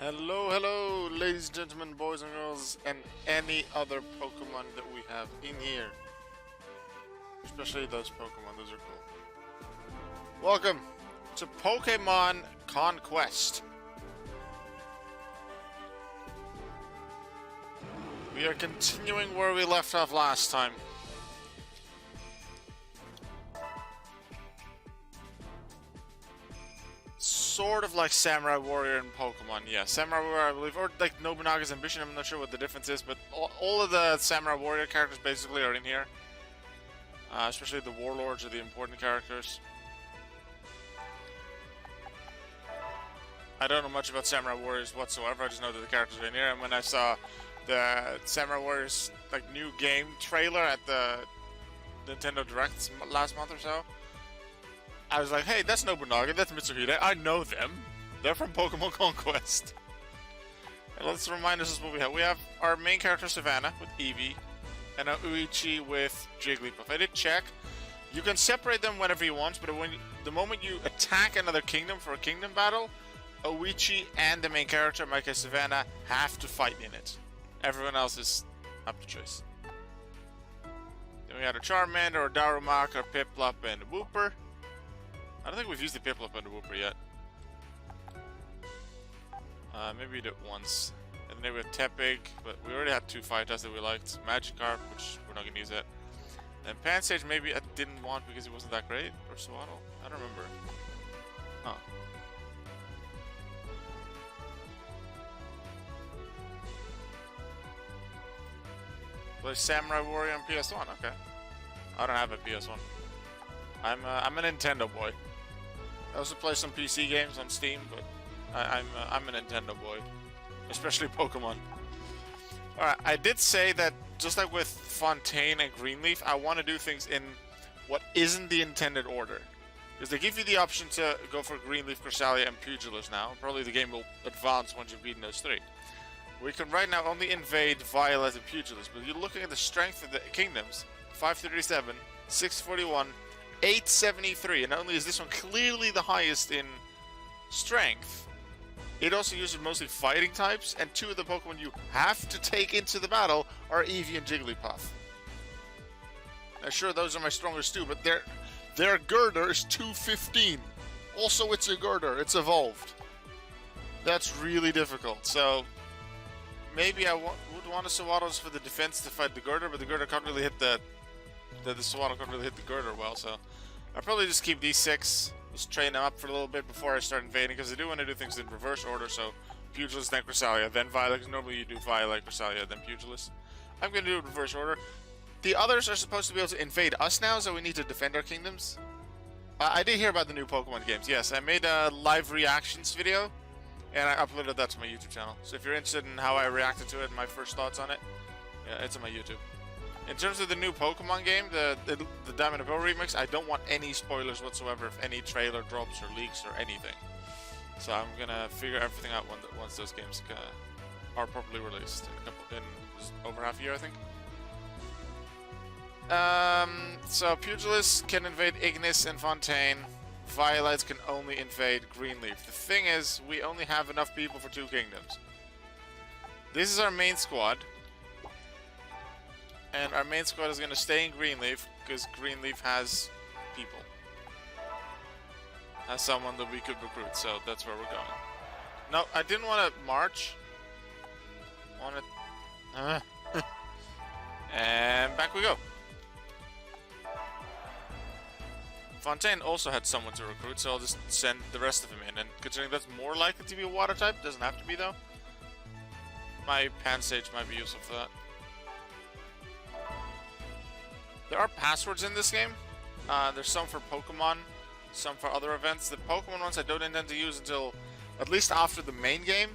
Hello, hello, ladies and gentlemen, boys and girls, and any other Pokemon that we have in here. Especially those Pokemon, those are cool. Welcome to Pokemon Conquest. We are continuing where we left off last time. Sort of like Samurai Warrior in Pokemon, yeah. Samurai Warrior, I believe, or like Nobunaga's Ambition, I'm not sure what the difference is, but all of the Samurai Warrior characters basically are in here. Especially the Warlords are the important characters. I don't know much about Samurai Warriors whatsoever, I just know that the characters are in here, and when I saw the Samurai Warriors like new game trailer at the Nintendo Direct last month or so, I was like, hey, that's Nobunaga, that's Mitsuhide, I know them. They're from Pokemon Conquest. And let's remind us what we have. We have our main character Savannah with Eevee, and our Uichi with Jigglypuff. I did check. You can separate them whenever you want, but the moment you attack another kingdom for a kingdom battle, Uichi and the main character, in my case Savannah, have to fight in it. Everyone else is up to choice. Then we had a Charmander, a Darumaka, a Piplup, and a Wooper. I don't think we've used the Piplup and the Wooper yet. Maybe we did it once. And then we had Tepig, but we already had two fighters that we liked. Magikarp, which we're not going to use it. And Pansage maybe I didn't want because he wasn't that great. Or Swaddle. I don't remember. Huh. Play Samurai Warrior on PS1, okay. I don't have a PS1. I'm a Nintendo boy. I also play some PC games on Steam, but I'm a Nintendo boy, especially Pokemon. Alright, I did say that just like with Fontaine and Greenleaf, I want to do things in what isn't the intended order. Because they give you the option to go for Greenleaf, Cresselia, and Pugilist now. Probably the game will advance once you've beaten those three. We can right now only invade Violet and Pugilist, but you're looking at the strength of the kingdoms. 537, 641, 873, and not only is this one clearly the highest in strength, it also uses mostly fighting types, and two of the Pokemon you have to take into the battle are Eevee and Jigglypuff. Now sure, those are my strongest too, but their girder is 215. Also, it's a girder, it's evolved. That's really difficult, so maybe I would want a Swaddles for the defense to fight the girder, but the girder can't really hit the Swaddle can't really hit the girder well, so I'll probably just keep these six, just train them up for a little bit before I start invading, because I do want to do things in reverse order, so Pugilist, then Cresselia, then Violet, because normally you do Violet, Cresselia, then Pugilist. I'm going to do it in reverse order. The others are supposed to be able to invade us now, so we need to defend our kingdoms. I did hear about the new Pokemon games, yes, I made a live reactions video, and I uploaded that to my YouTube channel, so if you're interested in how I reacted to it and my first thoughts on it, yeah, it's on my YouTube. In terms of the new Pokemon game, the Diamond and Pearl remix, I don't want any spoilers whatsoever if any trailer drops or leaks or anything. So I'm gonna figure everything out once those games are properly released in over half a year, I think. So Pugilist can invade Ignis and Fontaine. Violet can only invade Greenleaf. The thing is, we only have enough people for two kingdoms. This is our main squad. And our main squad is going to stay in Greenleaf, because Greenleaf has people. Has someone that we could recruit, so that's where we're going. No, I didn't want to march. And back we go. Fontaine also had someone to recruit, so I'll just send the rest of them in. And considering that's more likely to be a water type, doesn't have to be though. My Pansage might be useful for that. There are passwords in this game. There's some for Pokemon, some for other events. The Pokemon ones I don't intend to use until at least after the main game.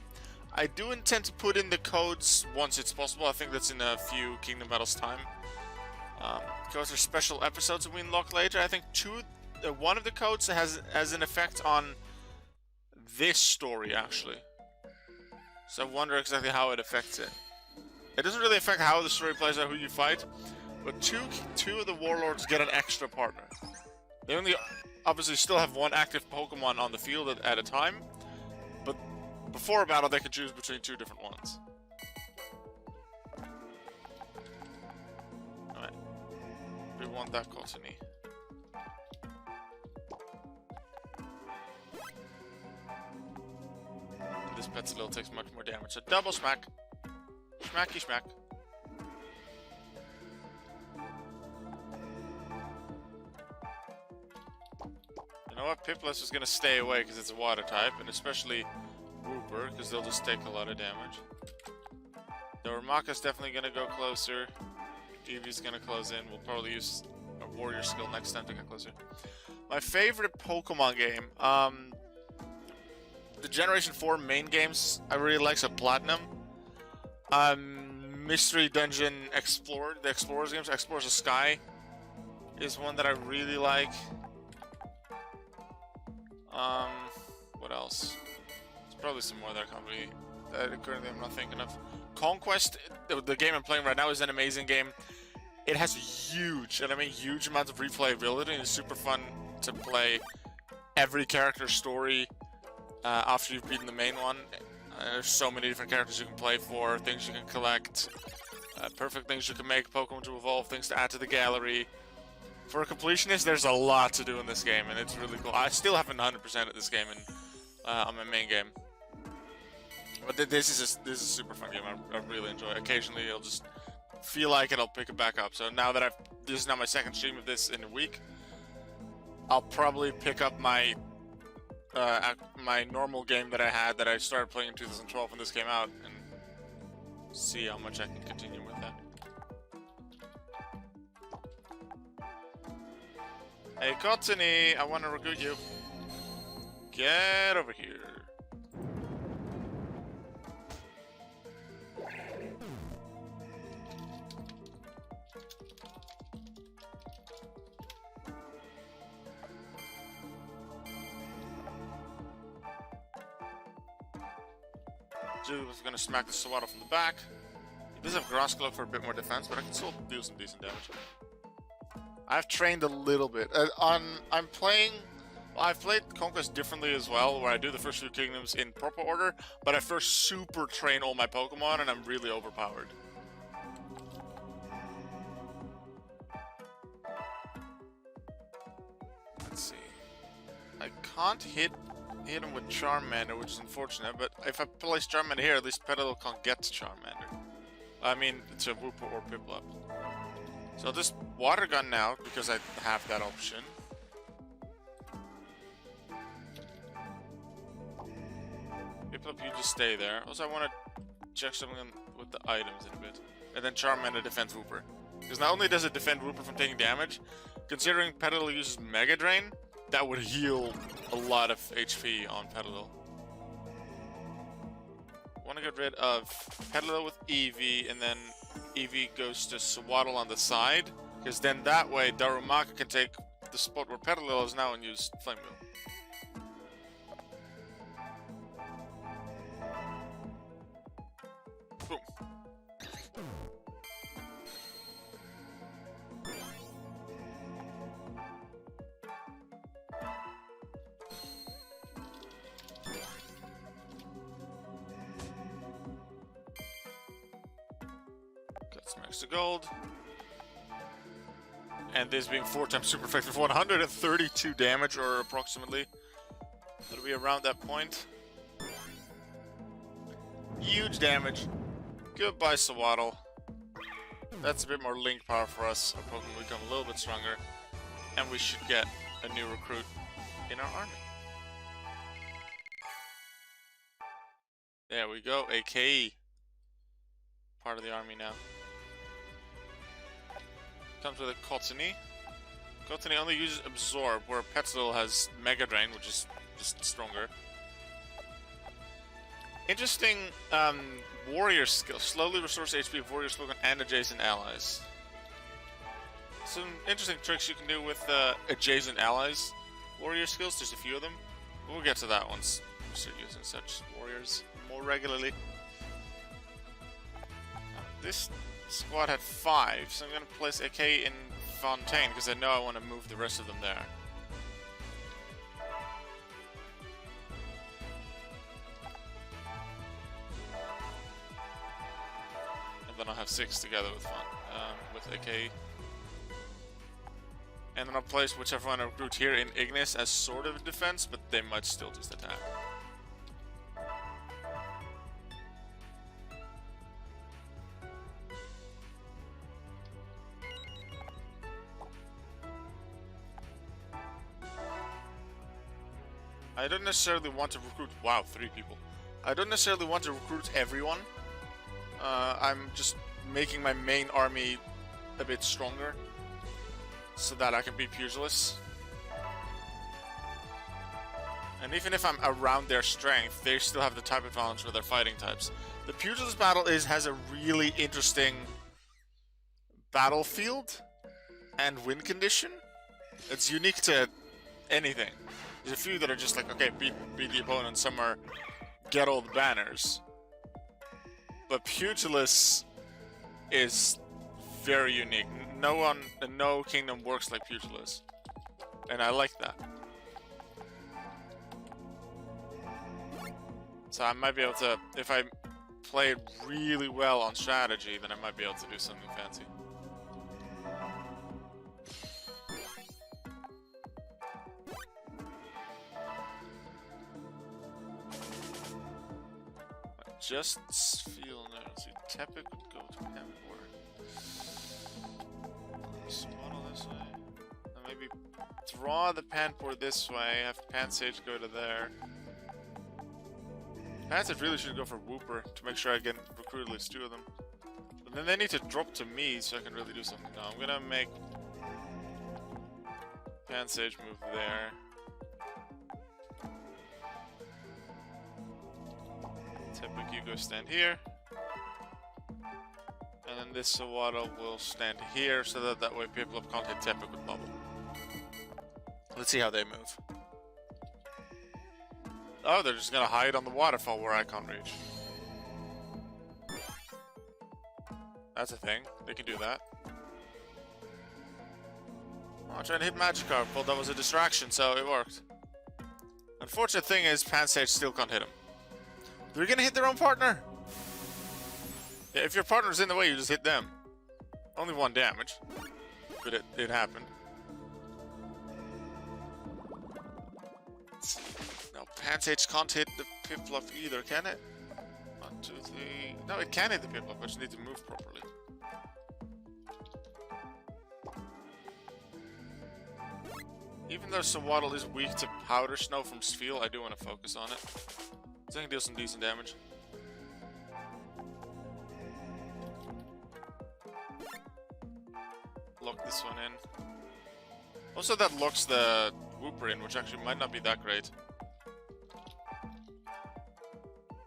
I do intend to put in the codes once it's possible. I think that's in a few Kingdom Battles time. Codes are special episodes that we unlock later. I think one of the codes has an effect on this story actually. So I wonder exactly how it affects it. It doesn't really affect how the story plays out, who you fight. But two of the Warlords get an extra partner. They only obviously still have one active Pokemon on the field at a time, but before a battle, they could choose between 2 different ones. Alright. We want that Cottony. This Petzl takes much more damage. So double smack. Smacky smack. You know what? Piplup is gonna stay away because it's a water type, and especially Wooper, because they'll just take a lot of damage. Darumaka's definitely gonna go closer. Eevee's gonna close in. We'll probably use a warrior skill next time to get closer. My favorite Pokemon game, the Generation 4 main games I really like, so Platinum. Mystery Dungeon Explorer, the Explorers games, Explorers of Sky is one that I really like. What else? There's probably some more that currently I'm not thinking of. Conquest, the game I'm playing right now, is an amazing game. It has huge, and I mean huge amounts of replayability, and it's super fun to play every character's story after you've beaten the main one. There's so many different characters you can play for, things you can collect, perfect things you can make, Pokemon to evolve, things to add to the gallery. For a completionist, there's a lot to do in this game, and it's really cool. I still haven't 100% at this game on my main game. But this is a super fun game. I really enjoy it. Occasionally, I'll just feel like it, I'll pick it back up. So now that this is now my second stream of this in a week, I'll probably pick up my my normal game that I started playing in 2012 when this came out, and see how much I can continue with that. Hey Cottony, I want to recruit you. Get over here. Dude was gonna smack the Savannah from the back. He does have Grass Glove for a bit more defense, but I can still do some decent damage. I've trained a little bit. I've played Conquest differently as well, where I do the first few kingdoms in proper order, but I first super train all my Pokemon, and I'm really overpowered. Let's see. I can't hit him with Charmander, which is unfortunate, but if I place Charmander here, at least Petalil can't get to Charmander. I mean, it's a Wooper or Piplup. So I'll just Water Gun now, because I have that option. Piplup, you just stay there. Also, I want to check something with the items in a bit. And then Charmander defends Wooper. Because not only does it defend Wooper from taking damage, considering Petalil uses Mega Drain, that would heal a lot of HP on Petalil. Want to get rid of Petalil with Eevee, and then Eevee goes to Swaddle on the side, because then that way Darumaka can take the spot where Petalil is now and use Flame Wheel. Boom. Got some extra gold. And this being 4 times super effective, 132 damage, or approximately. That'll be around that point. Huge damage. Goodbye, Swaddle. That's a bit more link power for us. Our Pokemon will become a little bit stronger. And we should get a new recruit in our army. There we go, a KE. Part of the army now. Comes with a Cottony. Cottony only uses Absorb, where Petzl has Mega Drain, which is just stronger. Interesting warrior skill. Slowly restores HP of warrior Pokemon and adjacent allies. Some interesting tricks you can do with adjacent allies warrior skills. There's a few of them. We'll get to that once we start using such warriors more regularly. This squad had 5, so I'm going to place AK in Fontaine, because I know I want to move the rest of them there. then I'll have 6 together with with AKE. And then I'll place whichever one I recruit here in Ignis as sort of defense, but they might still just attack. I don't necessarily want to recruit... Wow, 3 people. I don't necessarily want to recruit everyone. I'm just making my main army a bit stronger, so that I can be pugilists. And even if I'm around their strength, they still have the type advantage with their fighting types. The pugilist battle has a really interesting battlefield and win condition. It's unique to anything. There's a few that are just like, okay, beat the opponent, some are get all the banners. But pugilists is very unique. No kingdom works like pugilists. And I like that. So I might be able to, if I play it really well on strategy, then I might be able to do something fancy. I just feel now, see, Tepic would go to Panpour. Model this way. And maybe draw the Panpour this way, have Pansage go to there. Pansage really should go for Wooper to make sure I can recruit at least 2 of them. But then they need to drop to me so I can really do something. No, I'm gonna make Pansage move there. Tepic, you go stand here. And then this Sawada will stand here so that way Piplup can't hit Tepic with Bubble. Let's see how they move. Oh, they're just gonna hide on the waterfall where I can't reach. That's a thing. They can do that. Oh, I'm trying to hit Magikarp. Well, that was a distraction, so it worked. Unfortunate thing is, Pansage still can't hit him. They're gonna hit their own partner! Yeah, if your partner's in the way, you just hit them. Only 1 damage. But it happened. No, Pansage can't hit the Piplup either, can it? 1, 2, 3... No, it can hit the Piplup, I just need to move properly. Even though Sawaddle is weak to Powder Snow from Spheal, I do want to focus on it. So I can deal some decent damage. Lock this one in. Also, that locks the Wooper in, which actually might not be that great.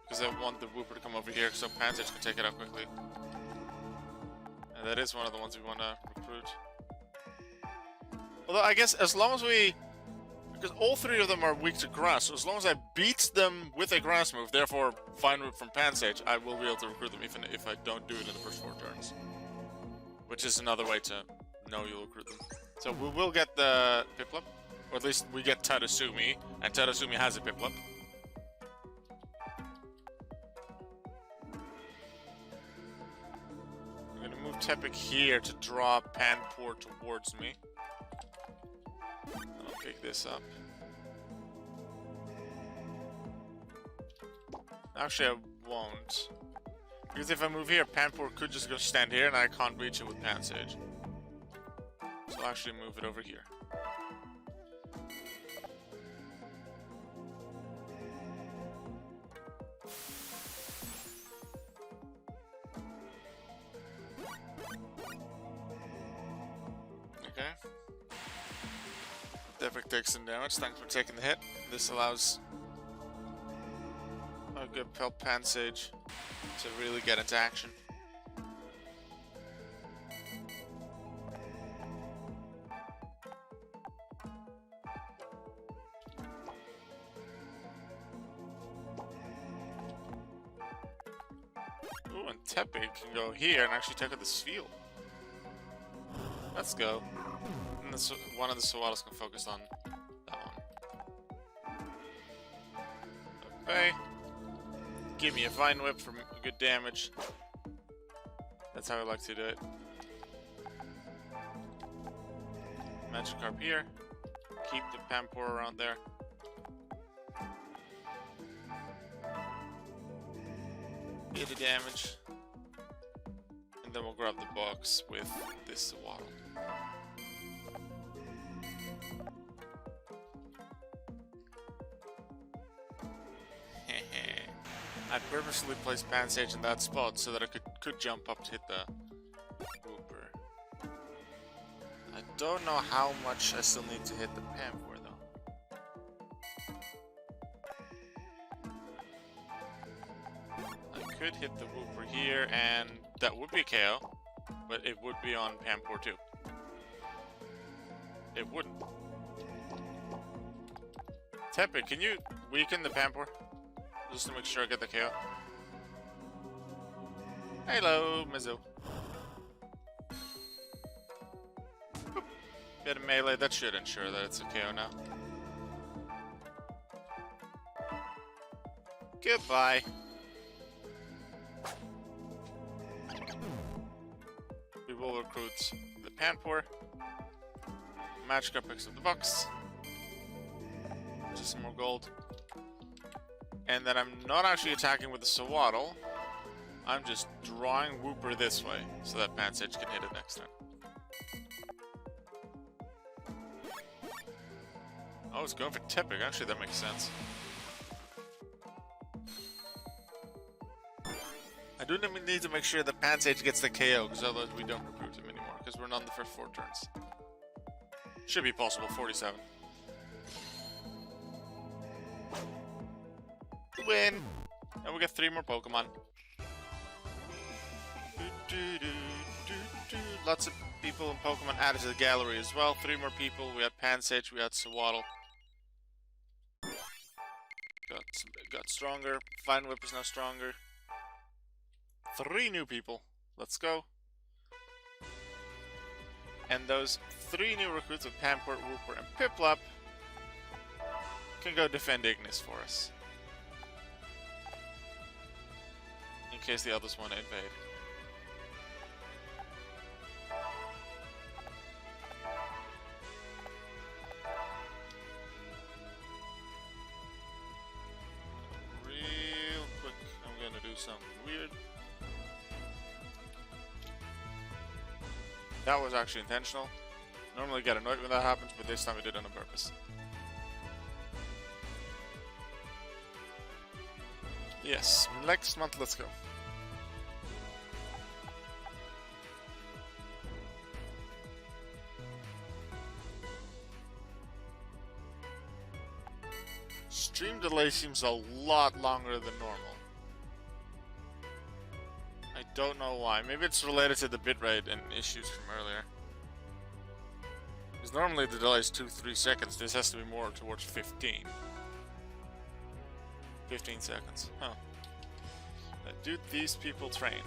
Because I want the Wooper to come over here so Pansage can take it out quickly. And that is one of the ones we want to recruit. Although, I guess as long as we... Because all 3 of them are weak to grass, so as long as I beat them with a grass move, therefore Fine Whip from Pansage, I will be able to recruit them even if I don't do it in the first 4 turns. Which is another way to know you'll recruit them. So we will get the Piplup, or at least we get Tadasumi, and Tadasumi has a Piplup. I'm gonna move Tepic here to draw Panpour towards me. I'll pick this up. Actually, I won't. Because if I move here, Panpour could just go stand here and I can't reach it with Pansage. So I'll actually move it over here. Okay. Tepic takes some damage, thanks for taking the hit. This allows a good Pelt Pansage to really get into action. Ooh, and Tepic can go here and actually take out the Spheal. Let's go. And this, one of the Sawaddles can focus on that one. Okay. Give me a Vine Whip for good damage. That's how I like to do it. Magikarp here. Keep the Pampor around there. Bit of damage. And then we'll grab the box with this Waddle. I purposely placed Pansage in that spot so that I could jump up to hit the Wooper. I don't know how much I still need to hit the Pampor though. I could hit the Wooper here and that would be KO, but it would be on Pampor too. It wouldn't. Tepe, can you weaken the Pampor? Just to make sure I get the KO. Hello, Mizu. Boop. Bit of melee, that should ensure that it's a KO now. Goodbye. We will recruit the Pampor. Magikarp picks up the box. Just some more gold. And then I'm not actually attacking with the Sawaddle. I'm just drawing Wooper this way so that Pansage can hit it next time. Oh, it's going for Tepic. Actually, that makes sense. I do need to make sure that Pansage gets the KO, because otherwise we don't recruit him anymore, because we're not on the first 4 turns. Should be possible, 47. Win! And we get 3 more Pokemon. Lots of people and Pokemon added to the gallery as well. 3 more people. We had Pansage, we had Sawaddle. Got stronger. Vine Whip is now stronger. 3 new people. Let's go. And those 3 new recruits with Pamport, Wooper, and Piplup can go defend Ignis for us. In case the others want to invade. Real quick, I'm gonna do something weird. That was actually intentional. Normally I get annoyed when that happens, but this time I did it on purpose. Yes, next month, let's go. Stream delay seems a lot longer than normal. I don't know why. Maybe it's related to the bitrate and issues from earlier. Because normally the delay is 2-3 seconds. This has to be more towards 15. 15 seconds. Huh. Do these people train?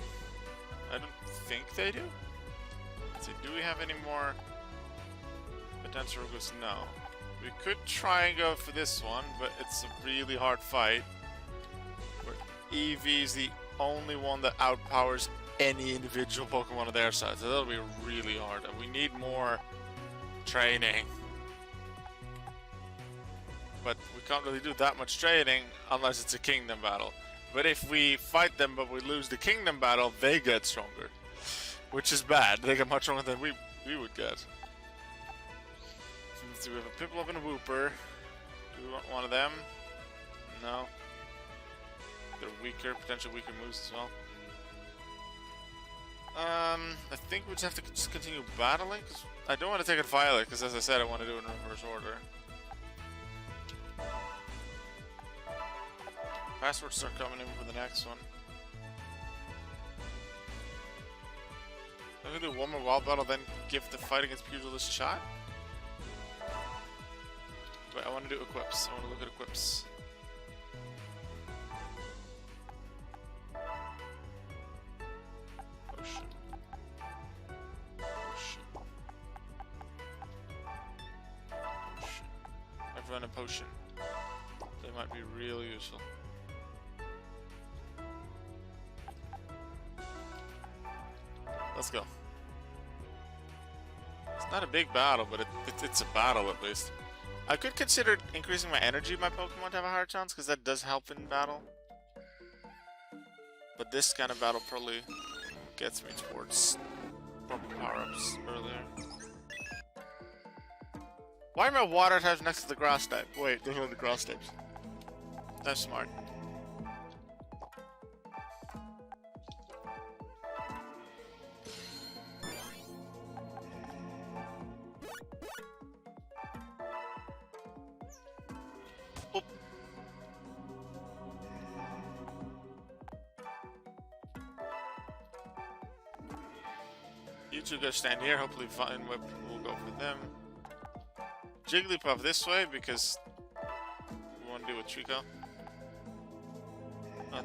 I don't think they do. Let's see, do we have any more potential recruits? No. We could try and go for this one, but it's a really hard fight. Where Eevee is the only one that outpowers any individual Pokemon on their side, so that'll be really hard. And we need more training. But we can't really do that much training unless it's a kingdom battle. But if we fight them but we lose the kingdom battle, they get stronger. Which is bad. They get much stronger than we would get. Let's see, we have a Piplup and a Wooper. Do we want one of them? No. They're weaker, potential weaker moves as well. I think we just have to just continue battling. Cause I don't want to take it Violet, because as I said, I want to do it in reverse order. Passwords start coming in for the next one. I'm gonna do one more wild battle, then give the fight against Pugilist a shot. But I want to do equips. I want to look at equips. Potion. Potion. Potion. Everyone a potion. They might be real useful. Let's go. It's not a big battle, but it's a battle at least. I could consider increasing my energy of my Pokemon to have a higher chance, because that does help in battle. But this kind of battle probably gets me towards proper power-ups earlier. Why are my water types next to the grass type? Wait, those are the grass types. That's smart. Oop. You two go stand here. Hopefully Vine Whip will go for them. Jigglypuff this way because we want to deal with Trico.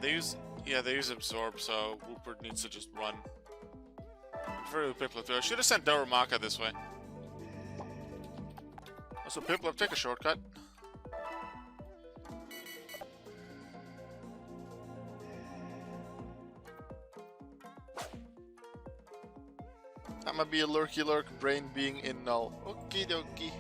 They use Absorb, so Wooper needs to just run. Prefer Piplup too. I should have sent Darumaka this way. Also, Piplup, take a shortcut. That might be a lurky lurk, brain being in null. Okie dokie.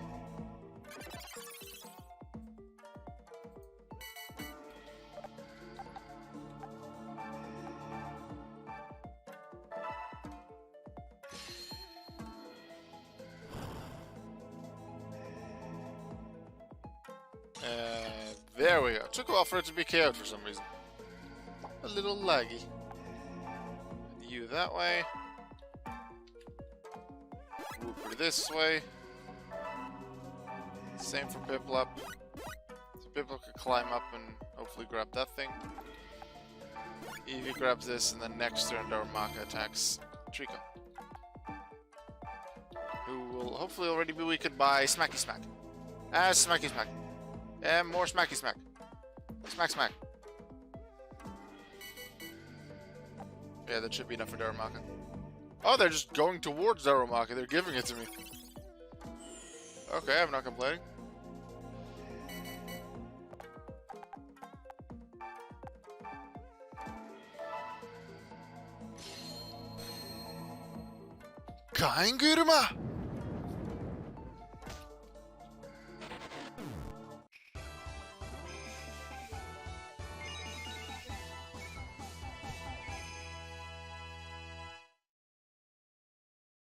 There we go. Took a while for it to be KO'd for some reason. A little laggy. You that way. Wooper this way. Same for Piplup. So Piplup could climb up and hopefully grab that thing. Eevee grabs this, and then next turn Darumaka attacks Trico, who will hopefully already be weakened by Smacky Smack. Smacky Smack. And more Smacky Smack. Smack Smack. Yeah, that should be enough for Darumaka. Oh, they're just going towards Darumaka. They're giving it to me. Okay, I'm not complaining. Kainguruma!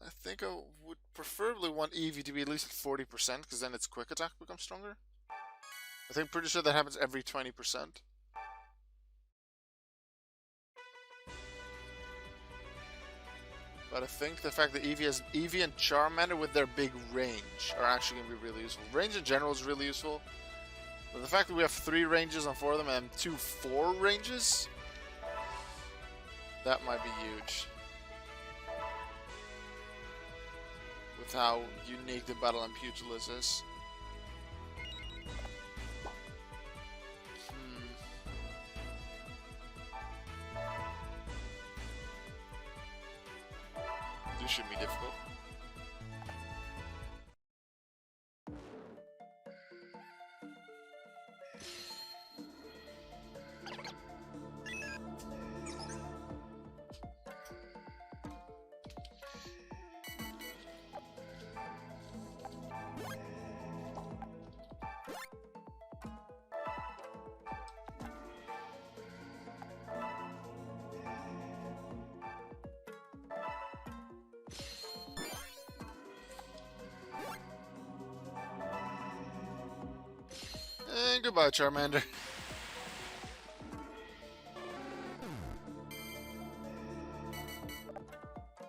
I think I would preferably want Eevee to be at least at 40%, because then its quick attack becomes stronger. I think pretty sure that happens every 20%. But I think the fact that Eevee and Charmander with their big range are actually going to be really useful. Range in general is really useful. But the fact that we have 3 ranges on 4 of them and 2 4 ranges, that might be huge. With how unique the Battle and Pugilist is. This should be difficult. And goodbye, Charmander.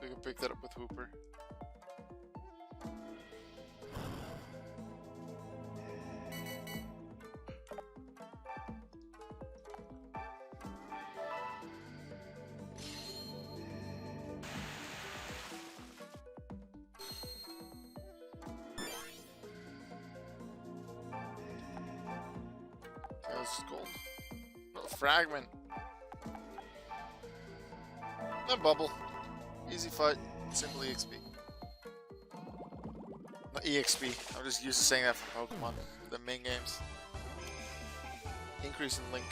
We can pick that up with Wooper. This is gold. Little fragment. A bubble. Easy fight. Simple EXP. Not EXP. I'm just used to saying that for Pokemon. The main games. Increase in Link.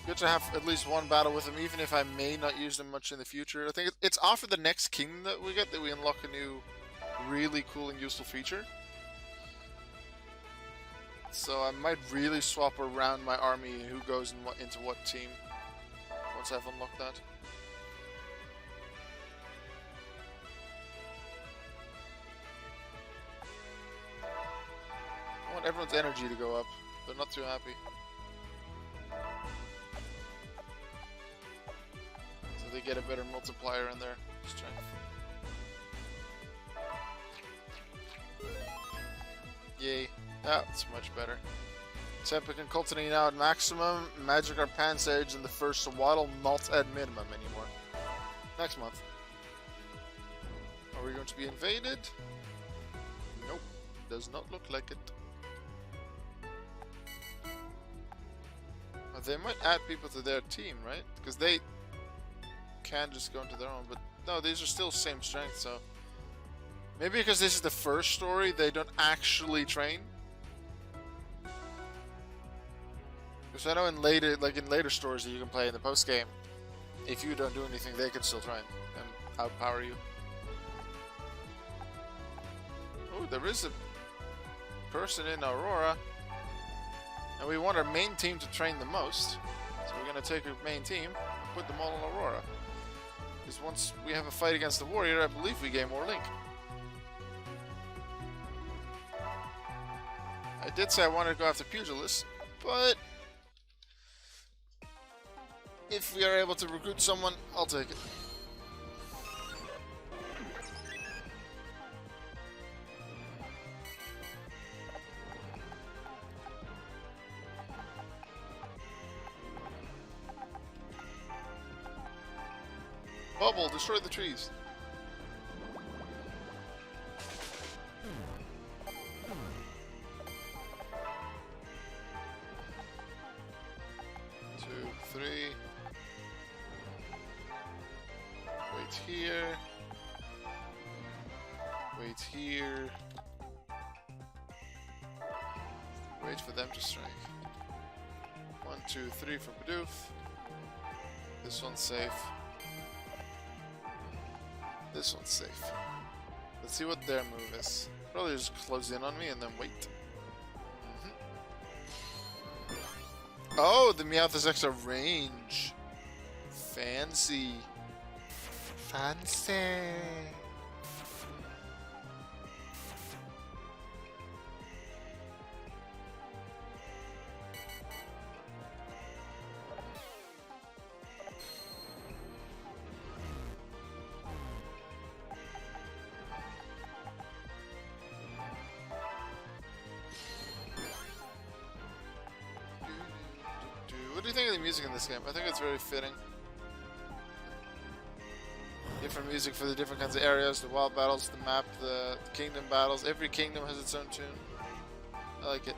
Good to have at least one battle with them, even if I may not use them much in the future. I think it's after the next kingdom that we get that we unlock a new, really cool and useful feature. So I might really swap around my army and who goes into what team once I've unlocked that. I want everyone's energy to go up. They're not too happy. So they get a better multiplier in their strength. Yay. That's much better. Tempic and Coltony now at maximum. Magikarp Sage and the first Swaddle not at minimum anymore. Next month. Are we going to be invaded? Nope. Does not look like it. They might add people to their team, right? Because they can just go into their own, but no, these are still same strength, so maybe because this is the first story, they don't actually train. Because I know in later stories that you can play in the post game, if you don't do anything, they can still train and outpower you. Oh, there is a person in Aurora. And we want our main team to train the most. So we're going to take our main team and put them all in Aurora. Because once we have a fight against the warrior, I believe we gain more Link. I did say I wanted to go after Pugilist, but if we are able to recruit someone, I'll take it. Bubble, destroy the trees. Two, three. Wait here. Wait here. Wait for them to strike. 1, 2, 3 for Bidoof. This one's safe. This one's safe. Let's see what their move is. Probably just close in on me and then wait. Oh, the Meowth has extra range. Fancy. Fancy. What do you think of the music in this game? I think it's very fitting. Different music for the different kinds of areas, the wild battles, the map, the kingdom battles. Every kingdom has its own tune. I like it.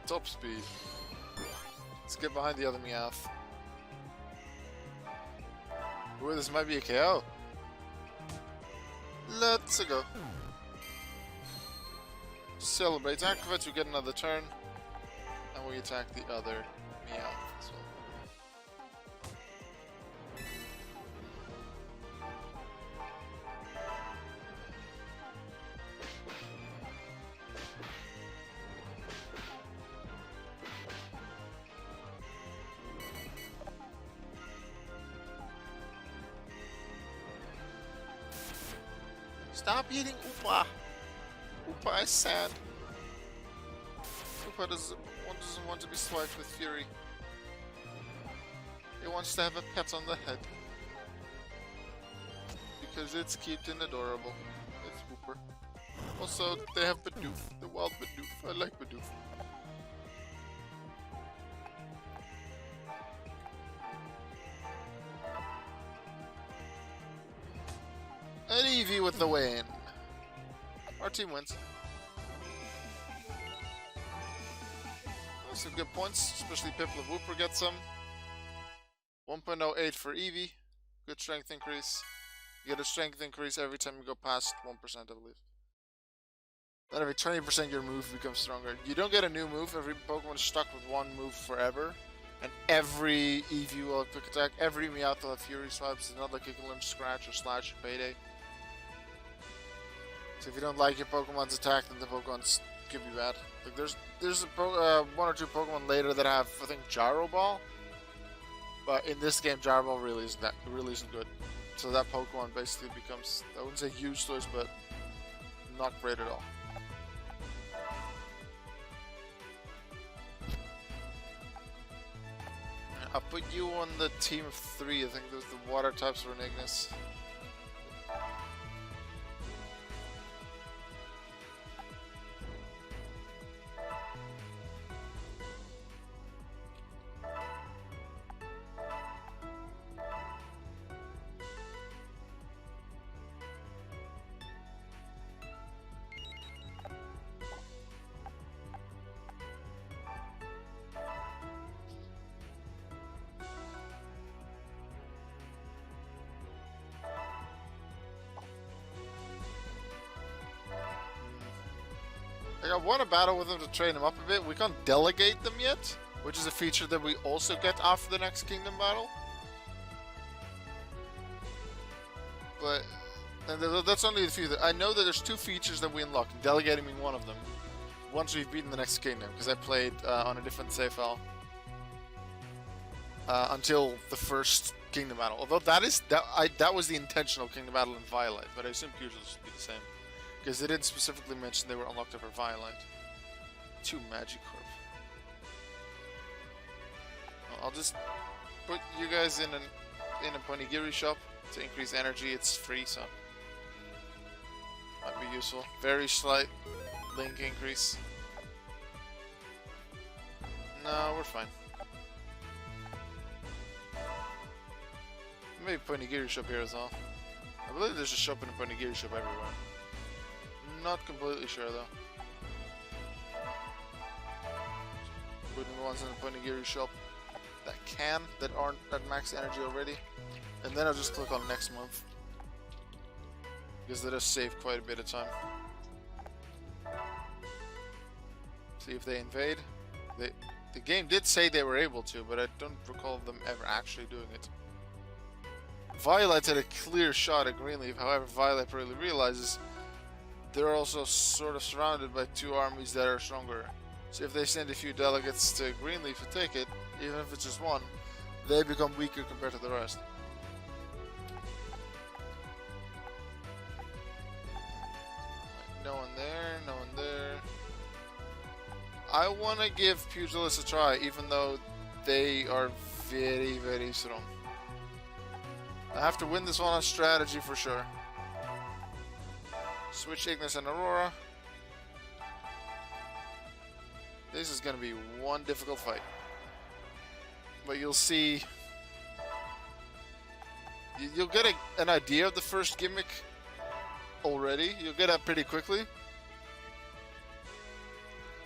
Top speed. Let's get behind the other Meowth. Ooh, this might be a KO. Let's go. Celebrate. Activate to get another turn. And we attack the other Meowth as well. Stop eating Upa! Upa is sad. Upa doesn't want to be swiped with fury. It wants to have a pet on the head. Because it's cute and adorable. It's Upa. Also, they have Bidoof, the wild Bidoof. I like Bidoof. Eevee with the win. Our team wins. Some good points, especially Piplup Wooper gets some. 1.08 for Eevee. Good strength increase. You get a strength increase every time you go past 1%, I believe. Then every 20% your move becomes stronger. You don't get a new move. Every Pokemon is stuck with one move forever. And every Eevee will have Quick Attack. Every Meowth will have Fury Swipes. It's not like you can learn Scratch or Slash or Payday. So if you don't like your Pokemon's attack, then the Pokemon's could be bad. Like there's one or two Pokemon later that have, I think, Gyro Ball. But in this game, Gyro Ball really isn't good. So that Pokemon basically becomes, I wouldn't say useless, but not great at all. I'll put you on the team of 3. I think there's the water types for an Ignis. I want to battle with them to train them up a bit. We can't delegate them yet, which is a feature that we also get after the next Kingdom battle. But that's only the few. I know that there's 2 features that we unlock, delegating being one of them, once we've beaten the next Kingdom, because I played on a different save file until the first Kingdom battle. Although that was the intentional Kingdom battle in Violet, but I assume Fusion will be the same. Because they didn't specifically mention they were unlocked for Violet. 2 Magikarp. I'll just put you guys in a Ponigiri shop to increase energy. It's free, so might be useful. Very slight link increase. No, we're fine. Maybe Ponigiri shop here as well. I believe there's a shop in a Ponigiri shop everywhere. Not completely sure though. Putting the ones in the Ponigiri shop that aren't at max energy already. And then I'll just click on next month. Because that does save quite a bit of time. See if they invade. The game did say they were able to, but I don't recall them ever actually doing it. Violet had a clear shot at Greenleaf, however Violet really realizes they're also sort of surrounded by 2 armies that are stronger. So if they send a few delegates to Greenleaf to take it, even if it's just 1, they become weaker compared to the rest. No one there, no one there. I want to give Pugilist a try, even though they are very, very strong. I have to win this one on strategy for sure. Switch Ignis and Aurora. This is going to be one difficult fight. But you'll see... You'll get an idea of the first gimmick already. You'll get that pretty quickly.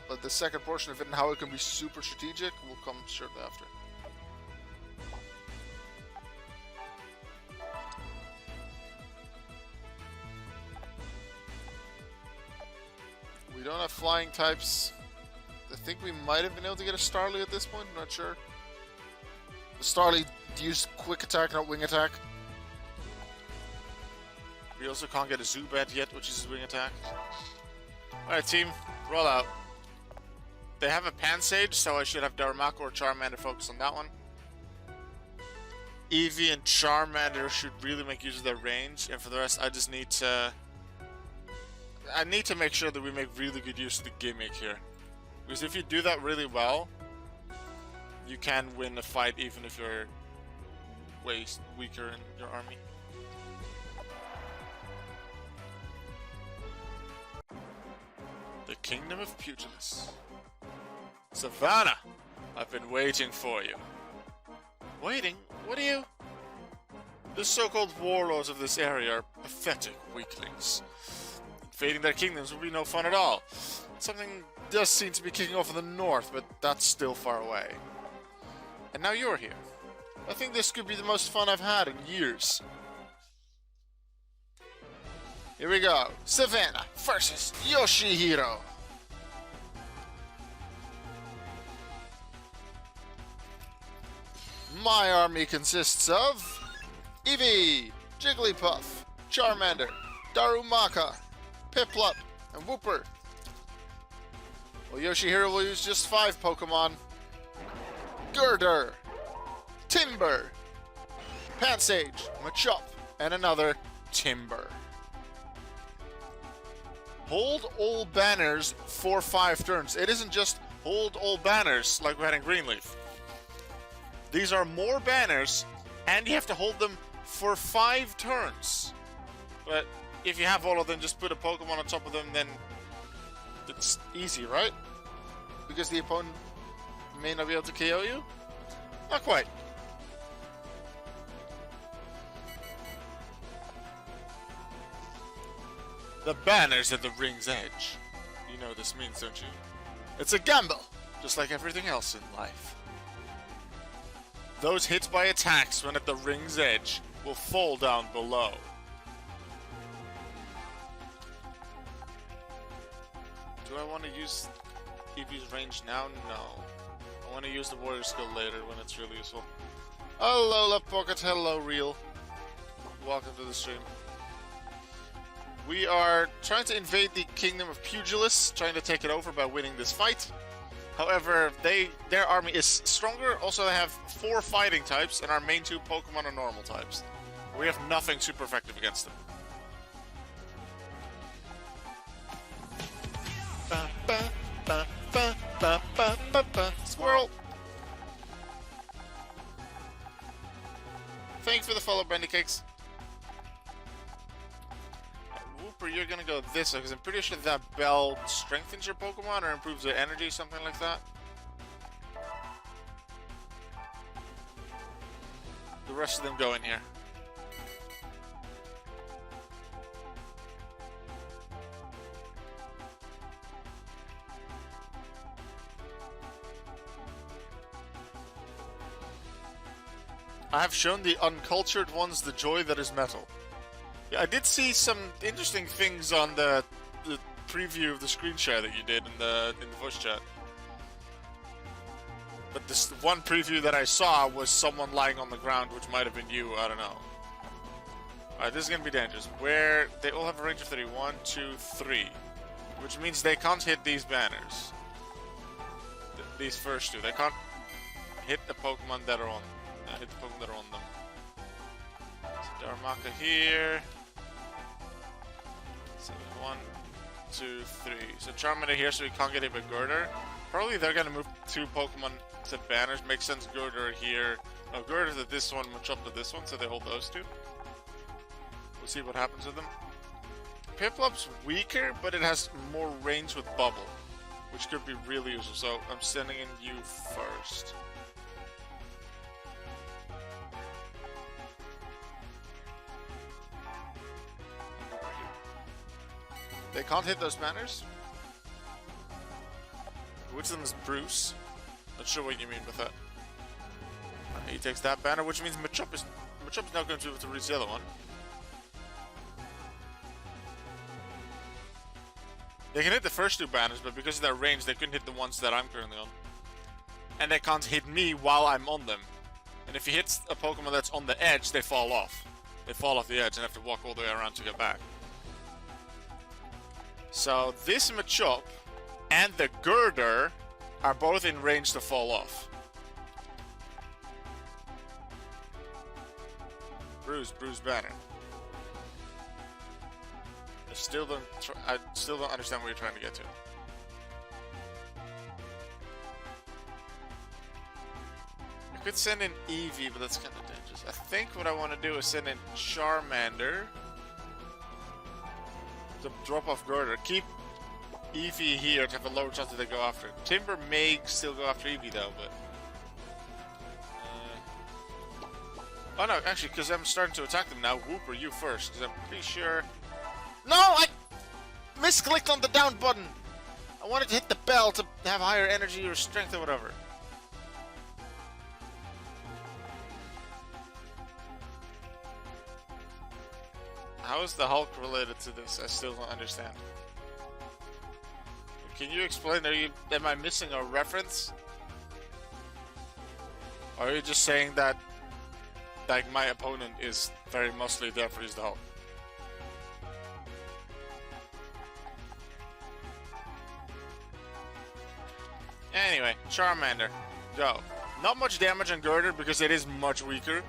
But the second portion of it and how it can be super strategic will come shortly after. We don't have flying types. I think we might have been able to get a Starly at this point, I'm not sure. The Starly used quick attack, not wing attack. We also can't get a Zubat yet, which is his wing attack. Alright team, roll out. They have a Pansage, so I should have Darumaka or Charmander focus on that one. Eevee and Charmander should really make use of their range, and for the rest I just need to... I need to make sure that we make really good use of the gimmick here. Because if you do that really well, you can win a fight even if you're way weaker in your army. The Kingdom of Pugilist. Savannah! I've been waiting for you. Waiting? What are you? The so-called warlords of this area are pathetic weaklings. Invading their kingdoms would be no fun at all. Something does seem to be kicking off in the north, but that's still far away. And now you're here. I think this could be the most fun I've had in years. Here we go. Savannah versus Yoshihiro. My army consists of Eevee, Jigglypuff, Charmander, Darumaka, Piplup, and Wooper. Well, Yoshihiro will use just 5 Pokemon. Girder, Timber, Pansage, Machop, and another Timber. Hold all banners for 5 turns. It isn't just hold all banners like we had in Greenleaf. These are more banners, and you have to hold them for 5 turns. But if you have all of them, just put a Pokemon on top of them, then it's easy, right? Because the opponent may not be able to KO you? Not quite. The banners at the ring's edge. You know what this means, don't you? It's a gamble, just like everything else in life. Those hit by attacks when at the ring's edge will fall down below. Do I want to use Eevee's range now? No. I want to use the warrior skill later when it's really useful. Hello, Love Pocket. Hello, Real. Welcome to the stream. We are trying to invade the kingdom of Pugilists, trying to take it over by winning this fight. However, their army is stronger. Also, they have 4 fighting types, and our main 2 Pokemon are normal types. We have nothing super effective against them. Ba, ba, ba, ba, ba, ba, ba, ba. Squirrel! Thanks for the follow, Brandy Cakes. Wooper, you're gonna go this way, because I'm pretty sure that bell strengthens your Pokemon or improves their energy, something like that. The rest of them go in here. I have shown the uncultured ones the joy that is metal. Yeah, I did see some interesting things on the preview of the screen share that you did in the voice chat. But this one preview that I saw was someone lying on the ground, which might have been you, I don't know. Alright, this is gonna be dangerous. Where they all have a range of 3. 1, 2, 3. Which means they can't hit these banners. These first 2. They can't hit the Pokemon that are on. Hit the Pokemon that are on them. So Darumaka here. So 1, 2, 3. So Charmander here, so we can't get hit by Girder. Probably they're gonna move 2 Pokemon to banners. Makes sense. Girder here. No, Girder to this one, Machop to this one, so they hold those 2. We'll see what happens with them. Piplup's weaker, but it has more range with Bubble, which could be really useful. So I'm sending in you first. They can't hit those banners. Which of them is Bruce? Not sure what you mean with that. He takes that banner, which means Machop is now going to be able to reach the other one. They can hit the first 2 banners, but because of their range, they couldn't hit the ones that I'm currently on. And they can't hit me while I'm on them. And if he hits a Pokemon that's on the edge, they fall off. They fall off the edge and have to walk all the way around to get back. So this Machop and the Girder are both in range to fall off. Bruce banner. I still don't understand what you're trying to get to. I could send in Eevee, but that's kind of dangerous. I think what I want to do is send in Charmander to drop off Girder. Keep Eevee here to have a lower chance that they go after it. Timber may still go after Eevee though, but Oh no, actually, because I'm starting to attack them now. Whooper, you first, because I'm pretty sure... No! I misclicked on the down button! I wanted to hit the bell to have higher energy or strength or whatever. How is the Hulk related to this? I still don't understand. Can you explain? Am I missing a reference? Or are you just saying that, like, my opponent is very mostly there for his the Hulk? Anyway, Charmander, go. Not much damage on Girder because it is much weaker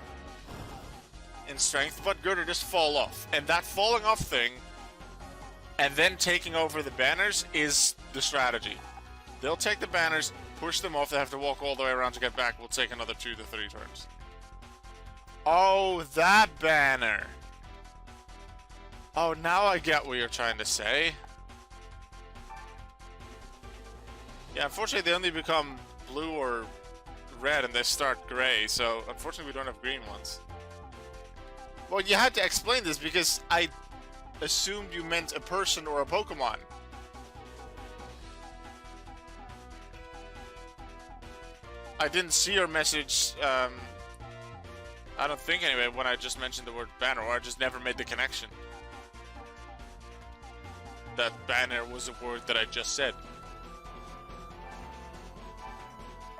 in strength, but Girder just fall off. And that falling off thing and then taking over the banners is the strategy. They'll take the banners, push them off, they have to walk all the way around to get back. We'll take another 2 to 3 turns. Oh, that banner. Oh, now I get what you're trying to say. Yeah, unfortunately they only become blue or red and they start gray, so unfortunately we don't have green ones. Well, you had to explain this because I assumed you meant a person or a Pokemon. I didn't see your message, I don't think anyway, when I just mentioned the word banner, or I just never made the connection. That banner was a word that I just said.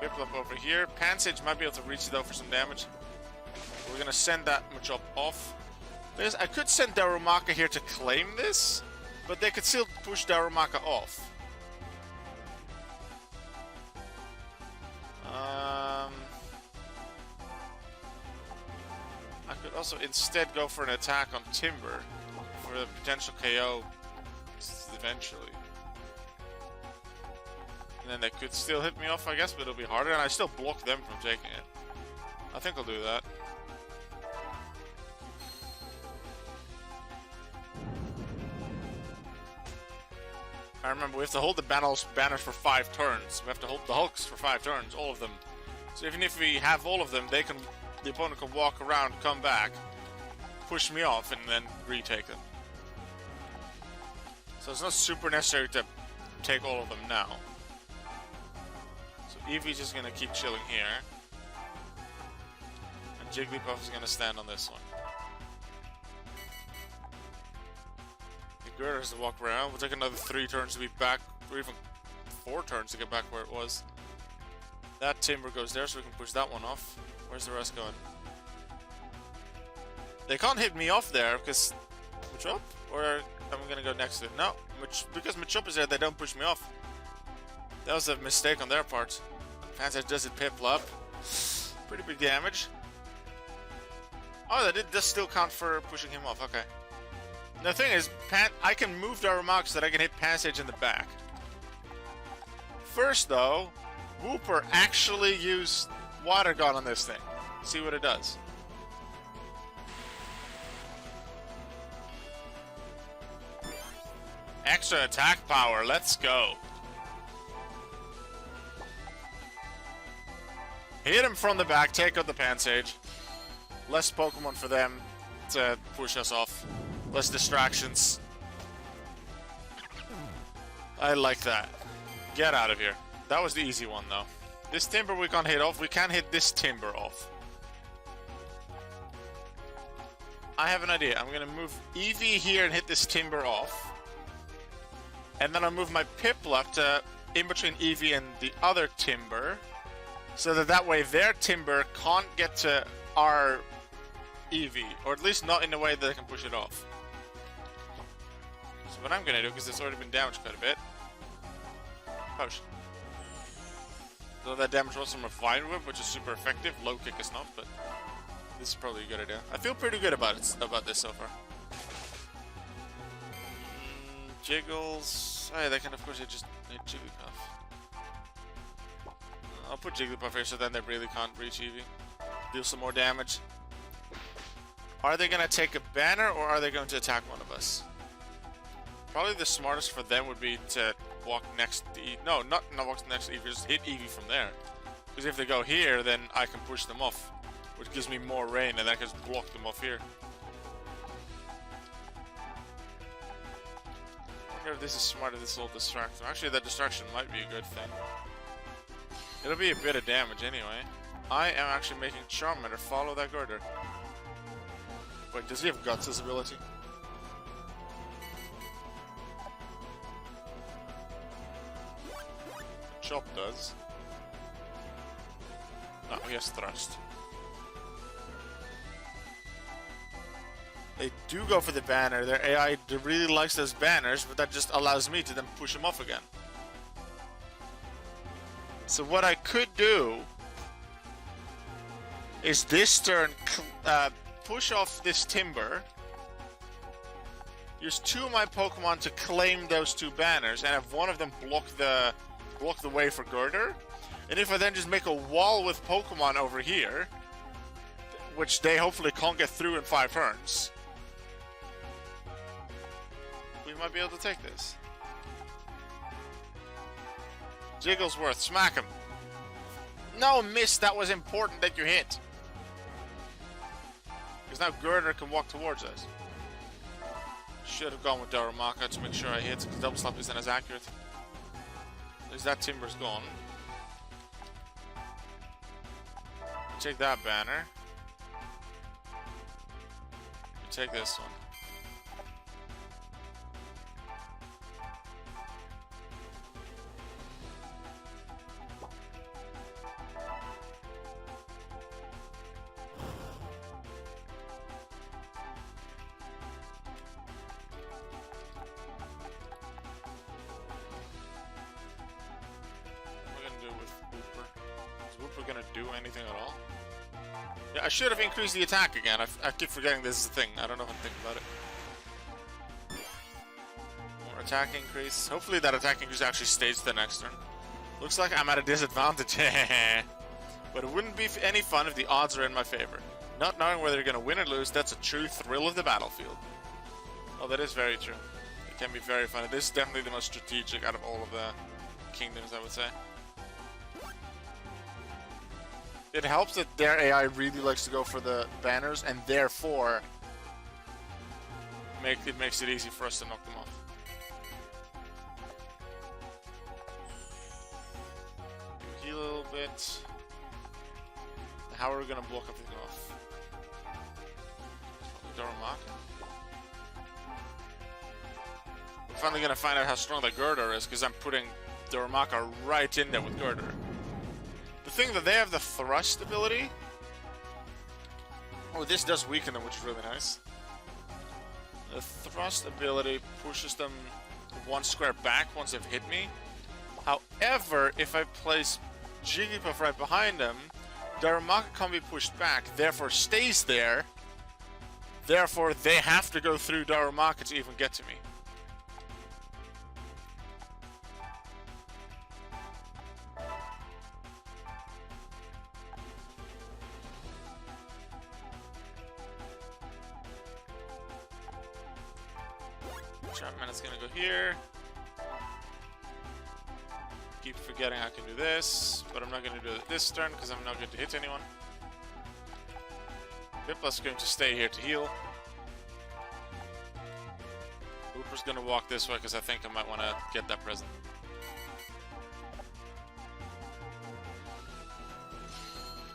Piplup over here. Pansage might be able to reach though for some damage. We're gonna send that Machop off. I could send Darumaka here to claim this, but they could still push Darumaka off. I could also instead go for an attack on Timber for the potential KO eventually. And then they could still hit me off, I guess, but it'll be harder, and I still block them from taking it. I think I'll do that. I remember we have to hold the banners for 5 turns. We have to hold the Hulks for 5 turns, all of them. So even if we have all of them, the opponent can walk around, come back, push me off, and then retake them. So it's not super necessary to take all of them now. So Eevee's just gonna keep chilling here. And Jigglypuff is gonna stand on this one. Girder has to walk around. We'll take another 3 turns to be back, or even 4 turns to get back where it was. That Timber goes there, so we can push that one off. Where's the rest going? They can't hit me off there, because... Machop? Or am I gonna go next to it? No, because Machop is there, they don't push me off. That was a mistake on their part. Pansage does it Piplup. Pretty big damage. Oh, that does still count for pushing him off, okay. The thing is, I can move Darumaka so that I can hit Pansage in the back. First, though, Whooper actually used Water Gun on this thing. See what it does. Extra attack power, let's go. Hit him from the back, take out the Pansage. Less Pokemon for them to push us off. Less distractions. I like that. Get out of here. That was the easy one, though. This Timber we can't hit off. We can hit this Timber off. I have an idea. I'm gonna move Eevee here and hit this Timber off. And then I'll move my Piplup to in between Eevee and the other Timber. So that way their Timber can't get to our Eevee. Or at least not in a way that they can push it off. So what I'm gonna do, because it's already been damaged quite a bit. Potion. So that damage was from a Vine Whip, which is super effective. Low kick is not, but this is probably a good idea. I feel pretty good about this so far. Jiggles. Oh yeah, they can of course just hit Jigglypuff. I'll put Jigglypuff here so then they really can't reach Eevee. Deal some more damage. Are they gonna take a banner or are they going to attack one of us? Probably the smartest for them would be to walk next to Eevee. No, not walk next to Eevee, just hit Eevee from there. Because if they go here, then I can push them off. which gives me more rain, and I can just block them off here. I wonder if this is smart, if this will distract them. Actually, that distraction might be a good thing. It'll be a bit of damage anyway. I am actually making Charmander follow that girder. Wait, does he have Guts' ability? Chop does. No, he has Thrust. They do go for the banner. Their AI really likes those banners, but that just allows me to then push him off again. So what I could do is this turn push off this Timber, use 2 of my Pokemon to claim those 2 banners, and have one of them block the way for Girder. And if I then just make a wall with Pokemon over here, which they hopefully can't get through in 5 turns, we might be able to take this. Jigglesworth, smack him. No, miss, that was important that you hit. Because now Girder can walk towards us. Should have gone with Darumaka to make sure I hit, because Double Slap isn't as accurate. At least that Timber's gone. Take that banner. Take this one. Gonna do anything at all? Yeah, I should have increased the attack again. I keep forgetting this is a thing. I don't know if I think about it. More attack increase. Hopefully that attack increase actually stays the next turn. Looks like I'm at a disadvantage. But it wouldn't be any fun if the odds are in my favor. Not knowing whether you're gonna win or lose, that's a true thrill of the battlefield. Oh, that is very true. It can be very fun. This is definitely the most strategic out of all of the kingdoms, I would say. It helps that their AI really likes to go for the banners, and therefore it makes it easy for us to knock them off. Heal a little bit. How are we gonna block everything off? Darumaka. We're finally gonna find out how strong that Girder is, because I'm putting Darumaka right in there with Girder. The thing that they have the Thrust ability. Oh, this does weaken them, which is really nice. The Thrust ability pushes them 1 square back once they've hit me. However, if I place Jigglypuff right behind them, Darumaka can't be pushed back, therefore stays there. Therefore, they have to go through Darumaka to even get to me. Charmeleon's gonna go here. Keep forgetting I can do this, but I'm not gonna do it this turn because I'm not going to hit anyone. Piplu's going to stay here to heal. Hooper's gonna walk this way because I think I might want to get that present.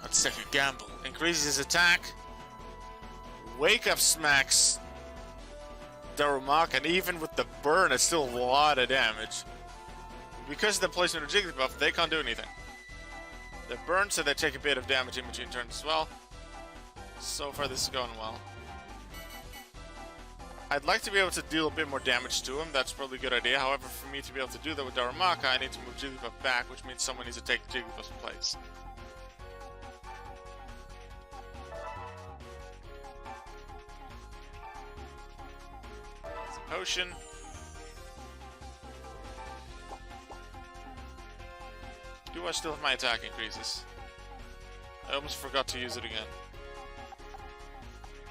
Let's take a gamble. Increases his attack. Wake Up smacks Darumaka, and even with the burn, it's still a lot of damage. Because of the placement of Jigglypuff, they can't do anything. They're burned, so they take a bit of damage in between turns as well. So far, this is going well. I'd like to be able to deal a bit more damage to him. That's probably a good idea. However, for me to be able to do that with Darumaka, I need to move Jigglypuff back, which means someone needs to take Jigglypuff's place. Potion. Do I still have my attack increases? I almost forgot to use it again.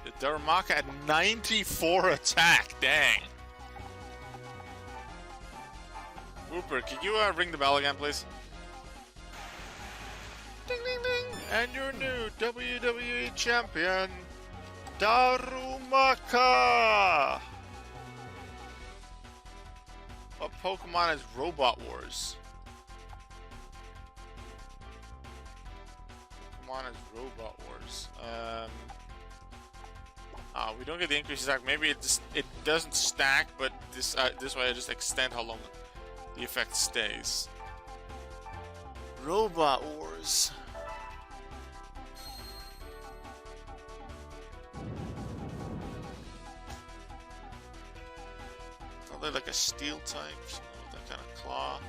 The Darumaka at 94 attack, dang. Whooper, can you ring the bell again, please? Ding, ding, ding. And your new WWE Champion, Darumaka! What Pokemon is Robot Wars? Pokemon is Robot Wars. We don't get the increased attack. Maybe it doesn't stack, but this way I just extend how long the effect stays. Robot Wars. Are they like a steel type? With that kind of claw.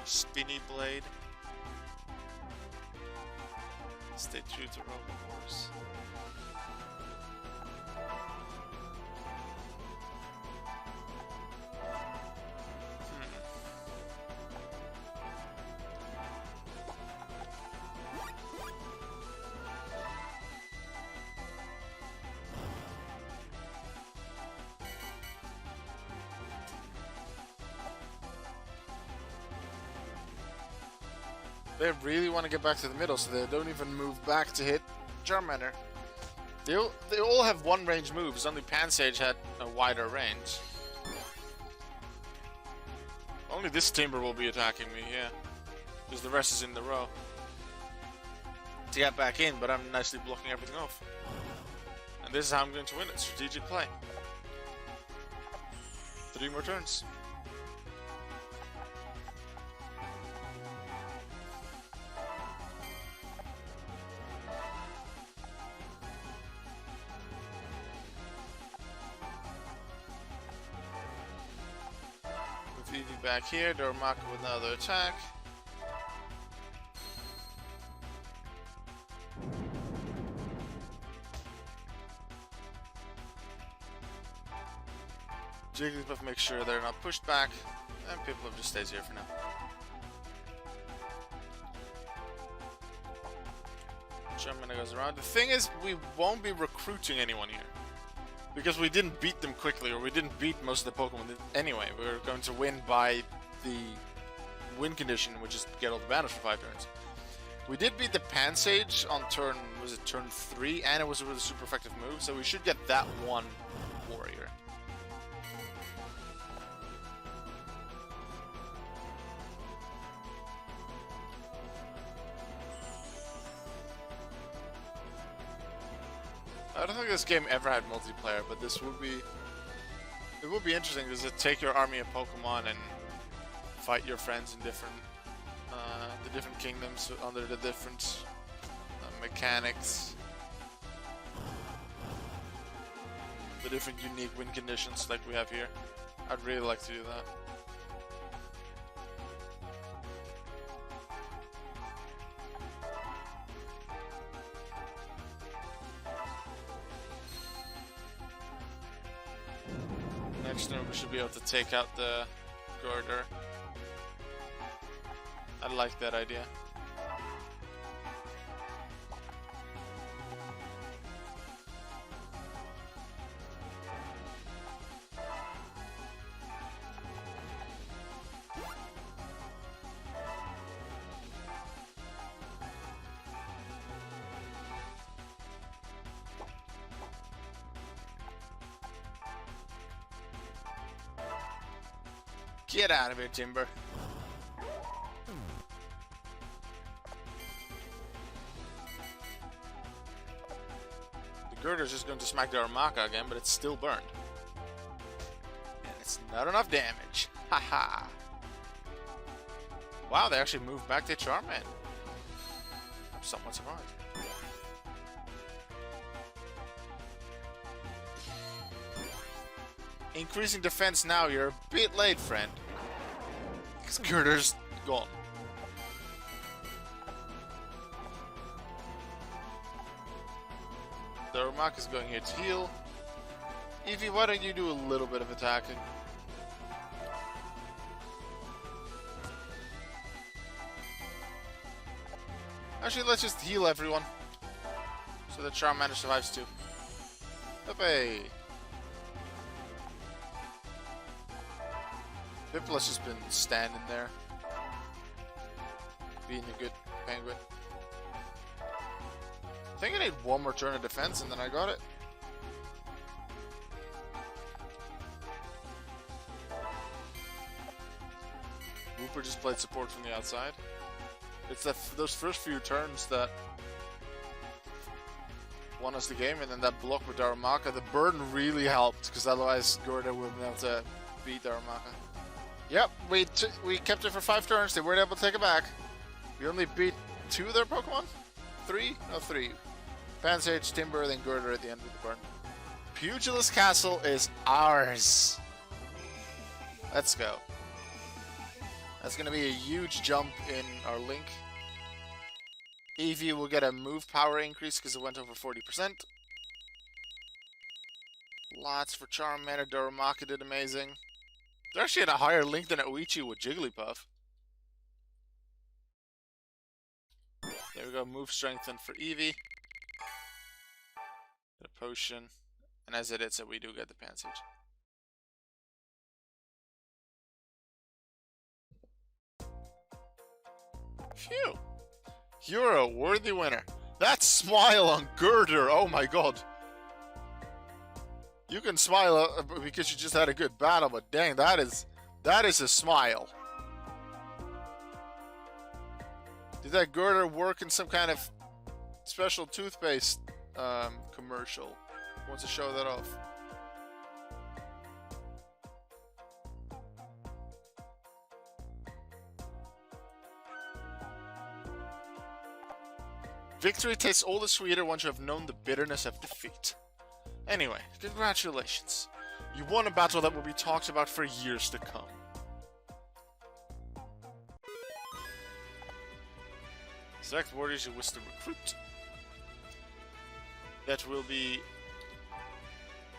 Spinny blade. Stay true to Robot Wars. They really want to get back to the middle, so they don't even move back to hit Charmander. They all have one range moves, only Pansage had a wider range. Only this Timber will be attacking me, yeah. Because the rest is in the row. To get back in, but I'm nicely blocking everything off. And this is how I'm going to win it, strategic play. 3 more turns. Eevee back here, Darumaka with another attack. Jigglypuff makes sure they're not pushed back, and Piplup just stays here for now. Charmander goes around. The thing is, we won't be recruiting anyone here. Because we didn't beat them quickly, or we didn't beat most of the Pokemon anyway. We were going to win by the win condition, which is get all the banners for 5 turns. We did beat the Pansage on turn, was it turn 3? And it was with a super effective move, so we should get that one warrior. I don't think this game ever had multiplayer, but this would be... It would be interesting, because it take your army of Pokemon and fight your friends in different... the different kingdoms under the different mechanics. The different unique win conditions like we have here. I'd really like to do that. Next turn we should be able to take out the Girder. I like that idea. Get out of here, Timber. The Girder's just going to smack the Darumaka again, but it's still burned. And it's not enough damage. Haha. Wow, they actually moved back to Charmander. I'm somewhat surprised. Increasing defense now, you're a bit late, friend. Because Girder's gone. Darumaka's going here to heal. Eevee, why don't you do a little bit of attacking? Actually, let's just heal everyone. So that Charmander survives too. Hooray! Piplup just been standing there, being a good penguin. think I need one more turn of defense and then I got it. Wooper just played support from the outside. It's those first few turns that won us the game, and then that block with Darumaka. The burden really helped, because otherwise Gorda would have been able to beat Darumaka. Yep, we kept it for 5 turns. They weren't able to take it back. We only beat 2 of their Pokemon? 3? No, 3. Pansage, Timber, then Gorda at the end with the burn. Pugilist Castle is ours. Let's go. That's going to be a huge jump in our link. Eevee will get a move power increase because it went over 40%. Lots for Charmander. Darumaka did amazing. They're actually at a higher link than Oichi with Jigglypuff. There we go. Move strengthen for Eevee. Get a potion. And as it is, so we do get the Pansage. Phew. You're a worthy winner. That smile on Girder, oh my god. You can smile because you just had a good battle, but dang, that is a smile. Did that Girder work in some kind of special toothpaste commercial? Wants to show that off. Victory tastes all the sweeter once you have known the bitterness of defeat. Anyway, congratulations. You won a battle that will be talked about for years to come. Select warriors you wish to recruit. That will be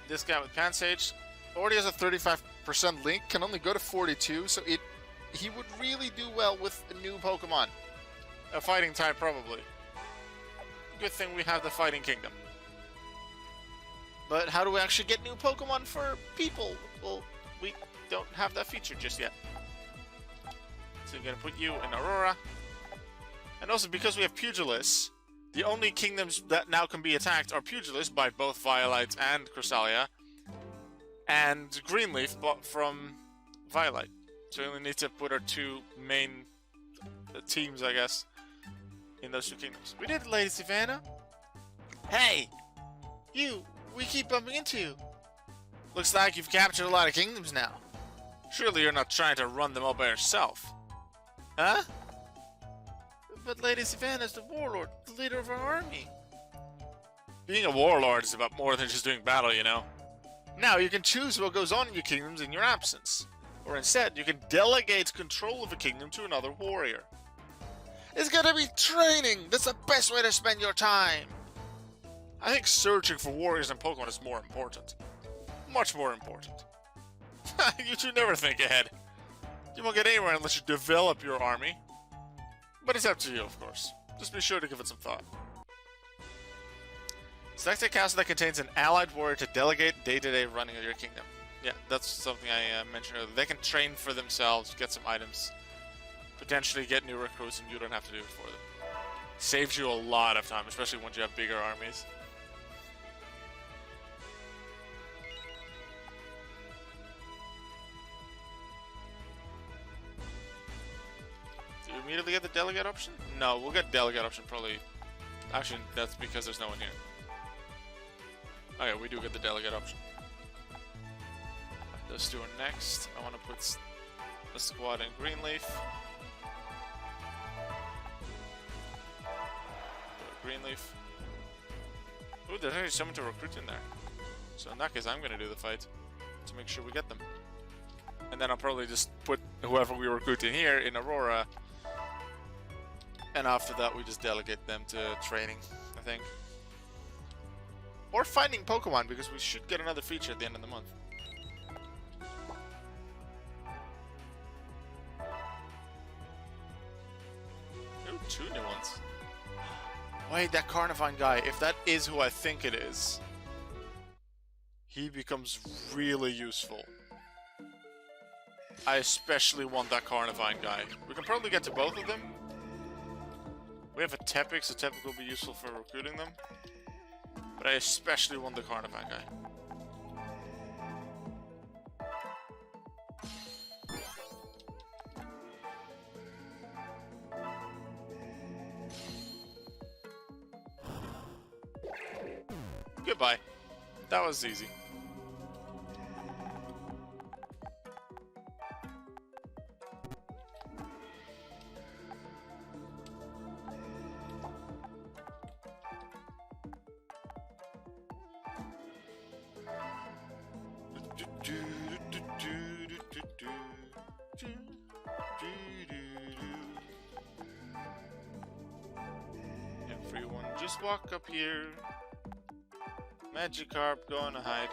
this guy with Pansage. Already has a 35% link, can only go to 42, so he would really do well with a new Pokemon. A fighting type, probably. Good thing we have the Fighting Kingdom. But how do we actually get new Pokemon for people? Well, we don't have that feature just yet. So I'm going to put you in Aurora. And also, because we have Pugilists, the only kingdoms that now can be attacked are Pugilists by both Violite and Cresselia. And Greenleaf from Violet. So we only need to put our 2 main teams, I guess, in those 2 kingdoms. We did it, Lady Savannah. Hey! We keep bumping into you. Looks like you've captured a lot of kingdoms now. Surely you're not trying to run them all by yourself. Huh? But Lady Savannah's the warlord, the leader of our army. Being a warlord is about more than just doing battle, you know. Now you can choose what goes on in your kingdoms in your absence. Or instead, you can delegate control of a kingdom to another warrior. It's gonna be training! That's the best way to spend your time! I think searching for warriors in Pokemon is more important. Much more important. You two never think ahead. You won't get anywhere unless you develop your army. But it's up to you, of course. Just be sure to give it some thought. Select a castle that contains an allied warrior to delegate day-to-day running of your kingdom. Yeah, that's something I mentioned earlier. They can train for themselves, get some items, potentially get new recruits, and you don't have to do it for them. Saves you a lot of time, especially once you have bigger armies. Do you immediately get the delegate option? No, we'll get delegate option probably. Actually, that's because there's no one here. Okay, we do get the delegate option. Let's do it next. I want to put a squad in Greenleaf. Greenleaf. Ooh, there's actually someone to recruit in there. So in that case, I'm going to do the fight to make sure we get them. And then I'll probably just put whoever we recruit in here in Aurora. And after that, we just delegate them to training, I think. Or finding Pokemon, because we should get another feature at the end of the month. Ooh, 2 new ones. Wait, that Carnivine guy, if that is who I think it is, he becomes really useful. I especially want that Carnivine guy. We can probably get to both of them. We have a Tepic, so Tepic will be useful for recruiting them. But I especially want the Carnivine guy. Goodbye. That was easy. Everyone just walk up here. Magikarp going to hide.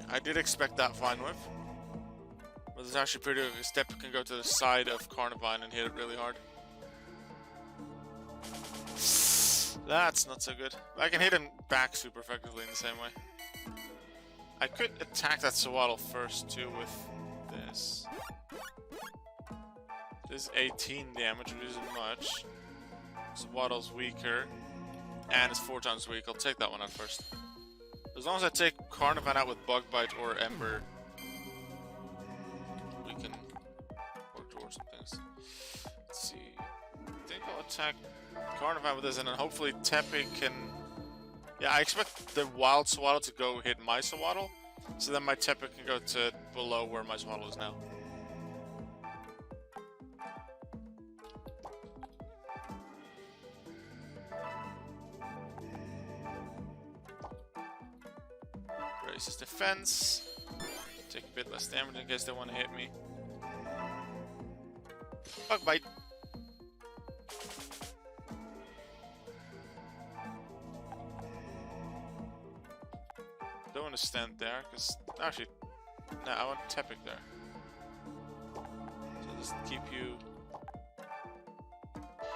I did expect that Vine Whip. But it's actually pretty good because Step can go to the side of Carnivine and hit it really hard. That's not so good. I can hit him back super effectively in the same way. I could attack that Swaddle first too with this. This is 18 damage, which isn't much. Swaddle's weaker. And it's 4 times weak. I'll take that one out first. As long as I take Carnivine out with Bug Bite or Ember, we can work towards some things. Let's see. I think I'll attack Carnivine with this, and then hopefully Tepic can... Yeah, I expect the Wild Swaddle to go hit my Swaddle, so then my Tepic can go to below where my Swaddle is now. Raise his defense. Take a bit less damage in case they want to hit me. Bug Bite. Don't want to stand there, because actually, no, I want Tepic there. So just keep you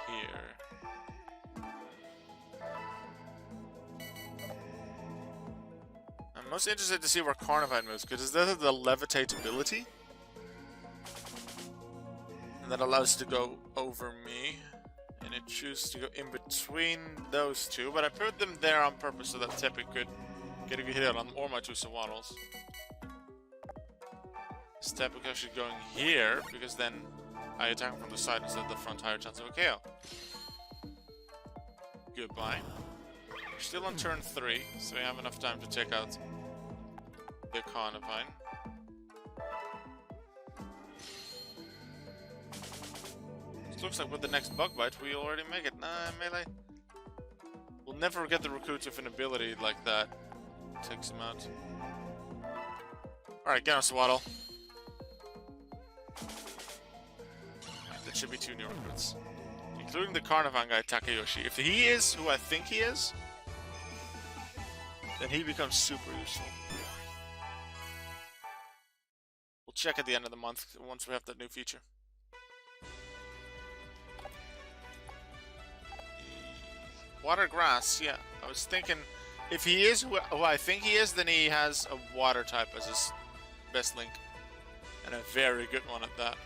here. I'm most interested to see where Carnivine moves, because is that the Levitate ability? And that allows it to go over me, and it chooses to go in between those two, but I put them there on purpose so that Tepic could get a good hit on them, or my 2 Swaddles. This Tepic actually going here, because then I attack him from the side instead of the front, higher chance of a KO. Goodbye. We're still on turn 3, so we have enough time to take out the Carnivine. It looks like with the next Bug Bite, we already make it. Nah, melee. We'll never get the recruits with an ability like that. Takes him out. Alright, get on Swaddle. That should be 2 new recruits. Including the Carnivine guy, Takayoshi. If he is who I think he is, then he becomes super useful. We'll check at the end of the month once we have that new feature. Water Grass, yeah. I was thinking, if he is who I think he is, then he has a Water type as his best link. And a very good one at that.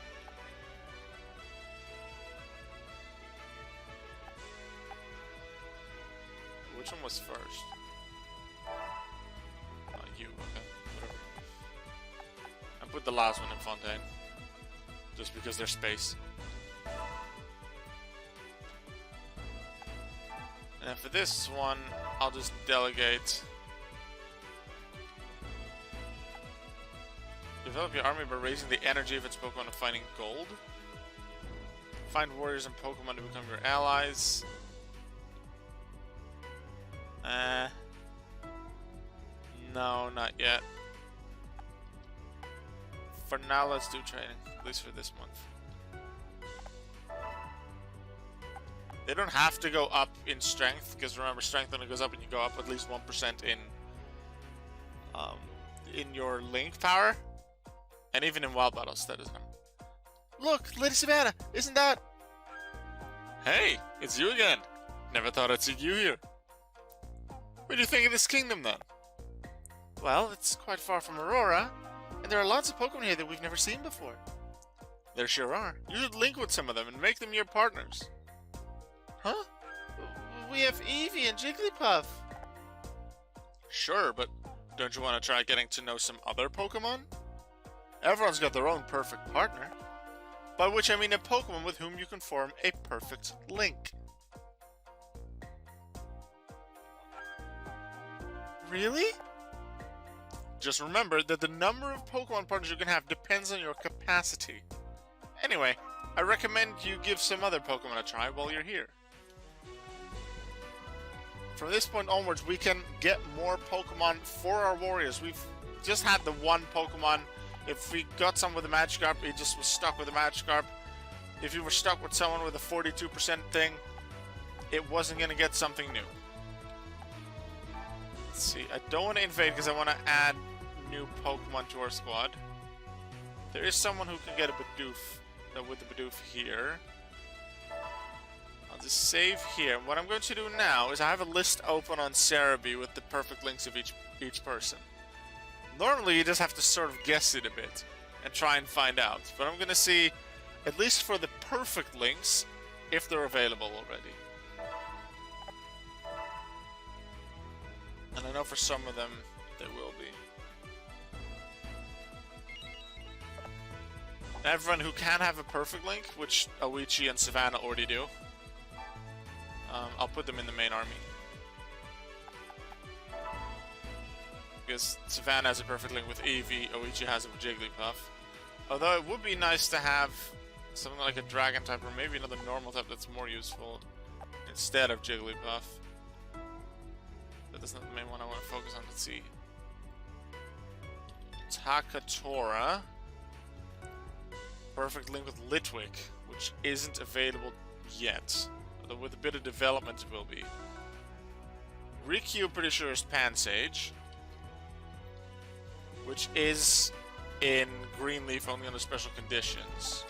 Which one was first? You, okay. Whatever. I put the last one in Fontaine. Just because there's space. And for this one, I'll just delegate. Develop your army by raising the energy of its Pokemon and finding gold. Find warriors and Pokemon to become your allies. No, not yet. For now, let's do training. At least for this month. They don't have to go up in strength, because remember, strength only goes up when you go up at least 1% in your link power. And even in wild battles, that doesn't. Look, Lady Savannah, isn't that? Hey, it's you again. Never thought I'd see you here. What do you think of this kingdom then? Well, it's quite far from Aurora, and there are lots of Pokemon here that we've never seen before. There sure are. You should link with some of them and make them your partners. Huh? We have Eevee and Jigglypuff. Sure, but don't you want to try getting to know some other Pokemon? Everyone's got their own perfect partner. By which I mean a Pokemon with whom you can form a perfect link. Really? Just remember that the number of Pokemon partners you can have depends on your capacity. Anyway, I recommend you give some other Pokemon a try while you're here. From this point onwards, we can get more Pokemon for our warriors. We've just had the one Pokemon. If we got some with a Magikarp, it just was stuck with a Magikarp. If you were stuck with someone with a 42% thing, it wasn't going to get something new. Let's see, I don't want to invade because I want to add new Pokemon to our squad. There is someone who can get a Bidoof with the Bidoof here. I'll just save here. What I'm going to do now is I have a list open on Cerebi with the perfect links of each person. Normally you just have to sort of guess it a bit and try and find out. But I'm going to see, at least for the perfect links, if they're available already. And I know for some of them, they will be. Everyone who can have a perfect link, which Oichi and Savannah already do, I'll put them in the main army. Because Savannah has a perfect link with Eevee, Oichi has it with Jigglypuff. Although it would be nice to have something like a Dragon type or maybe another normal type that's more useful instead of Jigglypuff. But that's not the main one I want to focus on. Let's see. Takatora. Perfect link with Litwick, which isn't available yet. Although with a bit of development it will be. Rikyu, pretty sure, is Pansage, which is in Greenleaf only under special conditions.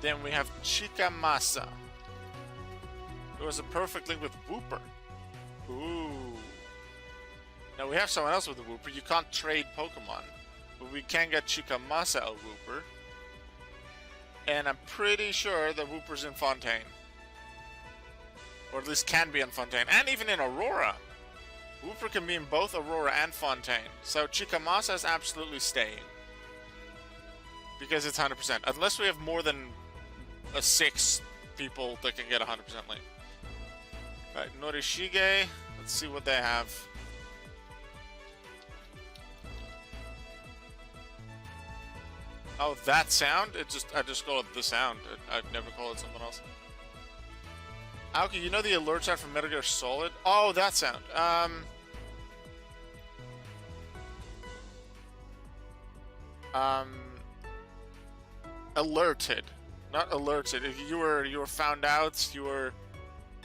Then we have Chikamasa. It was a perfect link with Wooper. Ooh. Now we have someone else with a Wooper. You can't trade Pokemon. But we can get Chikamasa a Wooper. And I'm pretty sure that Wooper's in Fontaine. Or at least can be in Fontaine. And even in Aurora. Wooper can be in both Aurora and Fontaine. So Chikamasa is absolutely staying. Because it's 100%. Unless we have more than 6 people that can get 100% link. Alright, Norishige. Let's see what they have. Oh, that sound? I just call it the sound. I've never called it something else. Aoki, you know the alert sound from Metal Gear Solid? Oh, that sound. Alerted. Not alerted. If you were found out, you were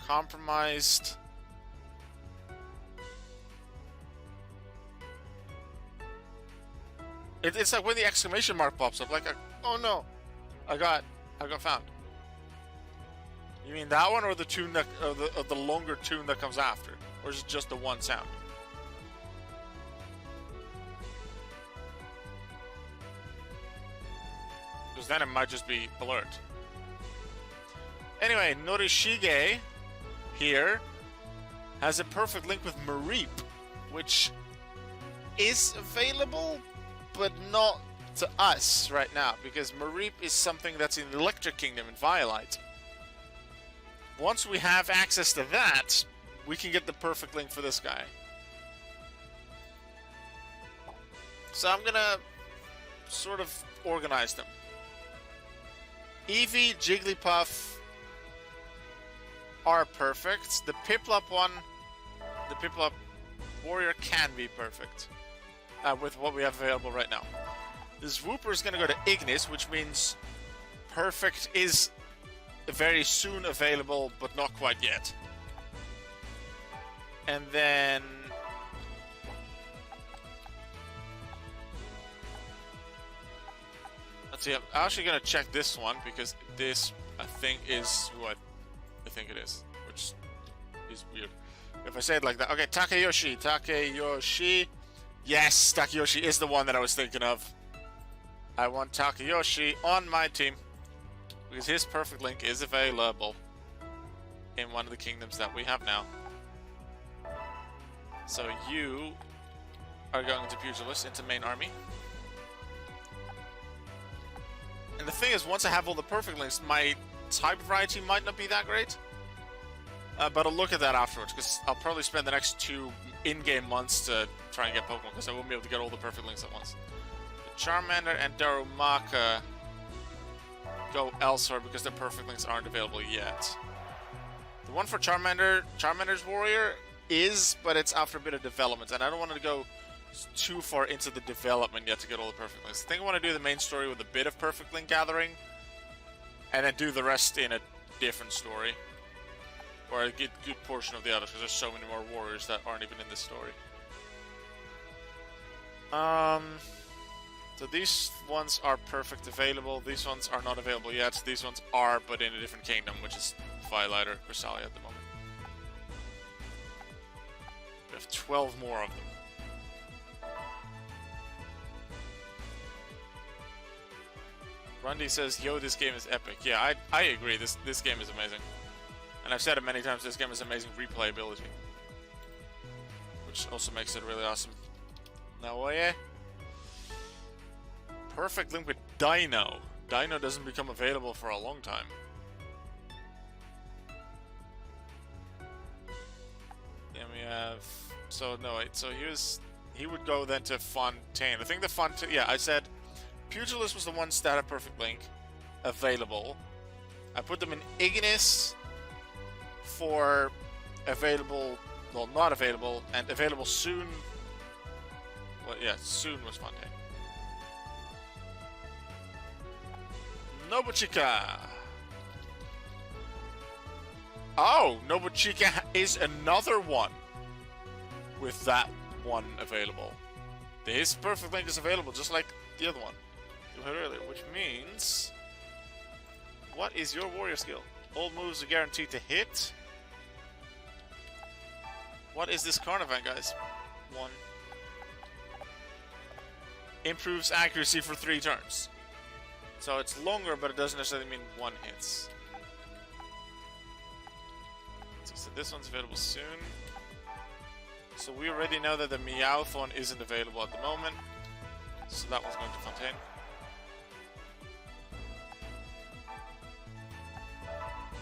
compromised. It's like when the exclamation mark pops up, like, oh no, I got found. You mean that one, or the tune that, or the longer tune that comes after, or is it just the one sound? Because then it might just be alert. Anyway, Norishige here has a perfect link with Mareep, which is available, but not to us right now, because Mareep is something that's in the Electric Kingdom in Violite. Once we have access to that, we can get the perfect link for this guy. So I'm gonna sort of organize them. Eevee, Jigglypuff are perfect. The Piplup one, the Piplup Warrior can be perfect with what we have available right now. This Wooper is going to go to Ignis, which means perfect is very soon available, but not quite yet. And then Let's see, I'm actually gonna check this one because this, I think, is who I think it is, which is weird. If I say it like that. Okay, Takeyoshi. Yes, Takeyoshi is the one that I was thinking of. I want Takeyoshi on my team because his perfect link is available in one of the kingdoms that we have now. So you are going to Pugilist into main army. And the thing is, once I have all the perfect links, my type variety might not be that great. But I'll look at that afterwards, because I'll probably spend the next 2 in-game months to try and get Pokemon, because I won't be able to get all the perfect links at once. The Charmander and Darumaka go elsewhere because their perfect links aren't available yet. The one for Charmander's Warrior is, but it's after a bit of development, and I don't want to go too far into the development yet to get all the perfect links. I think I want to do the main story with a bit of perfect link gathering, and then do the rest in a different story. Or a good portion of the others, because there's so many more warriors that aren't even in this story. So these ones are perfect available. These ones are not available yet. These ones are, but in a different kingdom, which is Violator, Chrysalia at the moment. We have 12 more of them. Rundy says, yo, this game is epic. Yeah, I agree. This game is amazing. And I've said it many times, this game has amazing replayability. Which also makes it really awesome. Now, oh yeah. Perfect link with Dino. Dino doesn't become available for a long time. Then we have... So, no, wait. So he would go then to Fontaine. I think the Fontaine... Yeah, I said Pugilist was the one that had perfect link available. I put them in Ignis for available, well, not available, and available soon. Well, yeah, soon was Fontaine. Nobuchika. Oh, Nobuchika is another one with that one available. His perfect link is available, just like the other one you heard earlier, which means... What is your warrior skill? All moves are guaranteed to hit. What is this Carnivine, guys? 1. Improves accuracy for 3 turns. So it's longer, but it doesn't necessarily mean 1 hits. So this one's available soon. So we already know that the Meowth isn't available at the moment. So that one's going to Fontaine.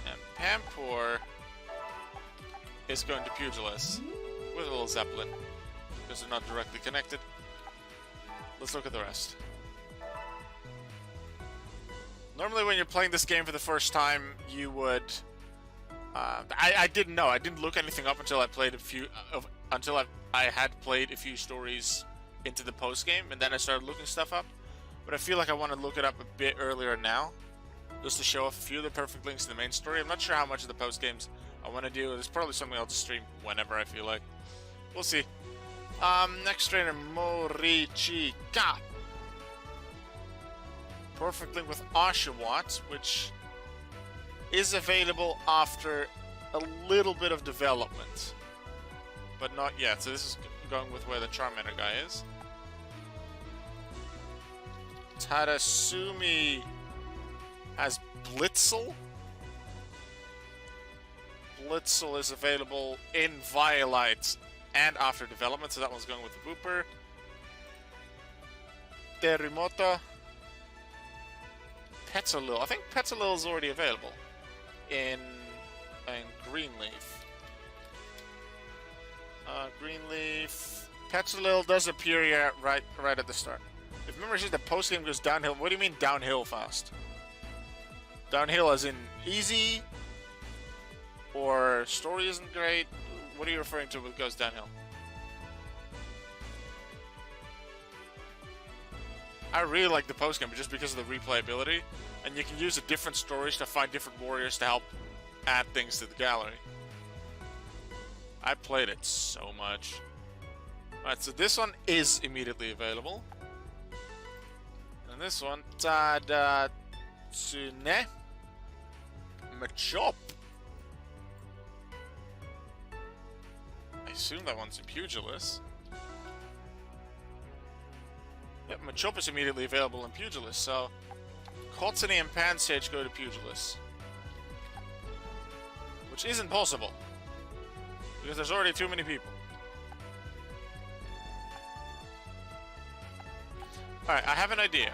And Pampor is going to Pugilist with a little Zeppelin, because they're not directly connected. Let's look at the rest. Normally when you're playing this game for the first time, you would... I didn't know. I didn't look anything up until I played a few... until I had played a few stories into the post-game, and then I started looking stuff up. But I feel like I want to look it up a bit earlier now, just to show off a few of the perfect links to the main story. I'm not sure how much of the post-games I want to do. It's probably something I'll just stream whenever I feel like. We'll see. Next trainer, Morichika. Perfect link with Oshawott, which is available after a little bit of development, but not yet. So this is going with where the Charmander guy is. Tadasumi has Blitzel. Blitzel is available in Violite and after development, so that one's going with the Wooper. Terremoto. Petalil. I think Petalil is already available in Greenleaf. Greenleaf. Petalil does appear here right at the start. If memory says the post game goes downhill, what do you mean downhill fast? Downhill as in easy, or story isn't great? What are you referring to with goes downhill? I really like the post game, but just because of the replayability, and you can use the different stories to find different warriors to help add things to the gallery. I played it so much. Alright, so this one is immediately available. And this one, Tadatsune Machop. I assume that one's in Pugilist. Yep, Machop is immediately available in Pugilist, so Kotsune and Pansage go to Pugilist. Which isn't possible. Because there's already too many people. Alright, I have an idea.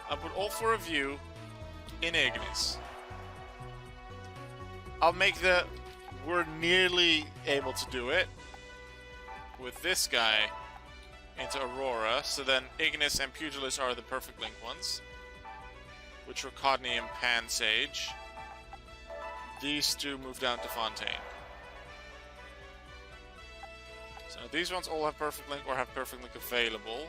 I'll put all 4 of you in Ignis. I'll make the... We're nearly able to do it with this guy into Aurora, so then Ignis and Pugilist are the perfect link ones, which were Codney and Pansage. These 2 move down to Fontaine. So these ones all have perfect link or have perfect link available.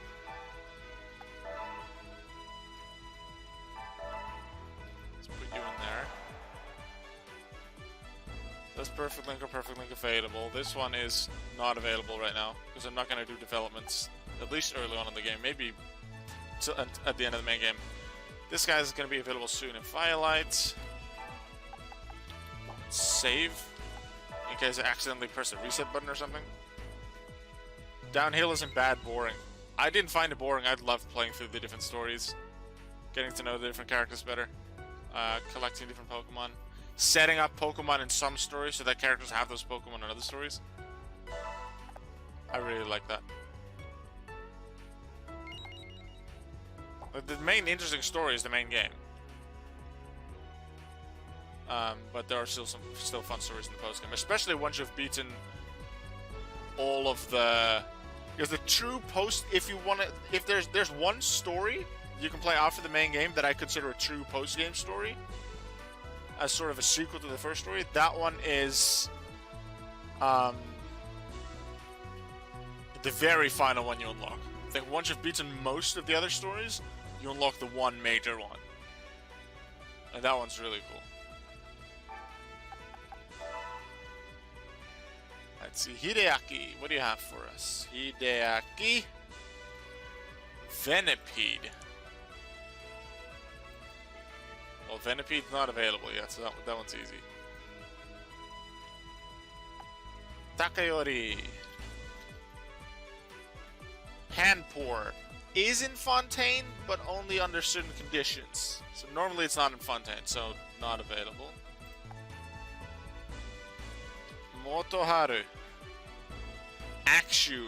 Let's put you in there. That's perfect link or perfect link available. This one is not available right now because I'm not going to do developments, at least early on in the game, maybe at the end of the main game. This guy is going to be available soon in Firelight. Save in case I accidentally press the reset button or something. Downhill isn't bad boring. I didn't find it boring. I loved playing through the different stories, getting to know the different characters better, collecting different Pokemon, setting up Pokemon in some stories so that characters have those Pokemon in other stories. I really like that. The main interesting story is the main game. But there are still fun stories in the post game, especially once you've beaten all of the. Because the true post, if you want to, if there's one story you can play after the main game that I consider a true post game story, as sort of a sequel to the first story. That one is the very final one you unlock. I think once you've beaten most of the other stories, you unlock the one major one, and that one's really cool. Let's see, Hideaki, what do you have for us? Hideaki, Venipede. Well, Venipede's not available yet, so that one's easy. Takayori. Handpour is in Fontaine, but only under certain conditions. So normally it's not in Fontaine, so not available. Motoharu. Akshu.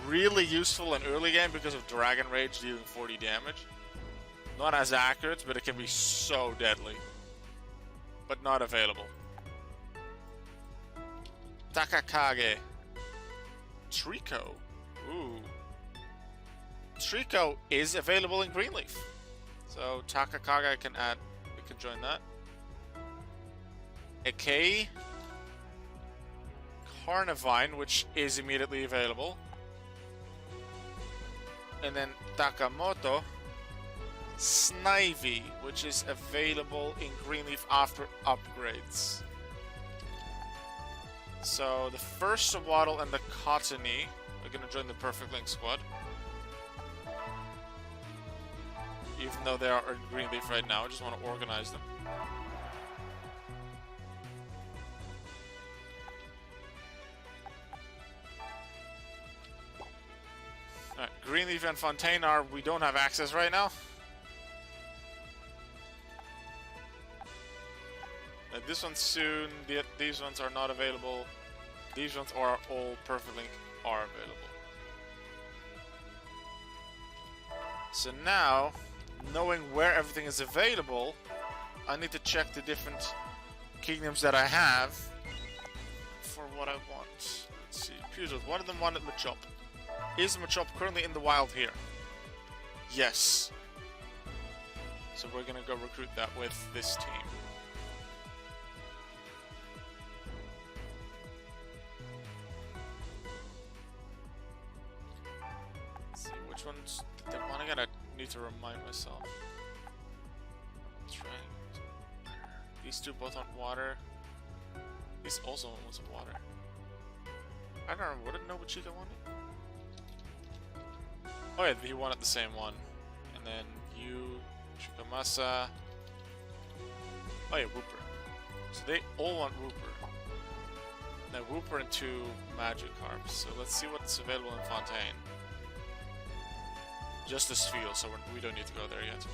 Really useful in early game because of Dragon Rage dealing 40 damage. Not as accurate, but it can be so deadly. But not available. Takakage. Trico. Ooh. Trico is available in Greenleaf. So Takakage can add, we can join that. Ekei. Carnivine, which is immediately available. And then Takamoto. Snivy, which is available in Greenleaf after upgrades. So the first Sawaddle and the Cottony are going to join the Perfect Link squad. Even though they are in Greenleaf right now, I just want to organize them. Alright, Greenleaf and Fontaine are, we don't have access right now. This one's soon, these ones are not available. These ones are all Perfect Link are available. So now, knowing where everything is available, I need to check the different kingdoms that I have for what I want. Let's see, Pugil, one of them wanted Machop. Is Machop currently in the wild here? Yes. So we're gonna go recruit that with this team. Let's see, which ones did they want? I gotta need to remind myself. That's right. These two both want water. These also want some water. I don't remember, what did Nobunaga want? Oh yeah, he wanted the same one. And then you, Shikamasa. Oh yeah, Wooper. So they all want Wooper. Now Wooper and 2 Magikarps. So let's see what's available in Fontaine. Just this field, so we don't need to go there yet.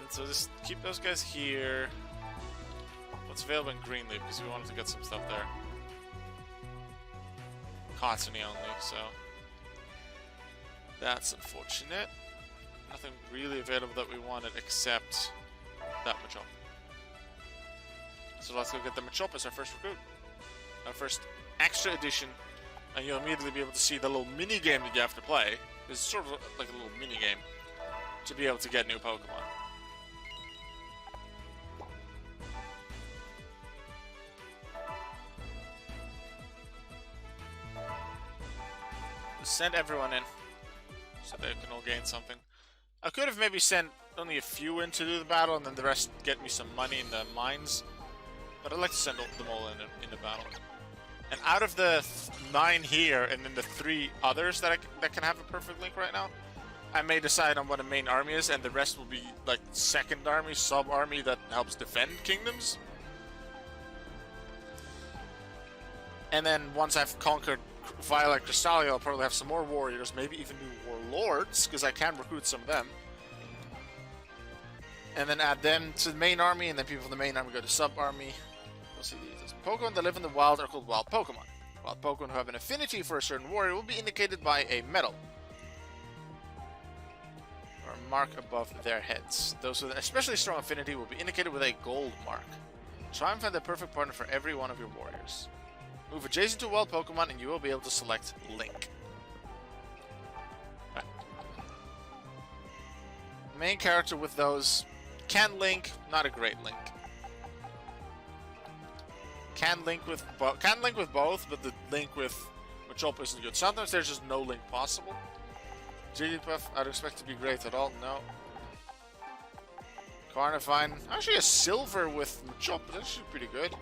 So just keep those guys here. What's available in Greenleaf, because we wanted to get some stuff there. Cottony only, so that's unfortunate. Nothing really available that we wanted except that Machop. So let's go get the Machop as our first recruit. Our first extra edition, and you'll immediately be able to see the little mini game that you have to play. It's sort of like a little mini game to be able to get new Pokemon. Send everyone in so they can all gain something. I could have maybe sent only a few in to do the battle and then the rest get me some money in the mines, but I'd like to send them all in the battle. And out of the 9 here and then the 3 others that can have a perfect link right now, I may decide on what a main army is, and the rest will be like second army, sub army that helps defend kingdoms. And then once I've conquered Violet Crystalia, I'll probably have some more warriors, maybe even new warlords, because I can recruit some of them. And then add them to the main army, and then people from the main army go to sub-army. We'll see these. Pokemon that live in the wild are called wild Pokemon. Wild Pokemon who have an affinity for a certain warrior will be indicated by a medal or a mark above their heads. Those with an especially strong affinity will be indicated with a gold mark. Try and find the perfect partner for every one of your warriors. Move adjacent to a wild Pokemon and you will be able to select Link. Right. Main character with those can link, not a great link. Can link with both, but the link with Machop isn't good. Sometimes there's just no link possible. Jigglypuff, I'd expect to be great at all. No. Carnivine, actually a silver with Machop, but that's actually pretty good.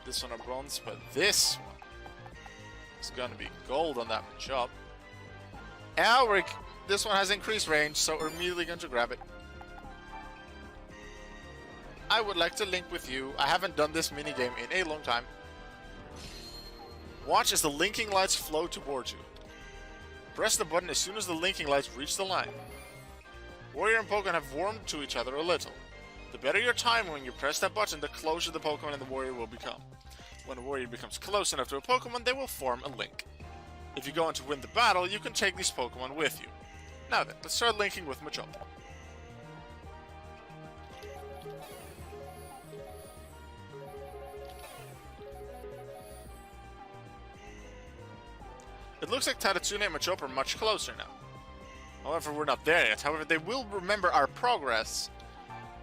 This one a bronze, but this one is gonna be gold on that Machop. Elric, this one has increased range, so we're immediately going to grab it. I would like to link with you. I haven't done this minigame in a long time. Watch as the linking lights flow towards you. Press the button as soon as the linking lights reach the line. Warrior and Pokemon have warmed to each other a little. The better your time when you press that button, the closer the Pokemon and the warrior will become. When a warrior becomes close enough to a Pokemon, they will form a link. If you go on to win the battle, you can take these Pokemon with you. Now then, let's start linking with Machop. It looks like Tadatsune and Machop are much closer now. However, we're not there yet. However, they will remember our progress,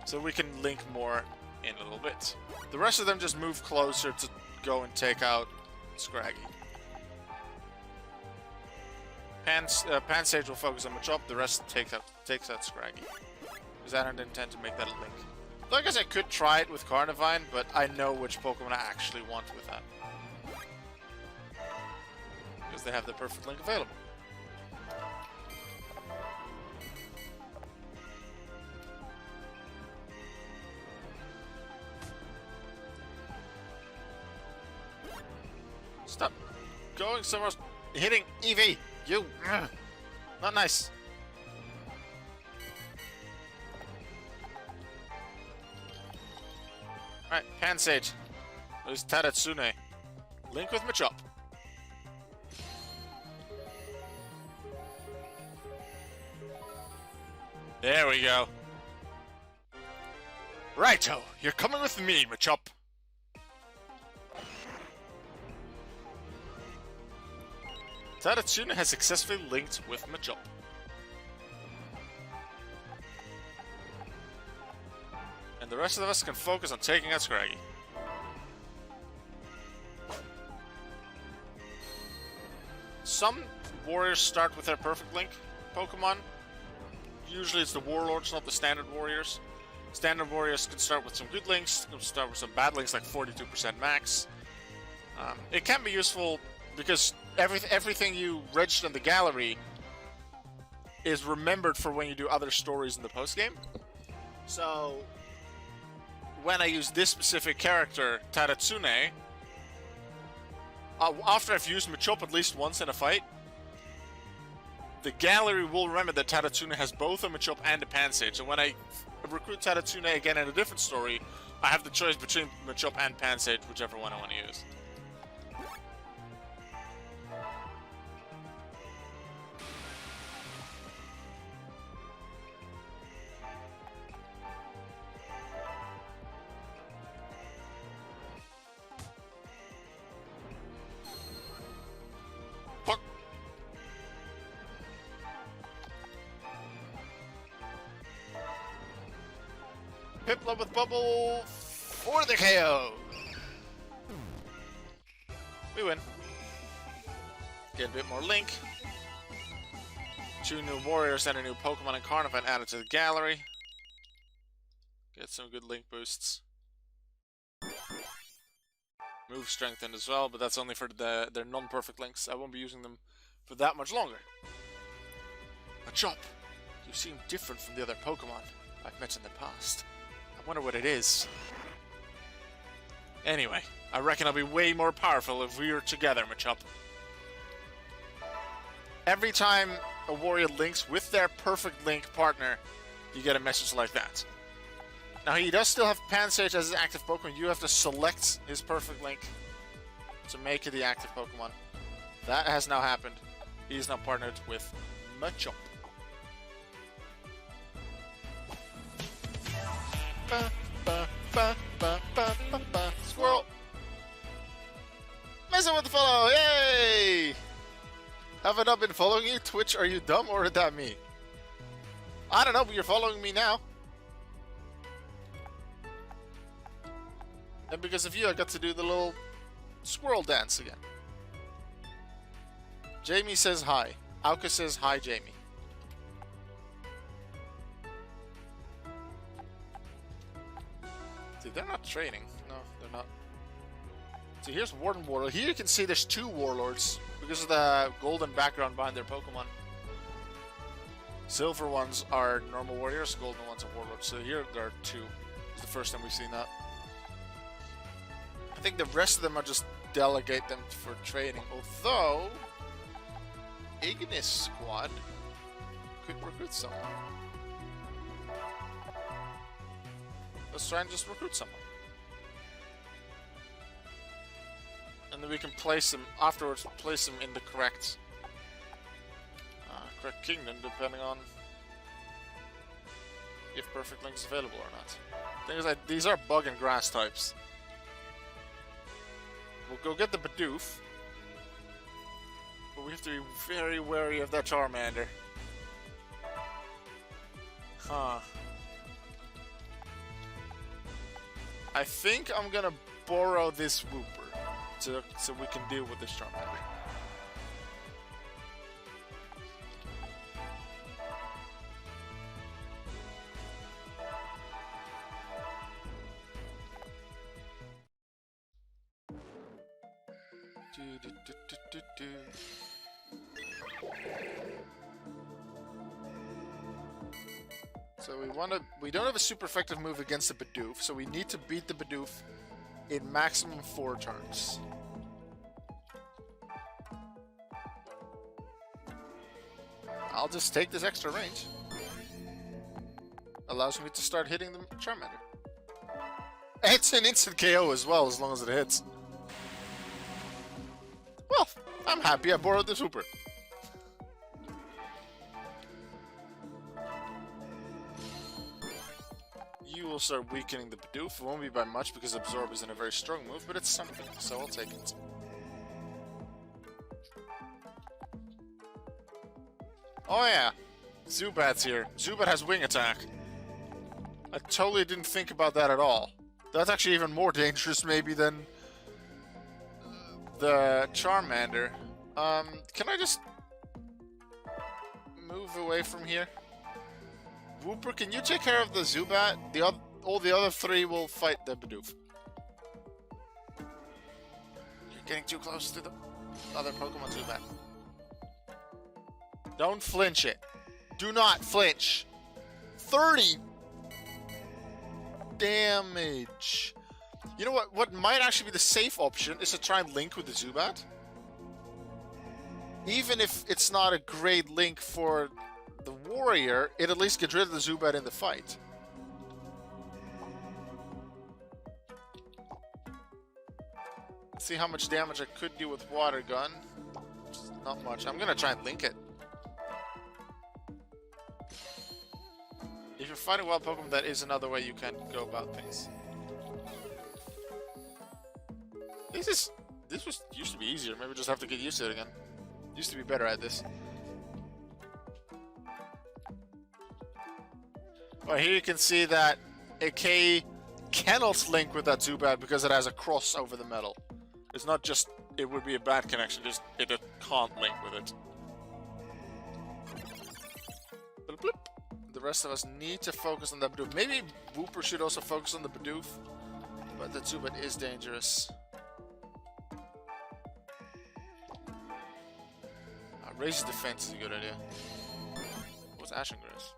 so we can link more in a little bit. The rest of them just move closer to go and take out Scraggy. Pansage will focus on Machop, the rest takes out Scraggy. Because I don't intend to make that a link. Though I guess I could try it with Carnivine, but I know which Pokemon I actually want with that. Because they have the perfect link available. Stop going somewhere else. Hitting Eevee! You! Not nice. Alright, Pansage. There's Tadatsune. Link with Machop. There we go. Righto, you're coming with me, Machop. Tadatsune has successfully linked with Machop. And the rest of us can focus on taking out Scraggy. Some warriors start with their perfect link Pokemon. Usually it's the warlords, not the standard warriors. Standard warriors can start with some good links, can start with some bad links like 42% max. It can be useful Because everything you register in the gallery is remembered for when you do other stories in the post-game. So, when I use this specific character, Tadatsune, after I've used Machop at least once in a fight, the gallery will remember that Tadatsune has both a Machop and a Pansage. And when I recruit Tadatsune again in a different story, I have the choice between Machop and Pansage, whichever one I want to use. Piplup with Bubble for the KO. We win. Get a bit more Link. 2 new warriors and a new Pokemon and Carnivine added to the gallery. Get some good Link boosts. Move strengthened as well, but that's only for their non-perfect Links. I won't be using them for that much longer. Machop, you seem different from the other Pokemon I've met in the past. I wonder what it is. Anyway, I reckon I'll be way more powerful if we're together, Machop. Every time a warrior links with their perfect link partner, you get a message like that. Now, he does still have Pansage as his active Pokemon. You have to select his perfect link to make it the active Pokemon. That has now happened. He is now partnered with Machop. Squirrel! Messing with the follow! Yay! Have I not been following you? Twitch, are you dumb or is that me? I don't know, but you're following me now. And because of you, I got to do the little squirrel dance again. Jamie says hi. Auka says hi, Jamie. See, they're not training. No, they're not. See, here's Warden Warlord. Here you can see there's 2 Warlords because of the golden background behind their Pokemon. Silver ones are normal warriors, golden ones are warlords. So here there are 2. It's the first time we've seen that. I think the rest of them are just delegate them for training. Although, Ignis Squad could recruit someone. Let's try and just recruit someone. And then we can place them, afterwards, place them in the correct kingdom, depending on if Perfect Link is available or not. The thing is that these are bug and grass types. We'll go get the Bidoof. But we have to be very wary of that Charmander. Huh. I think I'm gonna borrow this Wooper so we can deal with this Charmander. So we don't have a super effective move against the Bidoof, so we need to beat the Bidoof in maximum 4 turns. I'll just take this extra range. Allows me to start hitting the Charmander. It's an instant KO as well, as long as it hits. Well, I'm happy I borrowed the Super. You will start weakening the Bidoof. It won't be by much because Absorb isn't a very strong move, but it's something, so I'll take it. Oh yeah, Zubat's here. Zubat has wing attack. I totally didn't think about that at all. That's actually even more dangerous maybe than the Charmander. Can I just move away from here? Wooper, can you take care of the Zubat? All the other 3 will fight the Bidoof. You're getting too close to them. other Pokemon Zubat. Don't flinch it. Do not flinch. 30 damage. You know what? What might actually be the safe option is to try and link with the Zubat. Even if it's not a great link for the warrior, it at least gets rid of the Zubat in the fight. Let's see how much damage I could do with Water Gun. Just not much. I'm gonna try and link it. If you're fighting wild Pokemon, that is another way you can go about things. This used to be easier. Maybe we just have to get used to it again. Used to be better at this. Well, here you can see that AK cannot link with that Zubat because it has a cross over the metal. It's not just it would be a bad connection, just it can't link with it. Bloop, bloop. The rest of us need to focus on the Bidoof. Maybe Wooper should also focus on the Bidoof, but the Zubat is dangerous. Raise defense is a good idea. What's Ashen Grass?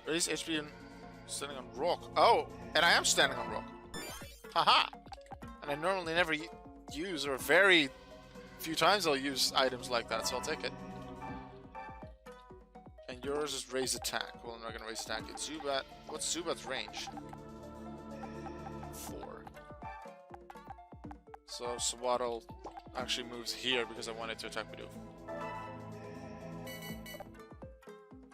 Raise HP and standing on rock. Oh, and I am standing on rock. Haha! And I normally never use, or very few times I'll use items like that, so I'll take it. And yours is raise attack. Well, I'm not gonna raise attack. It's Zubat. What's Zubat's range? 4. So Swaddle actually moves here because I wanted to attack Bidoof.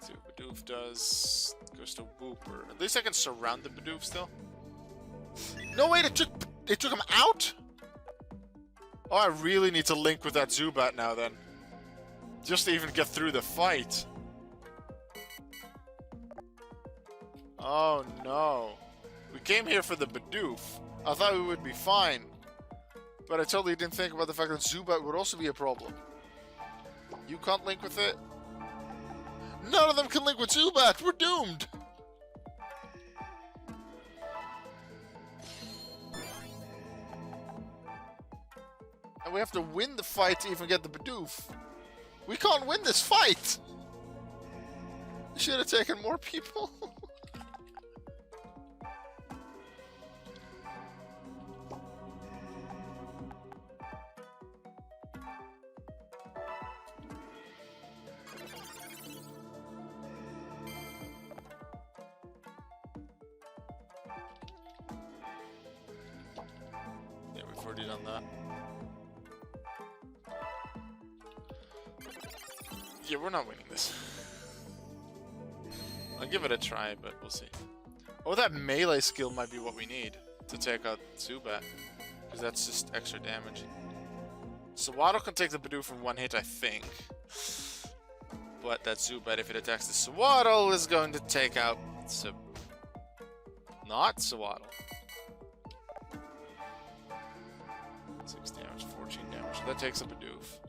See what Bidoof does. Goes to Wooper. At least I can surround the Bidoof still. No, wait, it took him out? Oh, I really need to link with that Zubat now then. Just to even get through the fight. Oh no. We came here for the Bidoof. I thought we would be fine. But I totally didn't think about the fact that Zubat would also be a problem. You can't link with it? None of them can link with Zubat! We're doomed! And we have to win the fight to even get the Bidoof. We can't win this fight! You should have taken more people. Yeah, we've already done that. Yeah, we're not winning this. I'll give it a try, but we'll see. Oh, that melee skill might be what we need to take out Zubat. Because that's just extra damage. Swaddle can take the Bidoof in one hit, I think. But that Zubat, if it attacks the Swaddle, is going to take out... not Swaddle. 6 damage, 14 damage. That takes a Bidoof.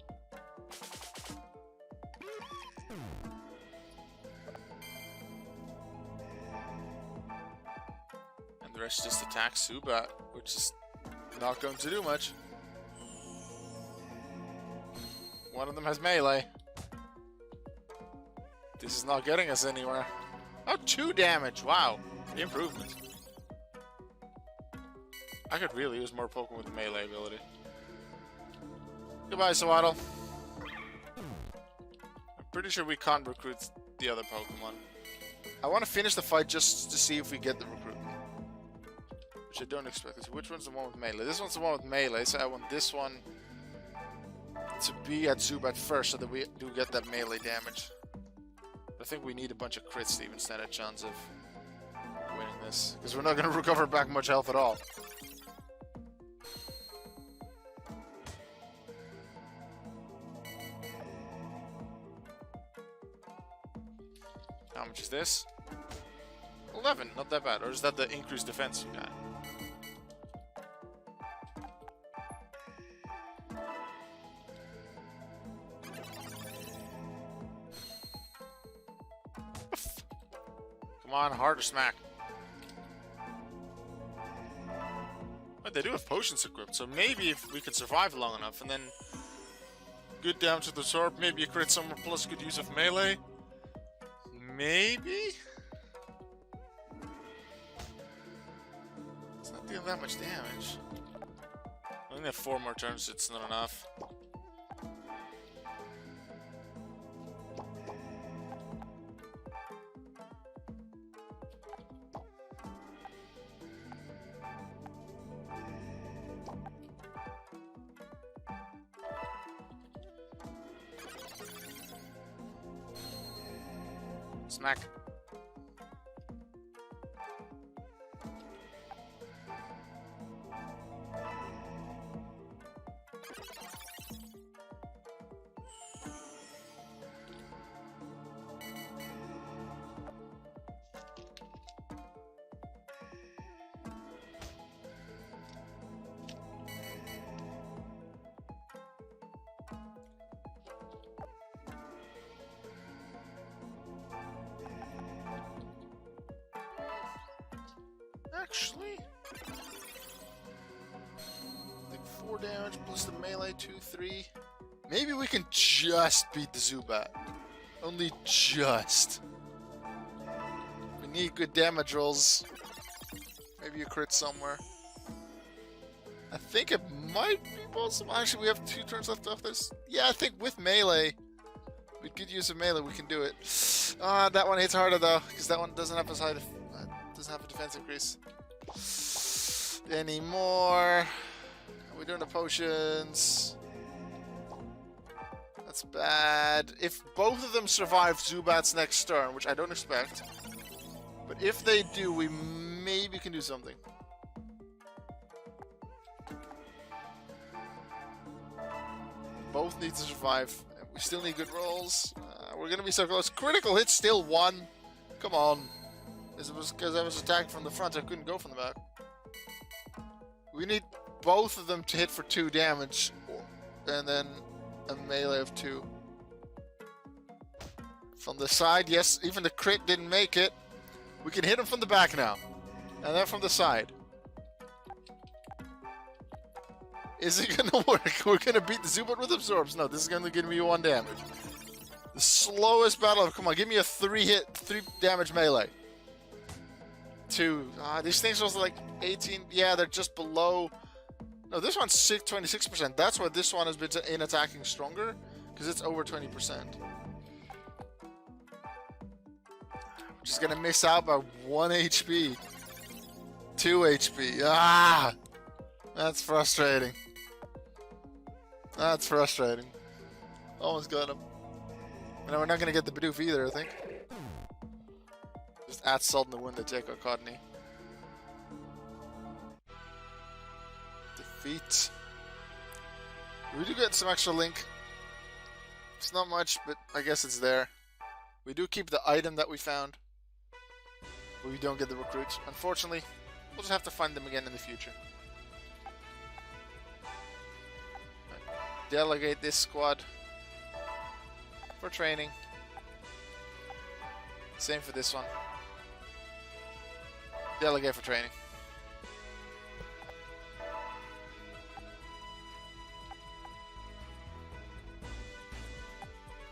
And the rest just attacks Zubat, which is not going to do much. One of them has melee. This is not getting us anywhere. Oh, 2 damage! Wow. Improvement. I could really use more Pokemon with the melee ability. Goodbye, Swaddle. I'm pretty sure we can't recruit the other Pokemon. I want to finish the fight just to see if we get the recruitment. Which I don't expect. So which one's the one with melee? This one's the one with melee, so I want this one to be at Zubat first so that we do get that melee damage. I think we need a bunch of crits to even stand a chance of winning this. Because we're not going to recover back much health at all. How much is this? 11, not that bad. Or is that the increased defense we got? Come on, harder smack. What, they do have potions equipped, so maybe if we could survive long enough, and then good damage with the sword, maybe a crit somewhere plus good use of melee. Maybe? It's not doing that much damage. I only have 4 more turns, it's not enough. Smack. Actually, like 4 damage plus the melee 2-3. Maybe we can just beat the Zubat. Only just. We need good damage rolls. Maybe a crit somewhere. I think it might be possible. Actually, we have 2 turns left off this. Yeah, I think with melee, with good use of melee, we can do it. That one hits harder though, because that one doesn't have as high. Doesn't have a defense increase anymore. We're doing the potions. That's bad. If both of them survive Zubat's next turn, which I don't expect, but if they do, we maybe can do something. Both need to survive. We still need good rolls. We're gonna be so close. Critical hit still 1. Come on. It was because I was attacked from the front, I couldn't go from the back. We need both of them to hit for 2 damage, and then a melee of 2. From the side, yes, even the crit didn't make it. We can hit him from the back now, and then from the side. Is it gonna work? We're gonna beat the Zubat with absorbs. No, this is gonna give me 1 damage. The slowest battle. Come on, give me a 3 damage melee. 2. These things are like 18. Yeah, they're just below. No, this one's 26%. That's why this one has been in attacking stronger, because it's over 20%. We're just gonna miss out by 1 HP. 2 HP. That's frustrating. That's frustrating. Almost got him. And we're not gonna get the Bidoof either, I think. Just add salt in the wound to take our Codney. Defeat. We do get some extra link. It's not much, but I guess it's there. We do keep the item that we found. But we don't get the recruits. Unfortunately, we'll just have to find them again in the future. Delegate this squad for training. Same for this one. Delegate for training.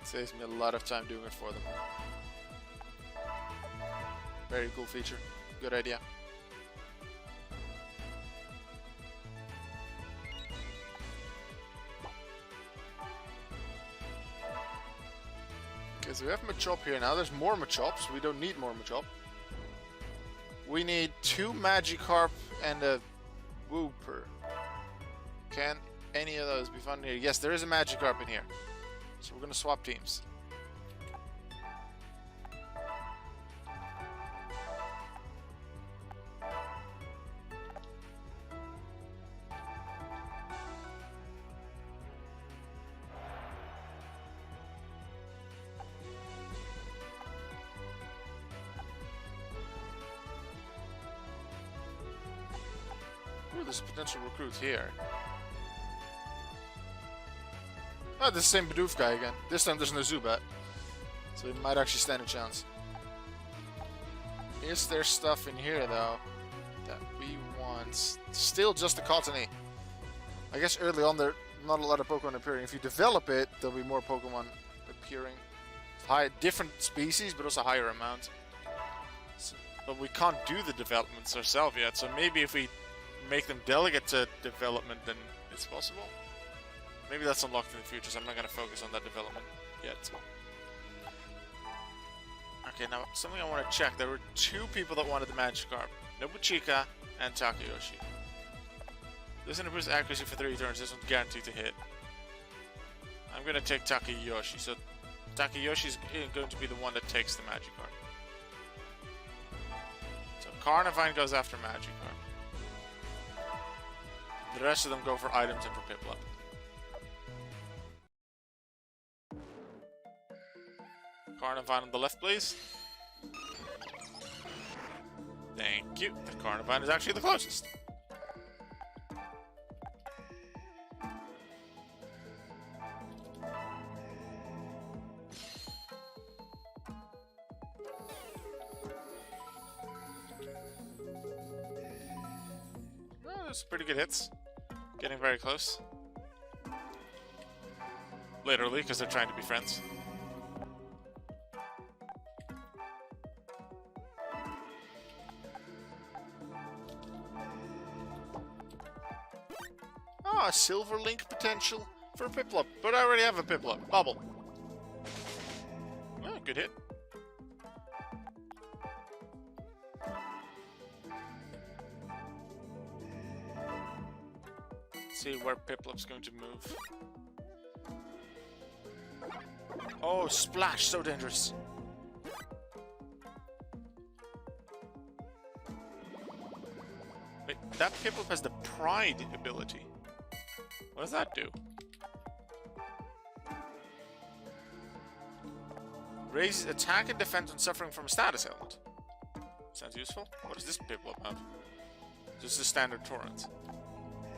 Saves me a lot of time doing it for them. Very cool feature. Good idea. Okay, so we have Machop here now. There's more Machops. We don't need more Machop. We need 2 Magikarp and a Wooper. Can any of those be found here? Yes, there is a Magikarp in here. So we're going to swap teams. Ooh, there's a potential recruit here. Oh, the same Bidoof guy again. This time there's no Zubat. So he might actually stand a chance. Is there stuff in here, though, that we want? It's still just a Cottony. I guess early on there not a lot of Pokemon appearing. If you develop it, there'll be more Pokemon appearing. Different species, but also higher amount. So, but we can't do the developments ourselves yet, so maybe if we make them delegate to development, then it's possible. Maybe that's unlocked in the future, so I'm not going to focus on that development yet. Okay, now something I want to check. There were 2 people that wanted the Magikarp. Nobunaga and Takayoshi. This improves accuracy for 3 turns. This one's guaranteed to hit. I'm going to take Takayoshi. So Takayoshi's going to be the one that takes the Magikarp. So Carnivine goes after Magikarp. The rest of them go for items and for Piplup. Carnivine on the left, please. Thank you. The Carnivine is actually the closest. Oh, those are pretty good hits. Getting very close. Literally, because they're trying to be friends. Ah, Silver Link potential for a Piplup, but I already have a Piplup. Bubble. Oh, good hit. Let's see where Piplup's going to move. Oh, Splash, so dangerous. Wait, that Piplup has the Pride ability. What does that do? Raises attack and defense when suffering from a status ailment. Sounds useful. What does this Piplup have? Just a standard Torrent.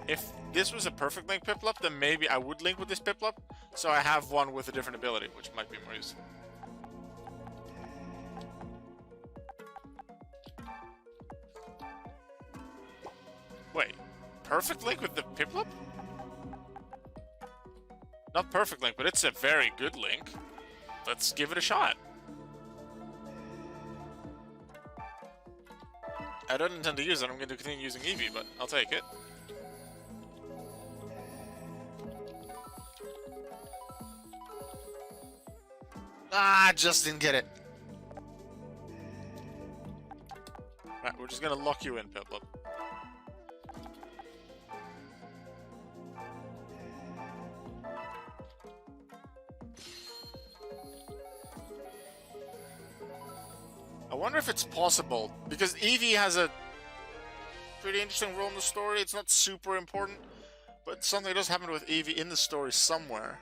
If this was a perfect link Piplup, then maybe I would link with this Piplup, so I have one with a different ability, which might be more useful. Wait, perfect link with the Piplup? Not perfect link, but it's a very good link. Let's give it a shot. I don't intend to use it, I'm going to continue using Eevee, but I'll take it. Ah, just didn't get it. Right, we're just gonna lock you in, Piplup. I wonder if it's possible, because Eevee has a pretty interesting role in the story. It's not super important, but something does happen with Eevee in the story somewhere.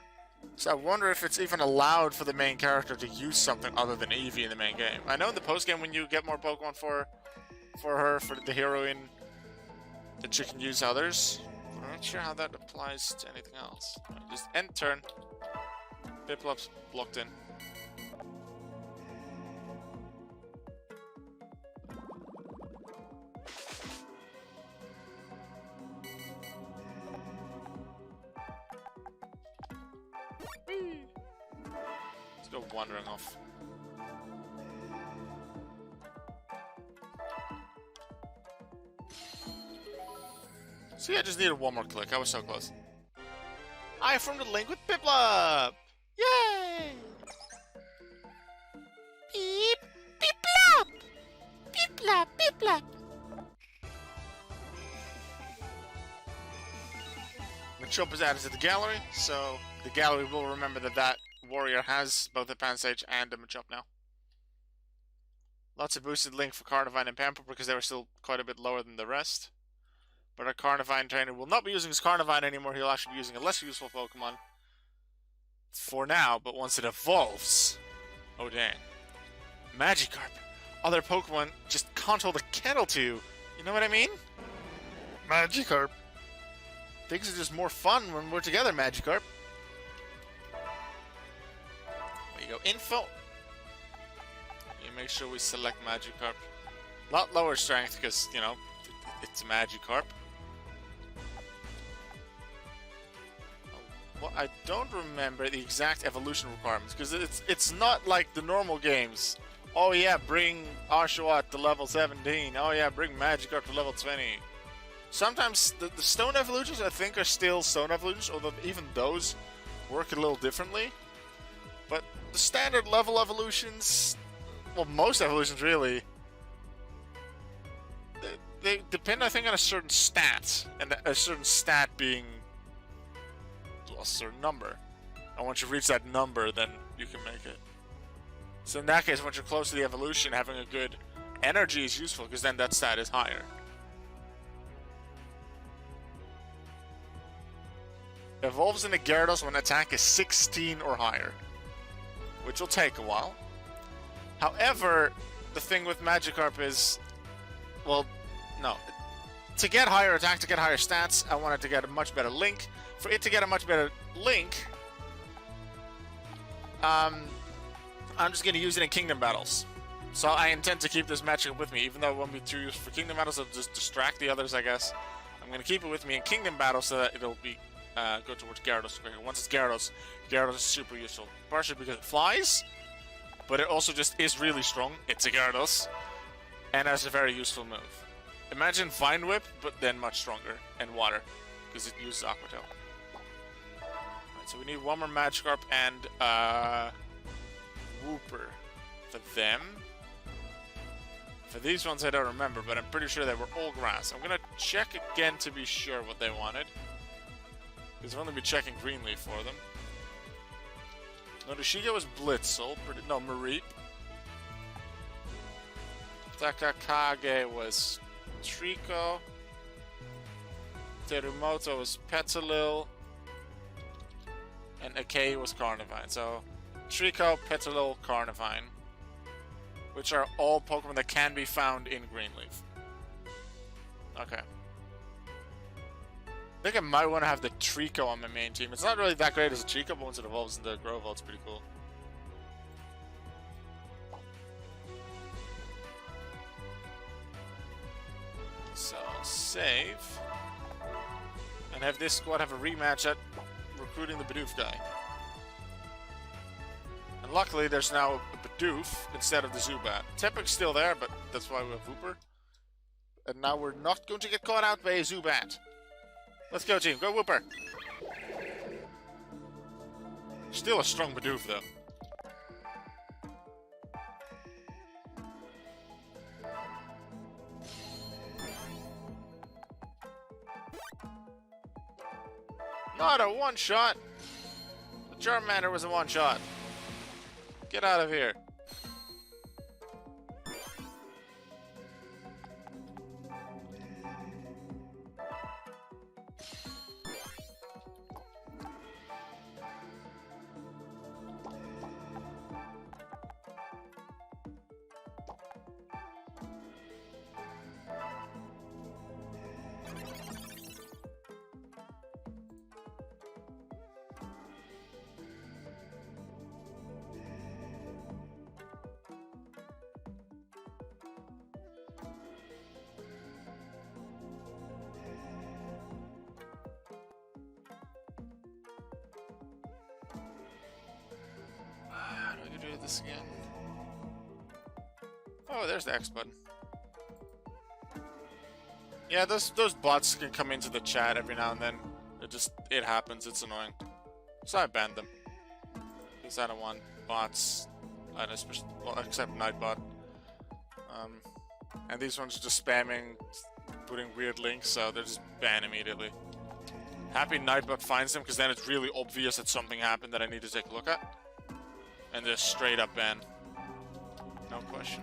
So I wonder if it's even allowed for the main character to use something other than Eevee in the main game. I know in the post-game when you get more Pokemon for the heroine, that you can use others. But I'm not sure how that applies to anything else. Right, just end turn. Piplup's blocked in. Let's go wandering off. See, I just needed one more click. I was so close. I formed a link with Piplup! Yay! Beep! Piplup! Piplup! Piplup! Machop is added to the gallery, so the gallery will remember that that warrior has both a Pansage and a Machop now. Lots of boosted link for Carnivine and Pamper because they were still quite a bit lower than the rest. But our Carnivine trainer will not be using his Carnivine anymore. He'll actually be using a less useful Pokemon for now, but once it evolves, oh dang. Magikarp. Other Pokemon just can't hold a candle to. You know what I mean? Magikarp. Things are just more fun when we're together, Magikarp. There you go. Info. You make sure we select Magikarp. A lot lower strength because, you know, it's Magikarp. Well, I don't remember the exact evolution requirements, because it's not like the normal games. Oh yeah, bring Oshawott to level 17. Oh yeah, bring Magikarp to level 20. Sometimes the stone evolutions, I think, are still stone evolutions, although even those work a little differently. But the standard level evolutions, well, most evolutions really, they depend, I think, on a certain stat, and a certain stat being a certain number. And once you reach that number, then you can make it. So in that case, once you're close to the evolution, having a good energy is useful, because then that stat is higher. Evolves into Gyarados when attack is 16 or higher, which will take a while. However, the thing with Magikarp is, well, no. To get higher attack, to get higher stats, I want it to get a much better link. For it to get a much better link, I'm just going to use it in Kingdom Battles. So I intend to keep this Magikarp with me, even though it won't be too useful for Kingdom Battles, it'll just distract the others, I guess. I'm going to keep it with me in Kingdom Battles so that it'll be go towards Gyarados quicker. Once it's Gyarados, Gyarados is super useful. Partially because it flies, but it also just is really strong. It's a Gyarados, and has a very useful move. Imagine Vine Whip, but then much stronger, and water, because it uses Aqua Tail. Right, so we need one more Magikarp and Wooper for them. For these ones I don't remember, but I'm pretty sure they were all grass. I'm gonna check again to be sure what they wanted, because I've only been checking Greenleaf for them. Nodoshiga was Blitzel, no, Mareep. Takakage was Trico. Terumoto was Petalil. And Akei was Carnivine. So, Trico, Petalil, Carnivine. Which are all Pokemon that can be found in Greenleaf. Okay. I think I might want to have the Trico on my main team. It's not really that great as a Trico, but once it evolves into Grovyle, it's pretty cool. So, save. And have this squad have a rematch at recruiting the Bidoof guy. And luckily, there's now a Bidoof instead of the Zubat. Tepig's still there, but that's why we have Wooper. And now we're not going to get caught out by a Zubat. Let's go, team. Go, Wooper. Still a strong Bidoof, though. Not a one-shot. The Charmander was a one-shot. Get out of here. This again. Oh, there's the X button. Yeah, those bots can come into the chat every now and then. It happens. It's annoying. So I banned them because I don't want bots, and especially, well, except Nightbot. And these ones are just spamming, putting weird links, so they're just banned immediately. Happy Nightbot finds them, because then it's really obvious that something happened that I need to take a look at. And just straight up ban. No question.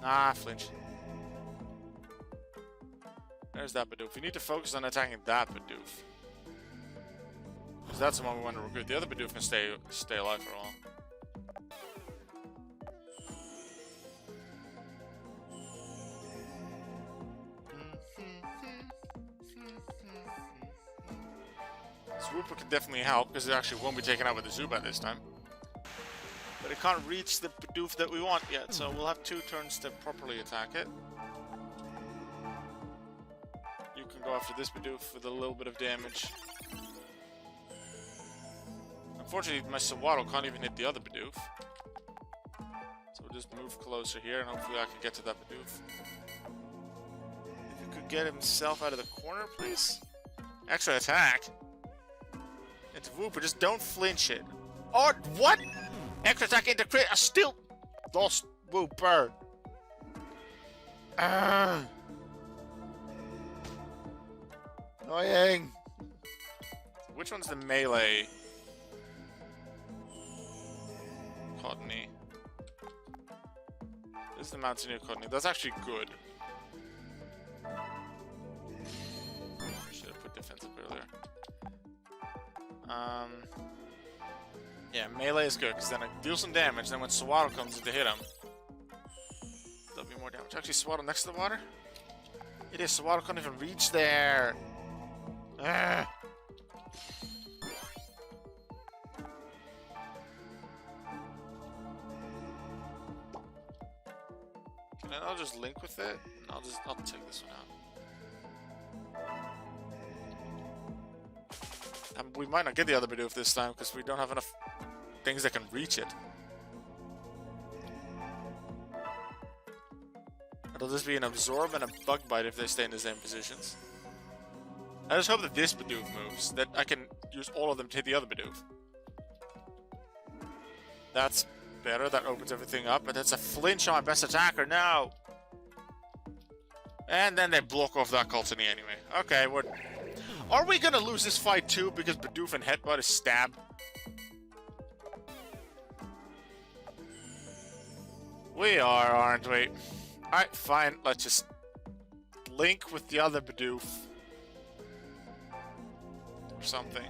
Ah, flinch. There's that Bidoof. We need to focus on attacking that Bidoof, because that's the one we want to recruit. The other Bidoof can stay alive for a while. Wooper can definitely help, because it actually won't be taken out with the Zubat this time. But it can't reach the Bidoof that we want yet, so we'll have 2 turns to properly attack it. You can go after this Bidoof with a little bit of damage. Unfortunately, my Sawaddle can't even hit the other Bidoof. So we'll just move closer here, and hopefully I can get to that Bidoof. If he could get himself out of the corner, please. Extra attack. Into Wooper, just don't flinch it. Oh, what? Extra attack into crit. I still lost Wooper. Annoying. Which one's the melee? Cottony. This is the Mountaineer Cottony. That's actually good. Should have put defense up earlier. Yeah, melee is good, because then I deal some damage, then when Sawaddle comes in to hit him, there'll be more damage. Actually, Sawaddle next to the water? It is. Sawaddle can't even reach there. Ugh. I'll just link with it, and I'll take this one out. We might not get the other Bidoof this time, because we don't have enough things that can reach it. It'll just be an Absorb and a Bug Bite if they stay in the same positions. I just hope that this Bidoof moves, that I can use all of them to hit the other Bidoof. That's better, that opens everything up, but that's a flinch on my best attacker, no! And then they block off that Cottony anyway. Okay, are we gonna lose this fight too, because Bidoof and Headbutt is stab? We are, aren't we? Alright, fine, let's just link with the other Bidoof. Or something.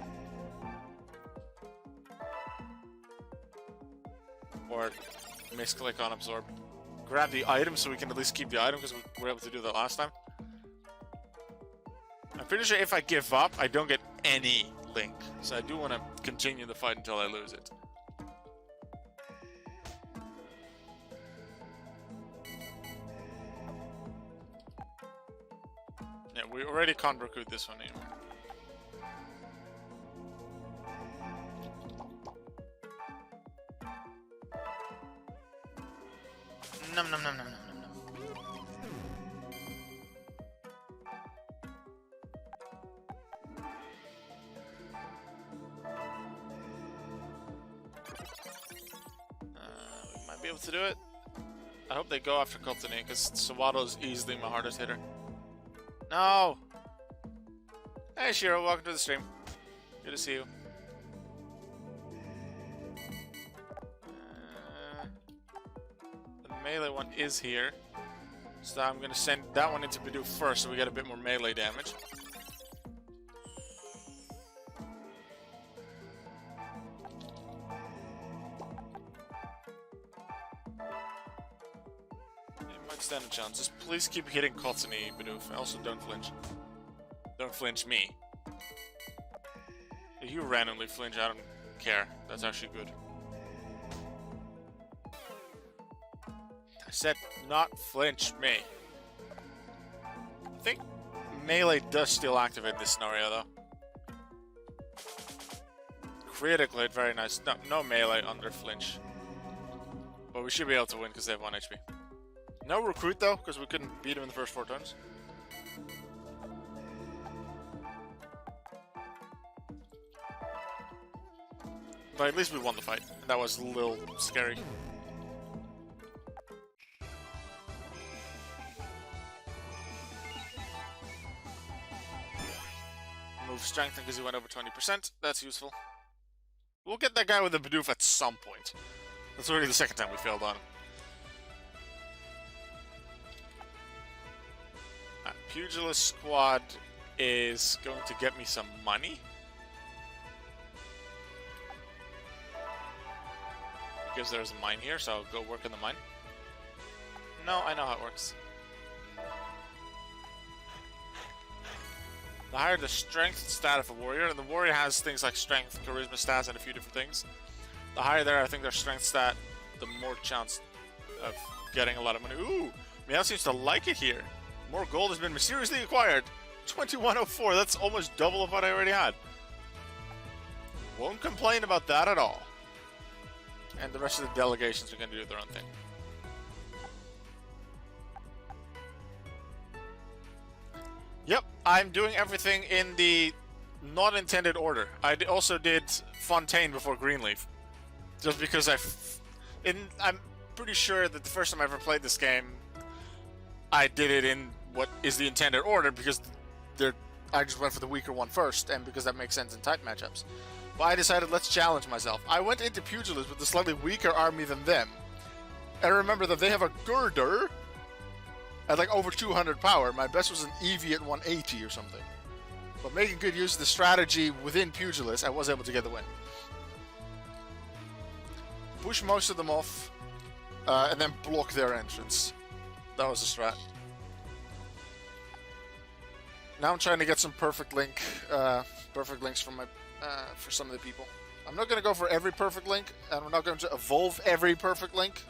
Or misclick on Absorb. Grab the item so we can at least keep the item, because we were able to do that last time. I'm pretty sure if I give up, I don't get any link. So I do want to continue the fight until I lose it. Yeah, we already can't recruit this one anymore. Num num num num num num num. We might be able to do it. I hope they go after Cottony, because Sawaddle is easily my hardest hitter. No! Hey Shiro, welcome to the stream. Good to see you. Melee one is here, so I'm gonna send that one into Bidoof first, so we get a bit more melee damage. You might stand a chance. Just please keep hitting Cottony, Bidoof. Also, don't flinch. Don't flinch me. If you randomly flinch, I don't care. That's actually good. I said not flinch me. I think melee does still activate in this scenario though. Critical hit, very nice. No melee under flinch. But we should be able to win because they have 1 HP. No recruit though, because we couldn't beat him in the first 4 turns. But at least we won the fight. And that was a little scary. Move strengthen because he went over 20%. That's useful. We'll get that guy with the Bidoof at some point. That's already the second time we failed on him. Pugilist Squad is going to get me some money. Because there's a mine here, so I'll go work in the mine. No, I know how it works. the higher the strength stat of a warrior, and the warrior has things like strength, charisma stats, and a few different things. The higher there, I think their strength stat, the more chance of getting a lot of money. Ooh, Meow seems to like it here. More gold has been mysteriously acquired. 2104, that's almost double of what I already had. Won't complain about that at all. And the rest of the delegations are going to do their own thing. Yep, I'm doing everything in the not intended order. I also did Fontaine before Greenleaf. Just because I'm pretty sure that the first time I ever played this game, I did it in what is the intended order because I just went for the weaker one first, and because that makes sense in tight matchups. But I decided, let's challenge myself. I went into Pugilist with a slightly weaker army than them. And remember that they have a girder at like over 200 power. My best was an Eevee at 180 or something. But making good use of the strategy within Pugilist, I was able to get the win. Push most of them off, and then block their entrance. That was the strat. Now I'm trying to get some perfect links from for some of the people. I'm not going to go for every perfect link, and we're not going to evolve every perfect link.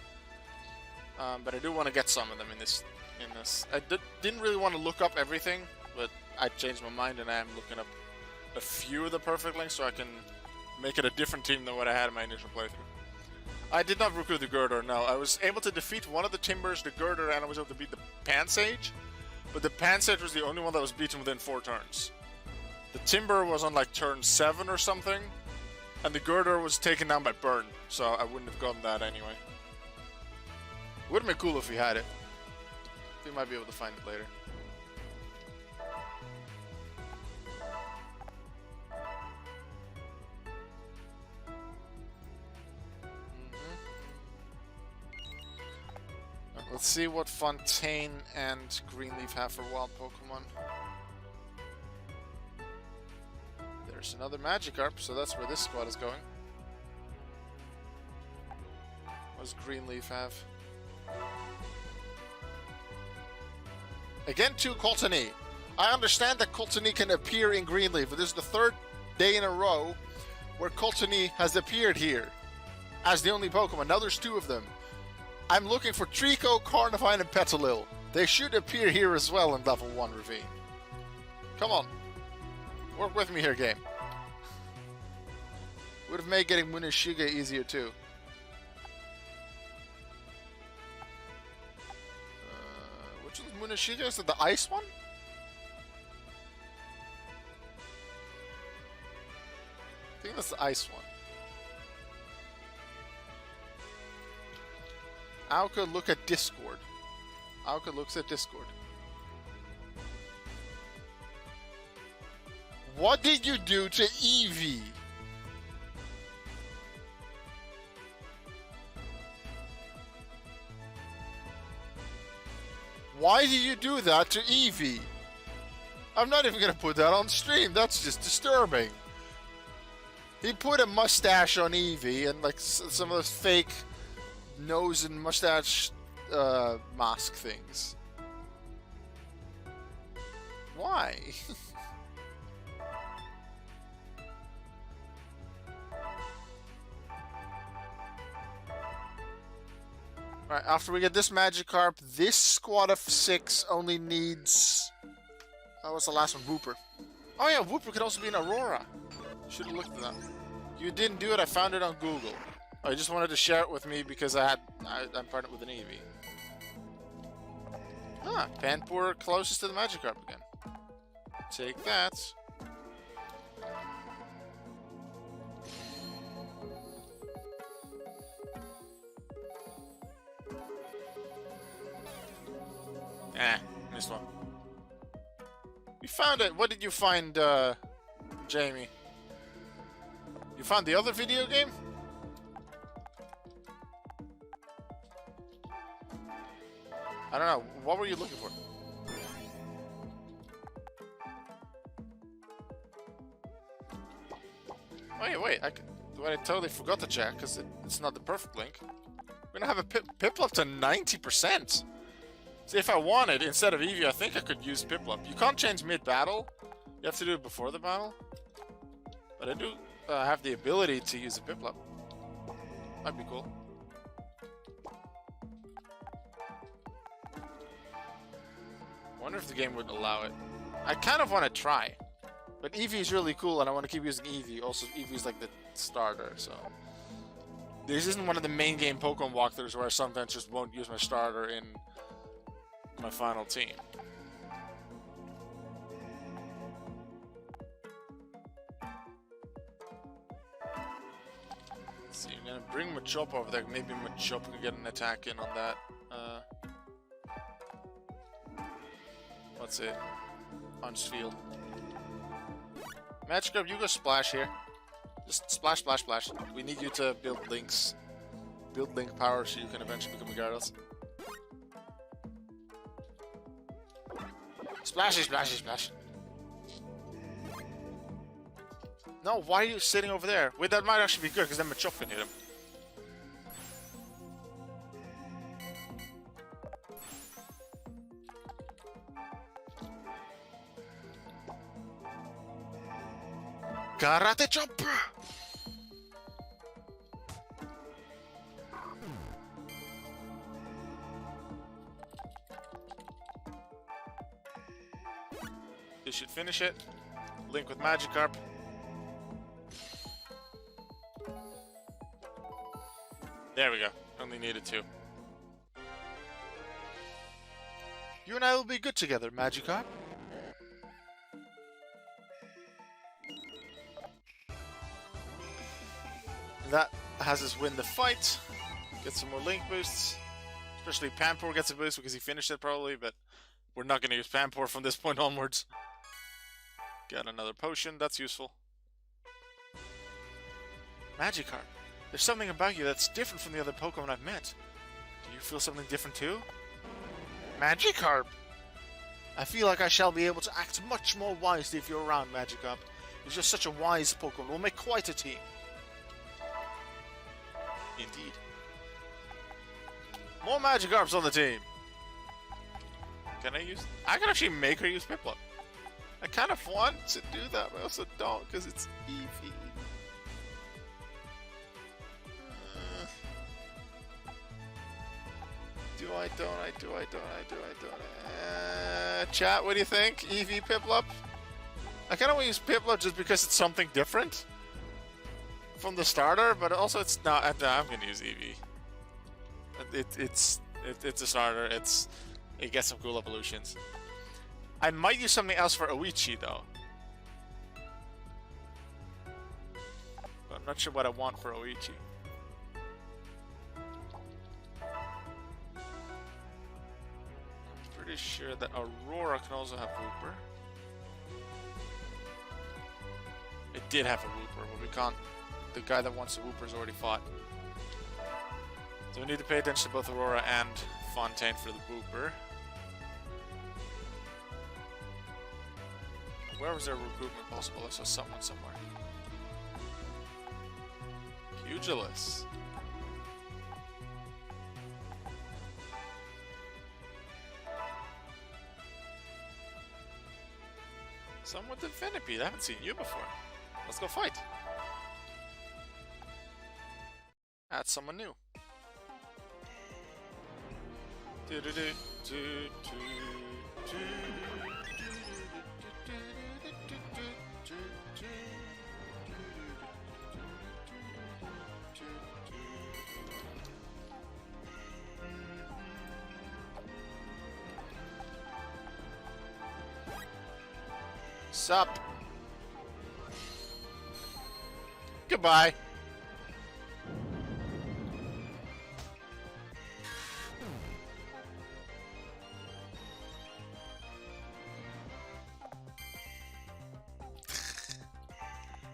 But I do want to get some of them in this. I didn't really want to look up everything, but I changed my mind and I am looking up a few of the perfect links so I can make it a different team than what I had in my initial playthrough. I did not recruit the Girder, no. I was able to defeat one of the Timbers, the Girder, and I was able to beat the Pansage. But the Pansage was the only one that was beaten within 4 turns. The Timber was on like turn 7 or something, and the Girder was taken down by Burn, so I wouldn't have gotten that anyway. Would have been cool if we had it. We might be able to find it later. Let's see what Fontaine and Greenleaf have for wild Pokemon. There's another Magikarp, so that's where this squad is going. What does Greenleaf have? Again, 2 Cottony. I understand that Cottony can appear in Greenleaf, but this is the 3rd day in a row where Cottony has appeared here as the only Pokemon. Now there's 2 of them. I'm looking for Trico, Carnivine, and Petalil. They should appear here as well in level 1 Ravine. Come on. Work with me here, game. Would have made getting Munishiga easier too. Which is Munishiga? Is it the ice one? I think that's the ice one. Auka, look at Discord. Auka looks at Discord. What did you do to Eevee? Why did you do that to Eevee? I'm not even gonna put that on stream. That's just disturbing. He put a mustache on Eevee and like some of those fake nose and mustache mask things. Why? Right, after we get this Magikarp, this squad of 6 only needs... Oh, what's the last one? Wooper. Oh yeah, Wooper could also be an Aurora. Should have looked at that. You didn't do it, I found it on Google. I just wanted to share it with me because I'm partnered with an Eevee. Ah, Panpour closest to the Magikarp again. Take that. Missed one. You found it. What did you find, Jamie? You found the other video game? I don't know. What were you looking for? Wait. I totally forgot to check because it's not the perfect link. We're gonna have a Piplup to 90%. See, if I wanted, instead of Eevee, I think I could use Piplup. You can't change mid-battle, You have to do it before the battle? But I do have the ability to use a Piplup. Might be cool. Wonder if the game would allow it. I kind of want to try. But Eevee is really cool and I want to keep using Eevee. Also, Eevee is like the starter, so... This isn't one of the main game Pokemon walkthroughs where I sometimes just won't use my starter in my final team. Let's see, I'm gonna bring Machop over there. Maybe Machop can get an attack in on that. What's it? Punch field. Magikarp, you go splash here. Just splash, splash, splash. We need you to build links. Build link power so you can eventually become a Gyarados. Splashy, splashy, splash. No, why are you sitting over there? Wait, that might actually be good because then Machop can hit him. Karate chopper! This should finish it. Link with Magikarp. There we go. Only needed 2. You and I will be good together, Magikarp. That has us win the fight. Get some more link boosts. Especially Panpour gets a boost because he finished it probably, but we're not going to use Panpour from this point onwards. Got another potion, that's useful. Magikarp, there's something about you that's different from the other Pokemon I've met. Do you feel something different too? Magikarp! I feel like I shall be able to act much more wisely if you're around, Magikarp. You're just such a wise Pokemon. We'll make quite a team. Indeed. More Magikarps on the team! Can I use... I can actually make her use Piplup. I kind of want to do that, but I also don't, because it's Eevee. Do I, don't I, do I, don't I, do I, don't I? Chat, what do you think? Eevee, Piplup? I kind of want to use Piplup just because it's something different from the starter, but also it's not... I'm going to use Eevee. It's a starter, it gets some cool evolutions. I might use something else for Oichi, though. But I'm not sure what I want for Oichi. I'm pretty sure that Aurora can also have Wooper. It did have a Wooper, but we can't... The guy that wants the Wooper's already fought. So we need to pay attention to both Aurora and Fontaine for the Wooper. Where was there recruitment possible? I saw someone somewhere. Pugilus. Someone with Venipede. I haven't seen you before. Let's go fight. Add someone new. Sup? Goodbye.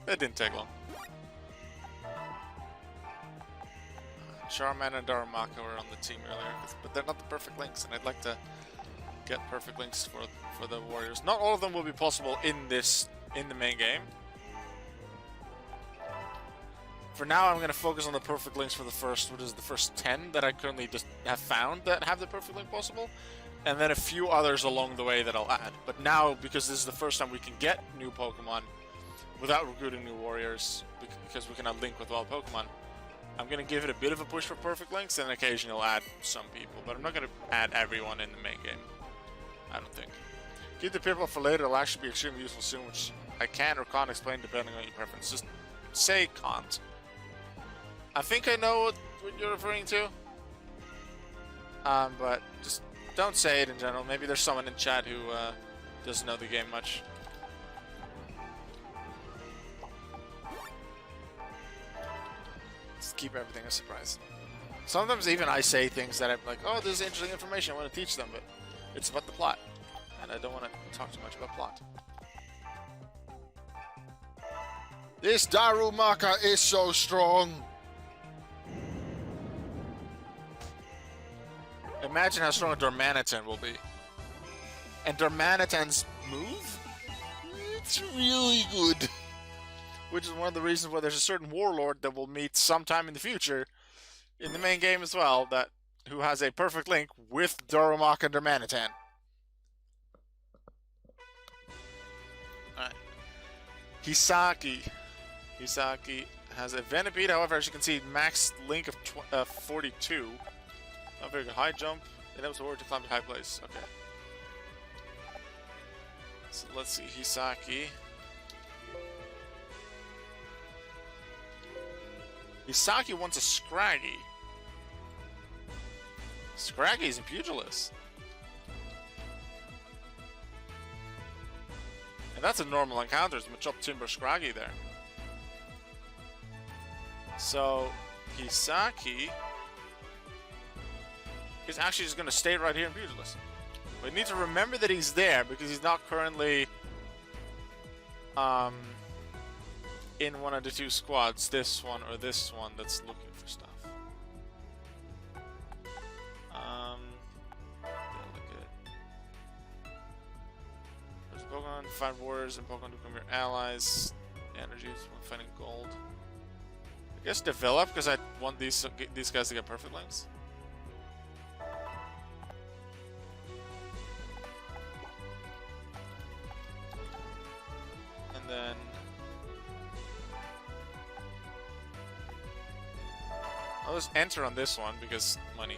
That didn't take long. Charmeleon and Darumaka were on the team earlier, but they're not the perfect links, and I'd like to get perfect links for the warriors. Not all of them will be possible in the main game. For now, I'm going to focus on the perfect links for the first 10 that I currently just have found that have the perfect link possible. and then a few others along the way that I'll add. But now, because this is the first time we can get new Pokemon without recruiting new warriors, because we cannot link with all Pokemon, I'm going to give it a bit of a push for perfect links, and occasionally I'll add some people. But I'm not going to add everyone in the main game. I don't think. Keep the Piplup for later, it'll actually be extremely useful soon, which I can or can't explain depending on your preference. Just say can't. I think I know what you're referring to. But just don't say it in general. Maybe there's someone in chat who doesn't know the game much. Just keep everything a surprise. Sometimes even I say things that I'm like, oh, this is interesting information, I want to teach them, but it's about the plot. And I don't want to talk too much about plot. This Darumaka is so strong! Imagine how strong a Darmanitan will be. And Darmanitan's move? It's really good. Which is one of the reasons why there's a certain Warlord that we'll meet sometime in the future, in the main game as well, who has a perfect link with Darumaka and Darmanitan. Alright. Hisaki. Hisaki has a Venipede, however, as you can see, max link of 42. Not very good. High jump. And that was a word to climb to high place. Okay. So let's see. Hisaki. Hisaki wants a Scraggy. Scraggy's in Pugilist. And that's a normal encounter. It's Machop Timber Scraggy there. So, Hisaki is actually just going to stay right here in Pugilist. We need to remember that he's there because he's not currently in one of the two squads, this one or this one, that's looking for stuff. There's Pokemon, 5 warriors, and Pokemon to become your allies. Energies when finding gold. I guess develop, because I want these guys to get perfect links. And then I'll just enter on this one because money.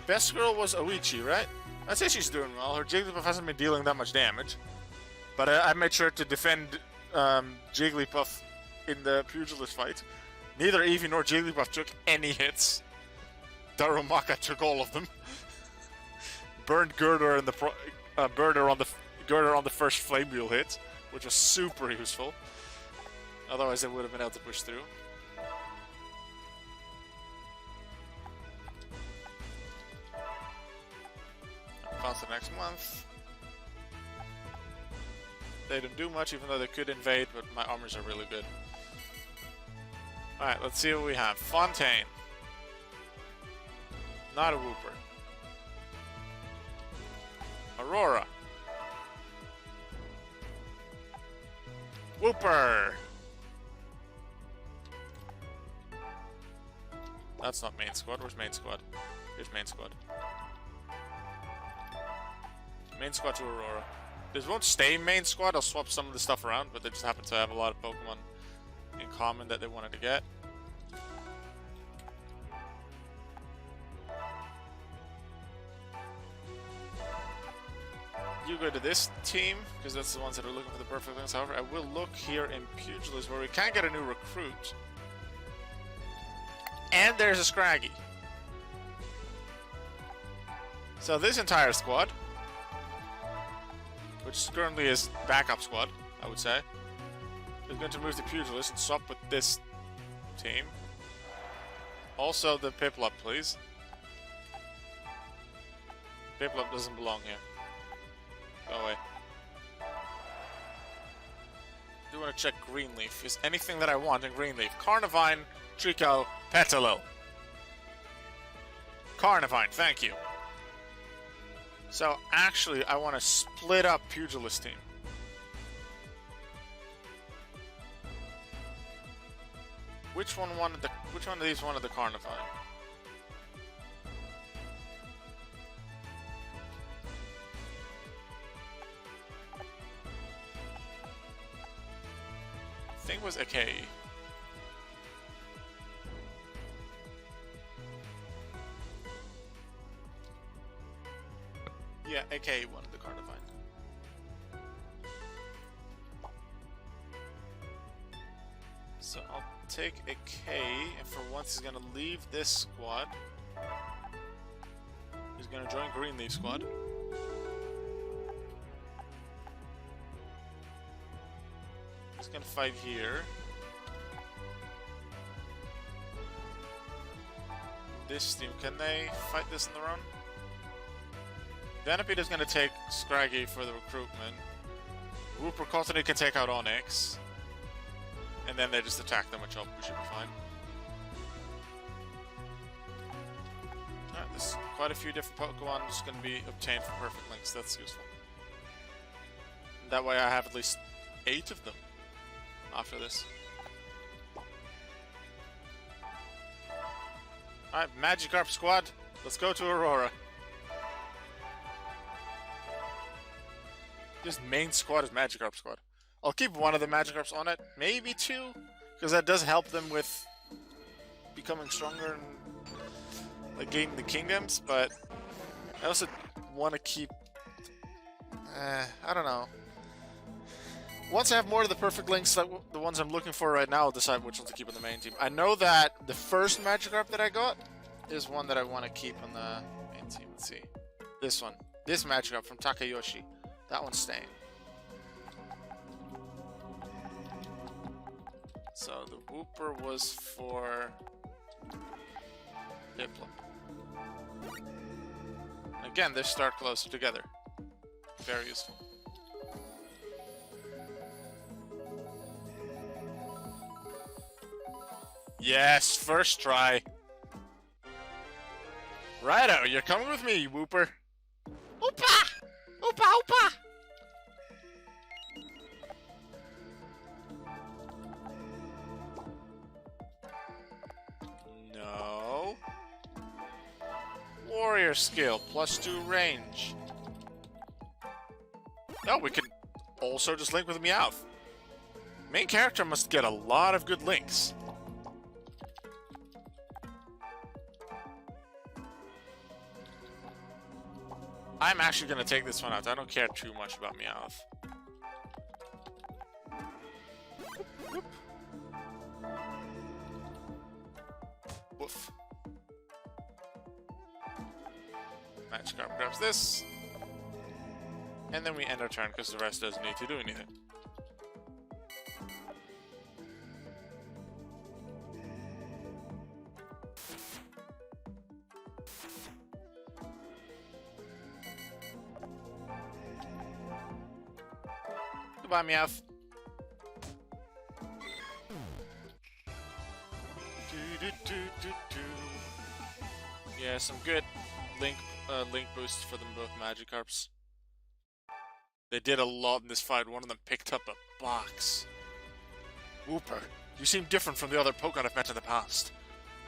Best girl was Oichi, right? I'd say she's doing well. Her Jigglypuff hasn't been dealing that much damage. But I made sure to defend Jigglypuff in the Pugilist fight. Neither Eevee nor Jigglypuff took any hits. Darumaka took all of them. Burned Girder in the Girder on the first Flame Wheel hit, which was super useful. Otherwise, they would have been able to push through. Constant next month. They didn't do much, even though they could invade, but my armors are really good. Alright, let's see what we have. Fontaine. Not a Wooper. Aurora. Wooper! That's not main squad. Where's main squad? Here's main squad. Main squad to Aurora. This won't stay main squad. I'll swap some of the stuff around, but they just happen to have a lot of Pokemon in common that they wanted to get. You go to this team, because that's the ones that are looking for the perfect things. However, I will look here in Pugilist, where we can get a new recruit. And there's a Scraggy. So this entire squad, which currently is backup squad, I would say, is going to move to Pugilist and swap with this team. Also the Piplup, please. Piplup doesn't belong here. Go away. I do want to check Greenleaf. Is anything that I want in Greenleaf? Carnivine, Trico, Petalil. Carnivine, thank you. So, actually, I want to split up Pugilist team. Which one of these wanted the Carnivine? I think it was a K. Yeah, AK wanted the Carnivine. So I'll take a K, and for once he's gonna leave this squad. He's gonna join Greenleaf squad. He's gonna fight here. This team, can they fight this on their own? Venipede is gonna take Scraggy for the recruitment. Wooper Cottony can take out Onyx. And then they just attack them, which we should be fine. Alright, there's quite a few different Pokemon just going to be obtained from Perfect Links. That's useful. And that way I have at least 8 of them after this. Alright, Magikarp Squad, let's go to Aurora. This main squad is Magikarp Squad. I'll keep one of the Magikarps on it, maybe 2, because that does help them with becoming stronger and like gaining the kingdoms, but I also want to keep... I don't know. Once I have more of the perfect links, like the ones I'm looking for right now, I'll decide which ones to keep on the main team. I know that the first Magikarp that I got is one that I want to keep on the main team. Let's see. This one. This Magikarp from Takayoshi. That one's staying. So the Wooper was for Piplup. Again, they start closer together. Very useful. Yes, first try. Righto, you're coming with me, Wooper. Oopa! Oopa oopa! No. Warrior skill, +2 range. No, we can also just link with Meowth. Main character must get a lot of good links. I'm actually going to take this one out. I don't care too much about Meowth. Whoop. Woof. Magikarp grabs this. And then we end our turn because the rest doesn't need to do anything. Goodbye, Meowth. Yeah, some good link boosts for them both Magikarps. They did a lot in this fight. One of them picked up a box. Wooper, you seem different from the other Pokemon I've met in the past.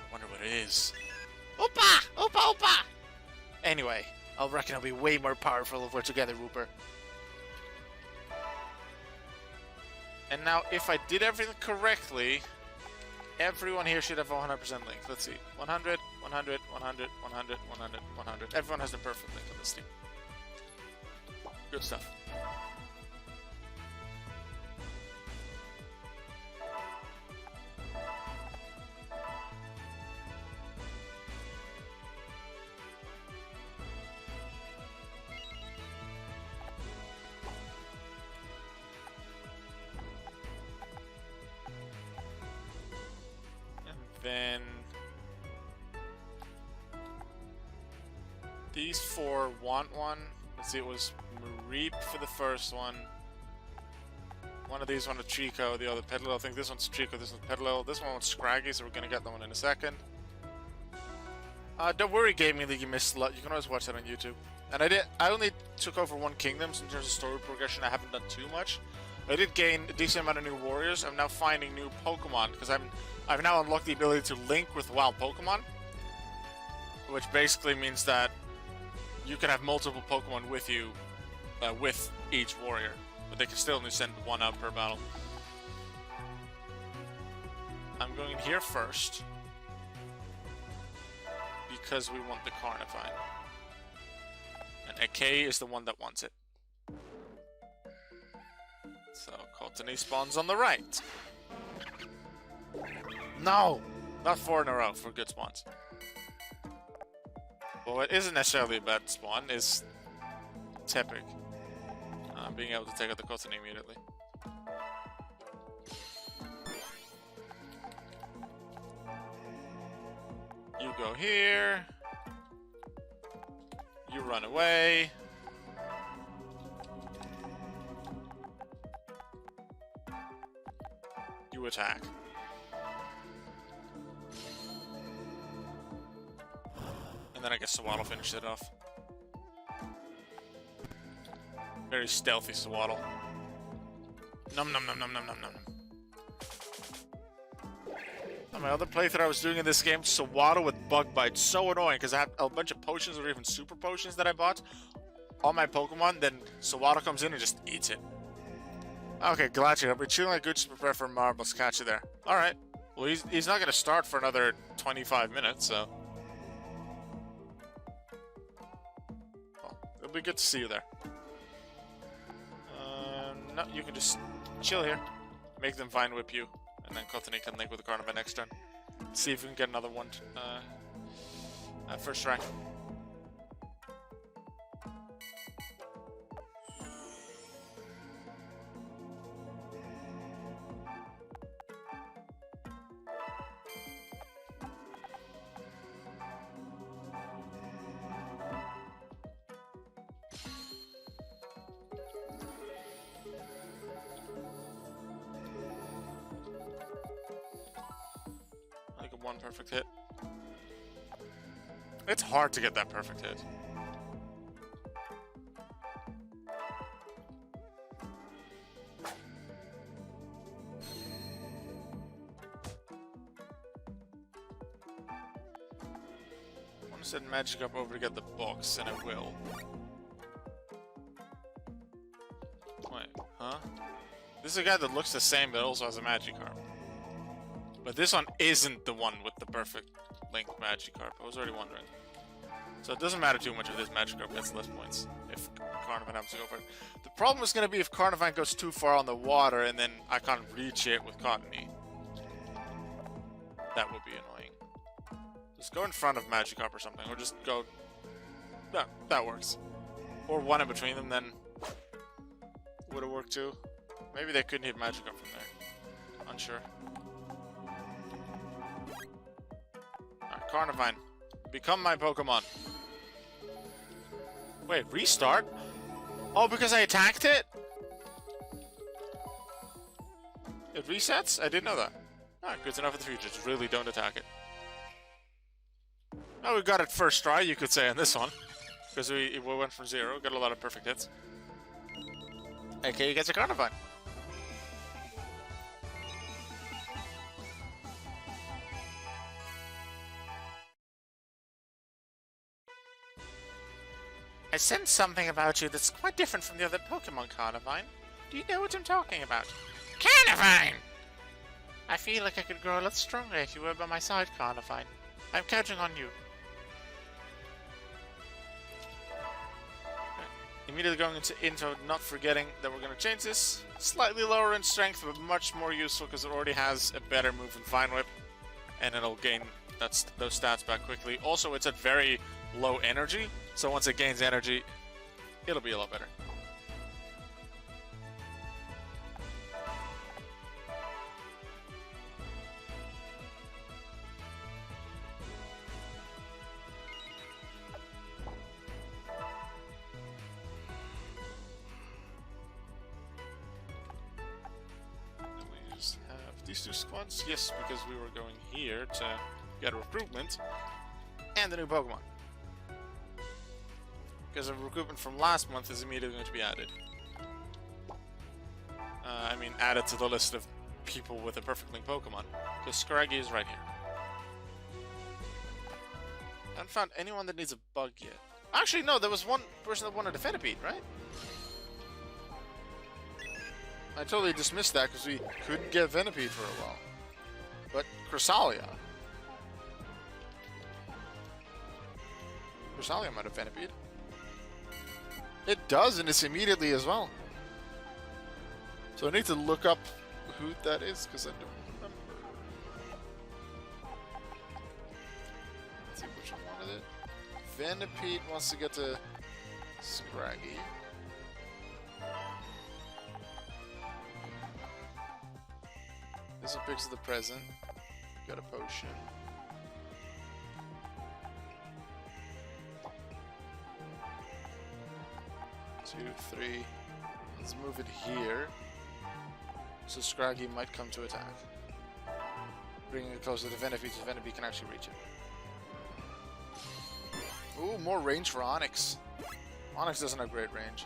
I wonder what it is. Oopa! Oopa oopa! Anyway, I reckon I'll be way more powerful if we're together, Wooper. And now, if I did everything correctly, everyone here should have 100% link. Let's see. 100, 100, 100, 100, 100, 100. Everyone has the perfect link on this team. Good stuff. Then these 4 want one. Let's see, it was Mareep for the first one. One of these wanted Trico, the other Petalil. I think this one's Trico, this one's Petalil. This one was Scraggy, so we're gonna get that one in a second. Don't worry, Gaming League, you missed a lot. You can always watch that on YouTube. And I only took over 1 kingdom, so in terms of story progression, I haven't done too much. I did gain a decent amount of new warriors. I'm now finding new Pokemon because I've now unlocked the ability to link with wild Pokemon, which basically means that you can have multiple Pokemon with you, with each warrior, but they can still only send one out per battle. I'm going in here first because we want the Carnivine, and AK is the one that wants it. So Cottony spawns on the right. No, not 4 in a row for good spawns. Well, what isn't necessarily a bad spawn is Tepic. Being able to take out the Cottony immediately. You go here. You run away. You attack. And then I guess Swaddle finished it off. Very stealthy Swaddle. Num num num num num num num. On my other playthrough I was doing in this game, Swaddle with Bug Bite. So annoying because I had a bunch of potions or even super potions that I bought on my Pokemon, then Swaddle comes in and just eats it. Okay, Glatchy, I'll be chewing like Gooch to prepare for marbles. Catch you there. Alright. Well, he's not going to start for another 25 minutes, so... Well, it'll be good to see you there. No, you can just chill here. Make them Vine Whip you, and then Cottony can link with the Carnivine next turn. See if we can get another one first try. One perfect hit. It's hard to get that perfect hit. I want to send Magikarp over to get the box, and it will. Wait, huh? This is a guy that looks the same but also has a Magikarp. But this one isn't the one with the perfect link Magikarp. I was already wondering. So it doesn't matter too much if this Magikarp gets less points if Carnivine happens to go for it. The problem is going to be if Carnivine goes too far on the water and then I can't reach it with Cottony. That would be annoying. Just go in front of Magikarp or something, or just go... Yeah, that works. Or one in between them, then would have worked too. Maybe they couldn't hit Magikarp from there. Unsure. Carnivine, become my Pokemon. Wait, restart? Oh, because I attacked it? It resets? I didn't know that. Alright, good to know for the future. Just really don't attack it. Oh, we got it first try, you could say, on this one. Because we went from 0, got a lot of perfect hits. AK gets a Carnivine. I sense something about you that's quite different from the other Pokemon, Carnivine. Do you know what I'm talking about? Carnivine! I feel like I could grow a lot stronger if you were by my side, Carnivine. I'm counting on you. Immediately going into info, not forgetting that we're going to change this. Slightly lower in strength, but much more useful because it already has a better move than Vine Whip. And it'll gain those stats back quickly. Also, it's at very low energy. So once it gains energy, it'll be a lot better. We just have these two squads. Yes, because we were going here to get a recruitment and a new Pokemon. Because a recruitment from last month is immediately going to be added. I mean, added to the list of people with a perfect link Pokemon. Because Scraggy is right here. I haven't found anyone that needs a bug yet. Actually, no, there was one person that wanted a Venipede, right? I totally dismissed that because we couldn't get Venipede for a while. But Cresselia. Cresselia might have Venipede. It does, and it's immediately as well. So I need to look up who that is because I don't remember. Let's see which one wanted it. Venipede wants to get to Scraggy. This one picks the present. Got a potion. Two, three. Let's move it here. So Scraggy might come to attack. Bringing it closer to Venipede so Venipede can actually reach it. Ooh, more range for Onyx. Onyx doesn't have great range.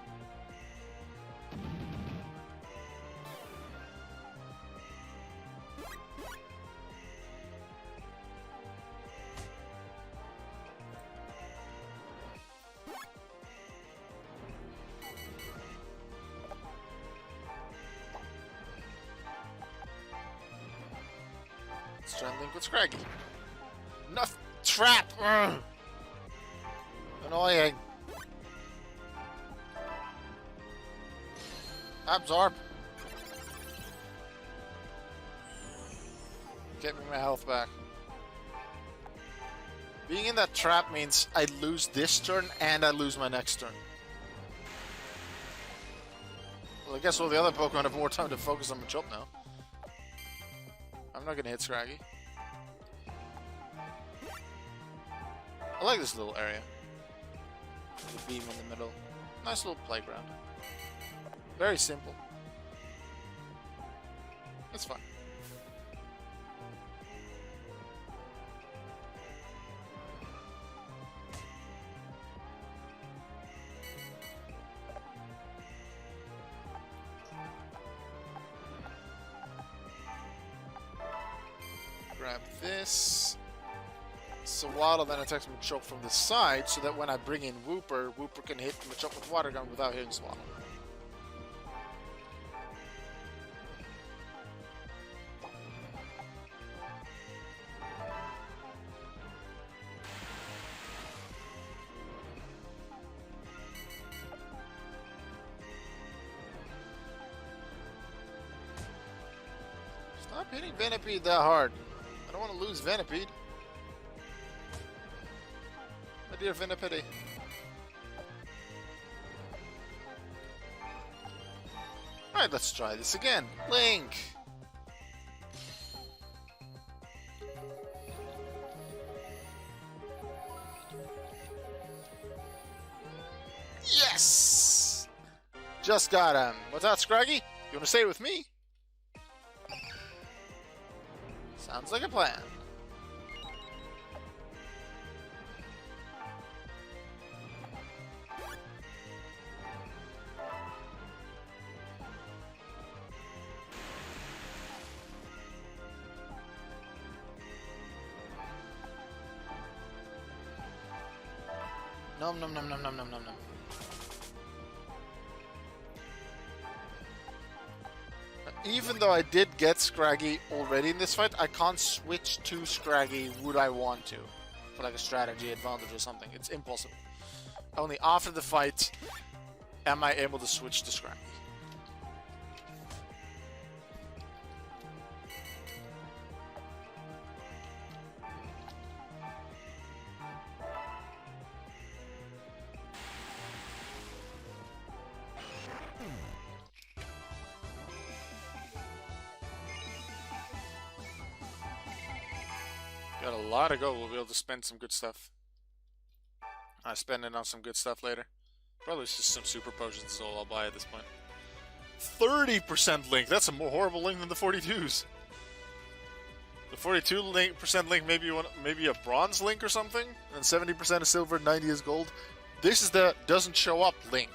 Let's try and link with Scraggy. Enough trap! Ugh. Annoying. Absorb. Get me my health back. Being in that trap means I lose this turn and I lose my next turn. Well, I guess all the other Pokemon have more time to focus on Machop now. I'm not gonna hit Scraggy. I like this little area. There's a beam in the middle. Nice little playground. Very simple. It's fine. Grab this. So Waddle then attacks Machop from the side, so that when I bring in Wooper, Wooper can hit Machop with Water Gun without hitting Swaddle. Stop hitting Venipede that hard. I don't want to lose Venipede. My dear Venipede. Alright, let's try this again. Link! Yes! Just got him. What's that, Scraggy? You want to stay with me? Sounds like a plan. Nom nom nom nom nom nom nom nom. Even though I did get Scraggy already in this fight, I can't switch to Scraggy would I want to. For like a strategy advantage or something. It's impossible. Only after the fight am I able to switch to Scraggy. Got a lot to go. We'll be able to spend some good stuff. I spend it on some good stuff later. Probably just some super potions is all I'll buy at this point. 30% link. That's a more horrible link than the 42s. The 42% link, maybe a bronze link or something, and 70% is silver, 90 is gold. This is the doesn't show up link,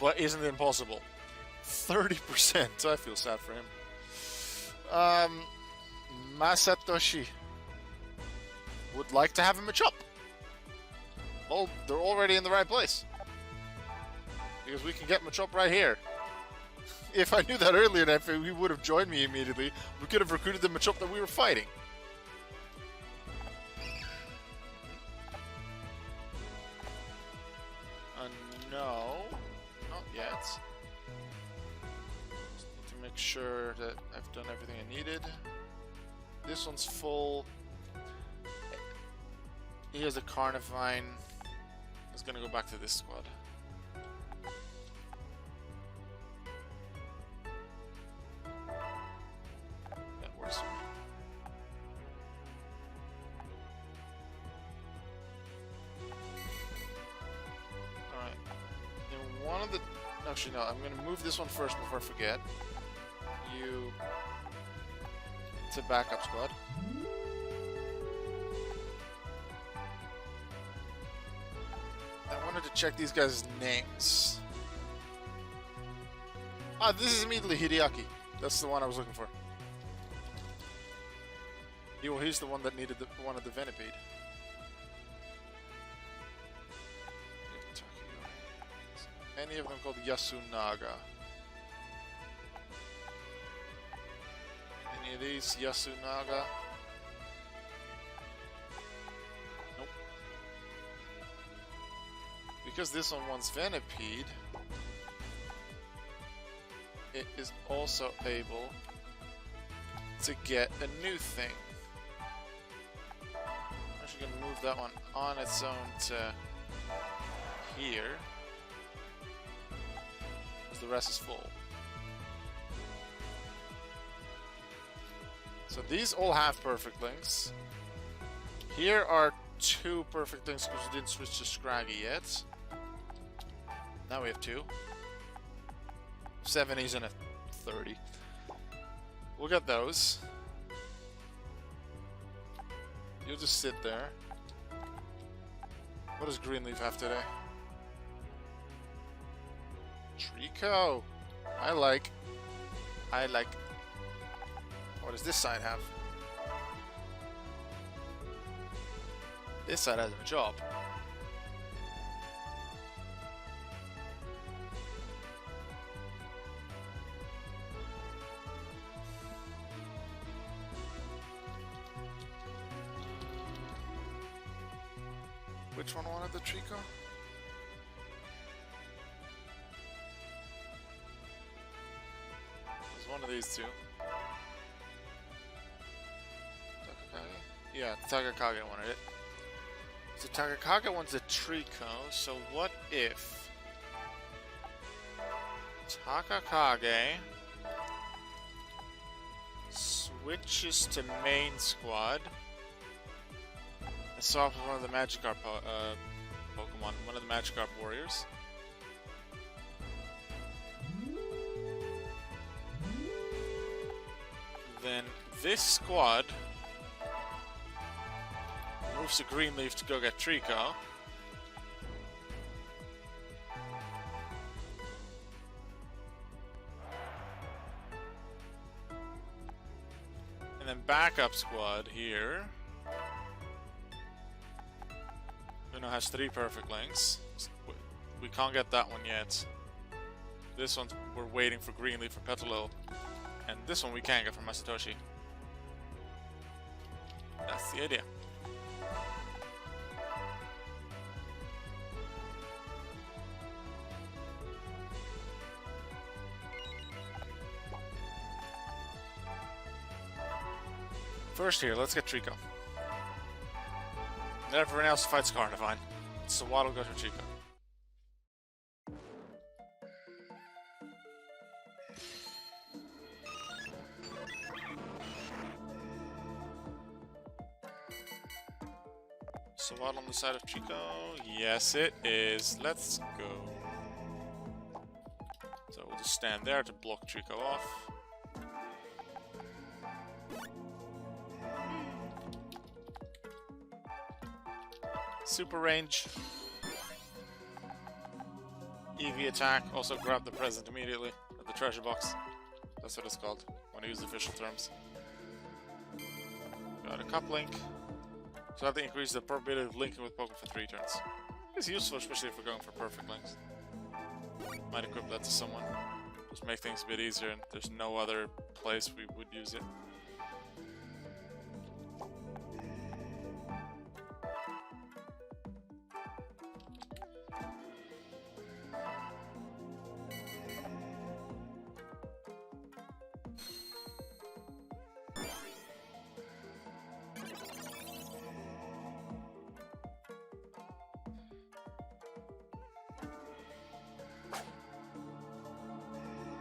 but isn't impossible. 30%. I feel sad for him. Masatoshi would like to have him a chop. Well, they're already in the right place. Because we can get Machop right here. If I knew that earlier, then he would have joined me immediately. We could have recruited the Machop that we were fighting. No. Not yet. Just need to make sure that I've done everything I needed. This one's full. He has a Carnivine. He's gonna go back to this squad. That works for me. Alright. Then one of the... Actually, no. I'm gonna move this one first before I forget. You... to backup squad. I wanted to check these guys' names. Ah, this is immediately Hideaki. That's the one I was looking for. He's the one that needed wanted the Venipede. Any of them called Yasunaga? Any of these Yasunaga? Nope. Because this one wants Venipede, it is also able to get a new thing. I'm actually going to move that one on its own to here, because the rest is full. So these all have perfect links. Here are 2 perfect links because we didn't switch to Scraggy yet. Now we have 2. 70s and a 30. We'll get those. You'll just sit there. What does Greenleaf have today? Trico! I like. What does this side have? This side has a job. Which one wanted the Trico? There's one of these 2. Takakage? Yeah, Takakage wanted it. So Takakage wants a Trico, so what if Takakage switches to main squad and swaps with one of the Magikarp Pokemon, one of the Magikarp warriors? Then this squad moves to Greenleaf to go get Trico. And then backup squad here. Uno has 3 perfect links. We can't get that one yet. This one we're waiting for Greenleaf for Petalil. And this one we can get from Masatoshi. That's the idea. First here, let's get Trico. And everyone else fights Carnivine. So Waddle goes for Trico. So Waddle on the side of Trico? Yes it is. Let's go. So we'll just stand there to block Trico off. Super range. EV attack. Also grab the present immediately. At the treasure box. That's what it's called when I use official terms. Got a cup link. So I have to increase the probability of linking with Pokemon for 3 turns. It's useful, especially if we're going for perfect links. Might equip that to someone. Just make things a bit easier, and there's no other place we would use it.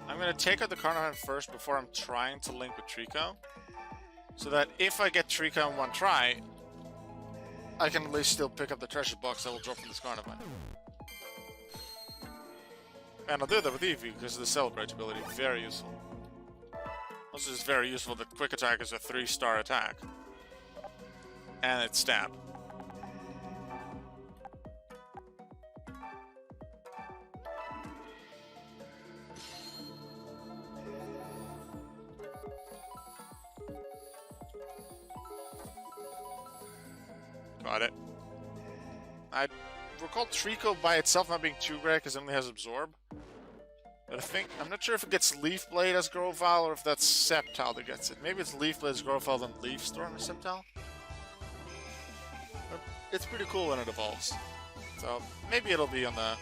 I'm going to take out the Carnivine first before I'm trying to link with Trico. So that if I get Trico in one try, I can at least still pick up the treasure box that will drop from this Carnivine. And I'll do that with Eevee because of the Celebrate ability. Very useful. Also just very useful that Quick Attack is a 3-star attack. And it's Stab. Got it. I recall Trico by itself not being too great because it only has Absorb. But I think, I'm not sure if it gets Leaf Blade as Grovyle or if that's Sceptile that gets it. Maybe it's Leaf Blade as Grovyle then Leaf Storm as Sceptile. But it's pretty cool when it evolves. So maybe it'll be on the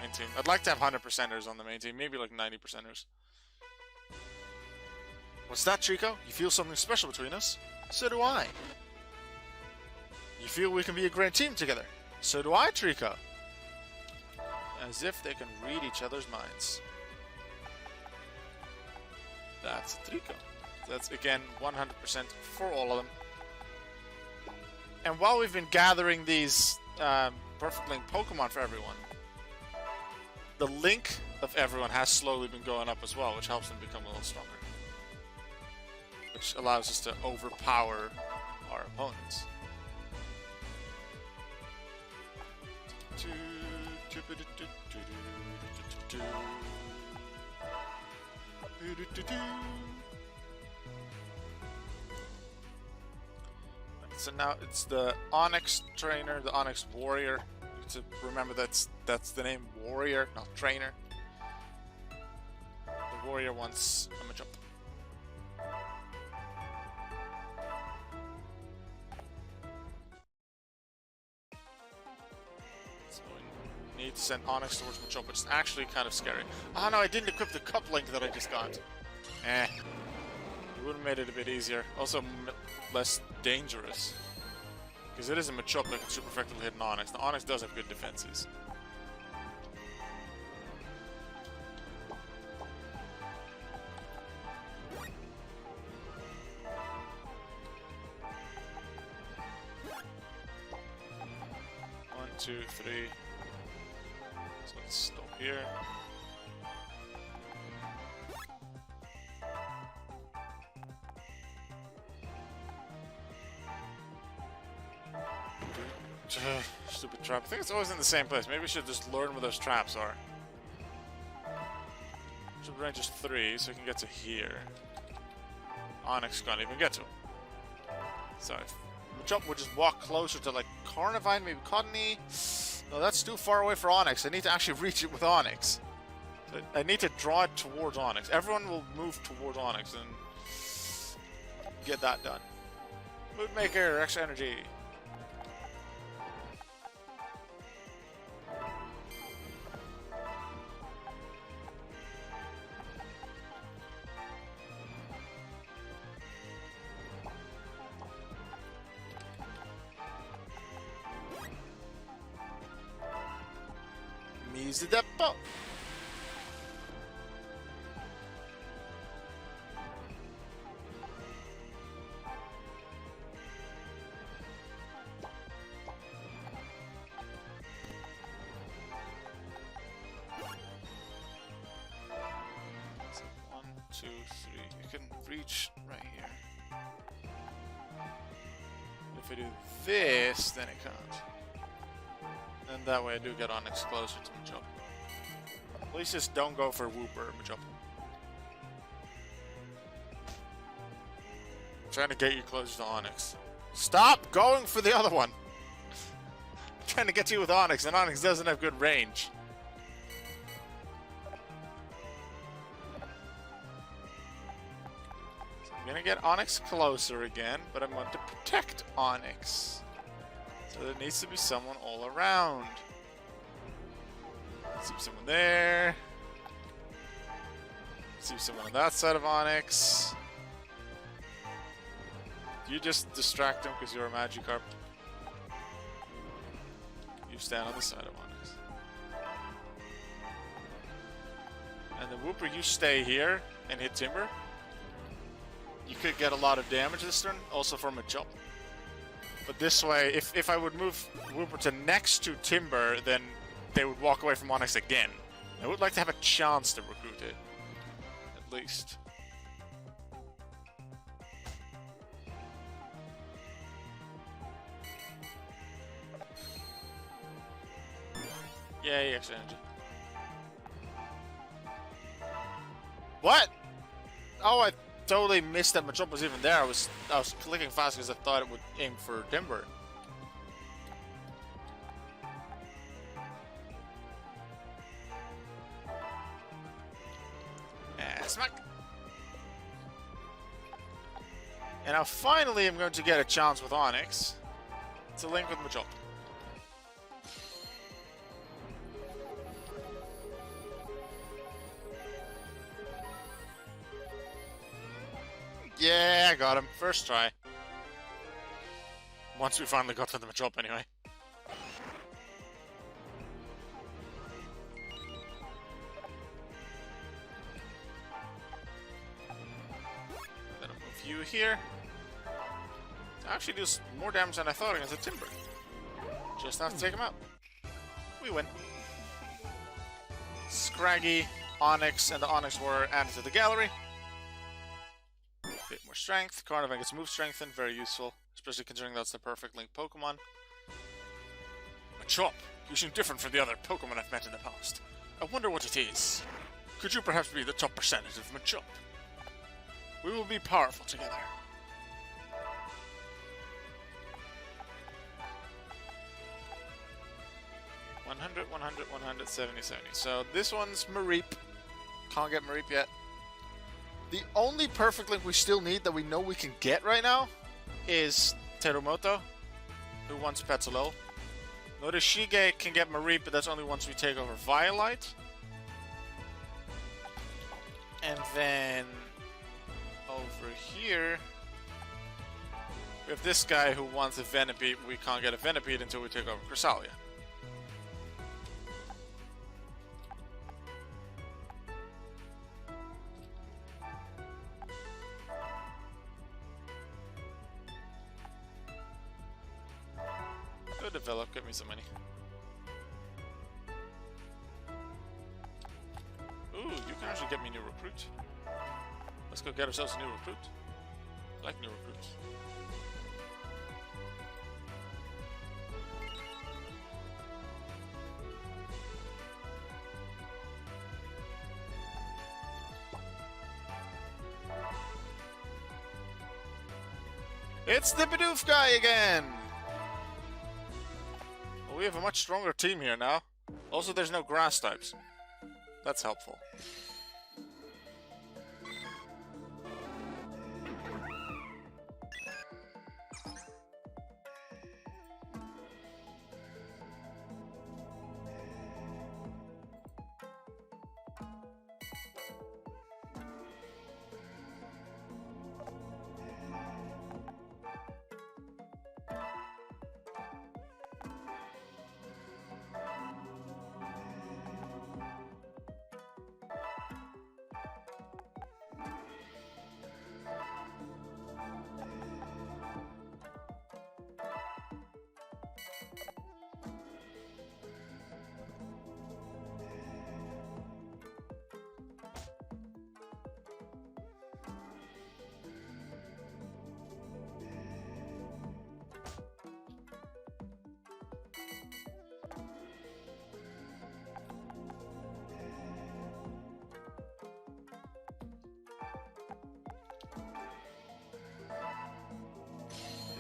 main team. I'd like to have 100%ers on the main team, maybe like 90%ers. What's that, Trico? You feel something special between us? So do I. You feel we can be a great team together? So do I, Trico. As if they can read each other's minds. That's Trico. That's, again, 100% for all of them. And while we've been gathering these Perfect Link Pokemon for everyone, the link of everyone has slowly been going up as well, which helps them become a little stronger. Which allows us to overpower our opponents. So now it's the Onyx Trainer, the Onyx Warrior. You have to remember that's the name Warrior, not Trainer. The Warrior wants a Machamp. Need to send Onyx towards Machamp, which is actually kind of scary. Oh no, I didn't equip the cup link that I just got. It would have made it a bit easier. Also, less dangerous. Because it is a Machamp that can super effectively hit an Onyx. The Onyx does have good defenses. One, two, three. So let's stop here. Stupid trap. I think it's always in the same place. Maybe we should just learn where those traps are. Should range is 3, so we can get to here. Onyx can't even get to him. So if Machamp would just walk closer to like Carnivine, maybe Cottonee. No, that's too far away for Onyx. I need to actually reach it with Onyx. So I need to draw it towards Onyx. Everyone will move towards Onyx and get that done. Moonmaker, extra energy. Mise de pot. So 1, 2, 3. You can reach right here. If I do this, then it can't. And that way I do get Onyx closer to the job. Please just don't go for Wooper, Machop. I'm trying to get you closer to Onyx. Stop going for the other one! I'm trying to get you with Onyx, and Onyx doesn't have good range. So I'm gonna get Onyx closer again, but I'm going to protect Onyx. So there needs to be someone all around. See someone there. See someone on that side of Onyx. You just distract him because you're a Magikarp. You stand on the side of Onyx. And the Wooper, you stay here and hit Timber. You could get a lot of damage this turn, also from a jump. But this way, if I would move Wooper to next to Timber, then they would walk away from Onyx again. I would like to have a chance to recruit it. At least. Yay, extra energy. What? Oh, I totally missed that Machop was even there. I was clicking fast because I thought it would aim for Timber. Smack. And now finally I'm going to get a chance with Onyx to link with Machop. Yeah, I got him. First try. Once we finally got to the Machop anyway. Then I'll move you here. Actually does more damage than I thought against a Timber. Just have to take him out. We win. Scraggy, Onyx, and the Onyx were added to the gallery. Bit more strength. Carnivine gets move strengthened, very useful, especially considering that's the perfect link Pokemon. Machop, you seem different from the other Pokemon I've met in the past. I wonder what it is. Could you perhaps be the top percentage of Machop? We will be powerful together. $100, $100, $100, $70, $70. So this one's Mareep. Can't get Mareep yet. The only perfect link we still need that we know we can get right now is Terumoto, who wants Petzalil. Notice Shige can get Mareep, but that's only once we take over Violite. And then over here, we have this guy who wants a Venipede. We can't get a Venipede until we take over Cresselia. Go develop, get me some money. Ooh, you can actually get me a new recruit. Let's go get ourselves a new recruit. I like new recruits. It's the Bidoof guy again! Well, we have a much stronger team here now. Also, there's no grass types. That's helpful.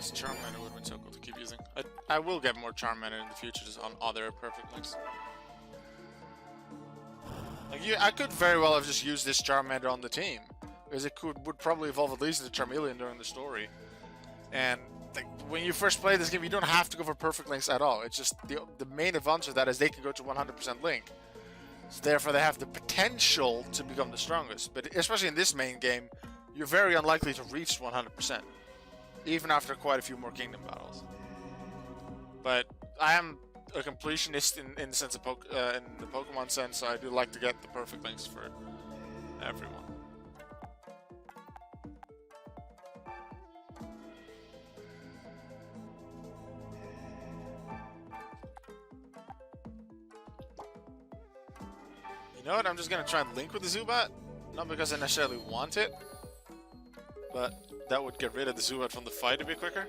This Charmander would have been so cool to keep using. I will get more Charmander in the future, just on other perfect links. Like, I could very well have just used this Charmander on the team, because it would probably evolve at least into Charmeleon during the story. And like, when you first play this game, you don't have to go for perfect links at all. It's just the main advantage of that is they can go to 100% link. So therefore, they have the potential to become the strongest. But especially in this main game, you're very unlikely to reach 100%, even after quite a few more Kingdom battles. But I am a completionist in the sense of in the Pokemon sense, so I do like to get the perfect links for everyone. You know what? I'm just gonna try and link with the Zubat, not because I necessarily want it, but that would get rid of the Zubat from the fight a bit quicker.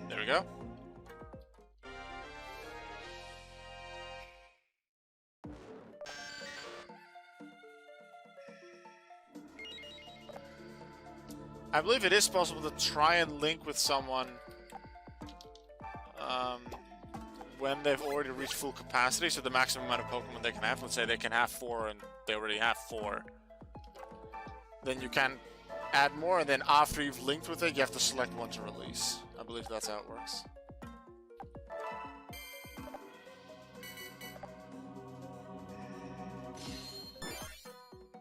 There we go. I believe it is possible to try and link with someone when they've already reached full capacity, so the maximum amount of Pokemon they can have. Let's say they can have 4 and they already have 4. Then you can add more, and then after you've linked with it, you have to select one to release. I believe that's how it works.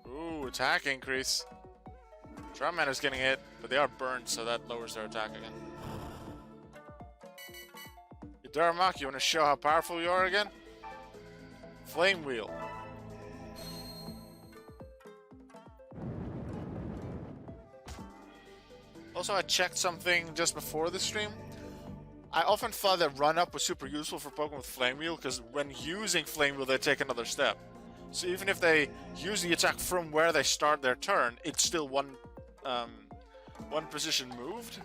Ooh, attack increase. Charmander's getting hit, but they are burned, so that lowers their attack again. Darumaka, you want to show how powerful you are again? Flame Wheel. Also, I checked something just before the stream. I often thought that run-up was super useful for Pokemon with Flame Wheel, because when using Flame Wheel, they take another step. So even if they use the attack from where they start their turn, it's still one position moved.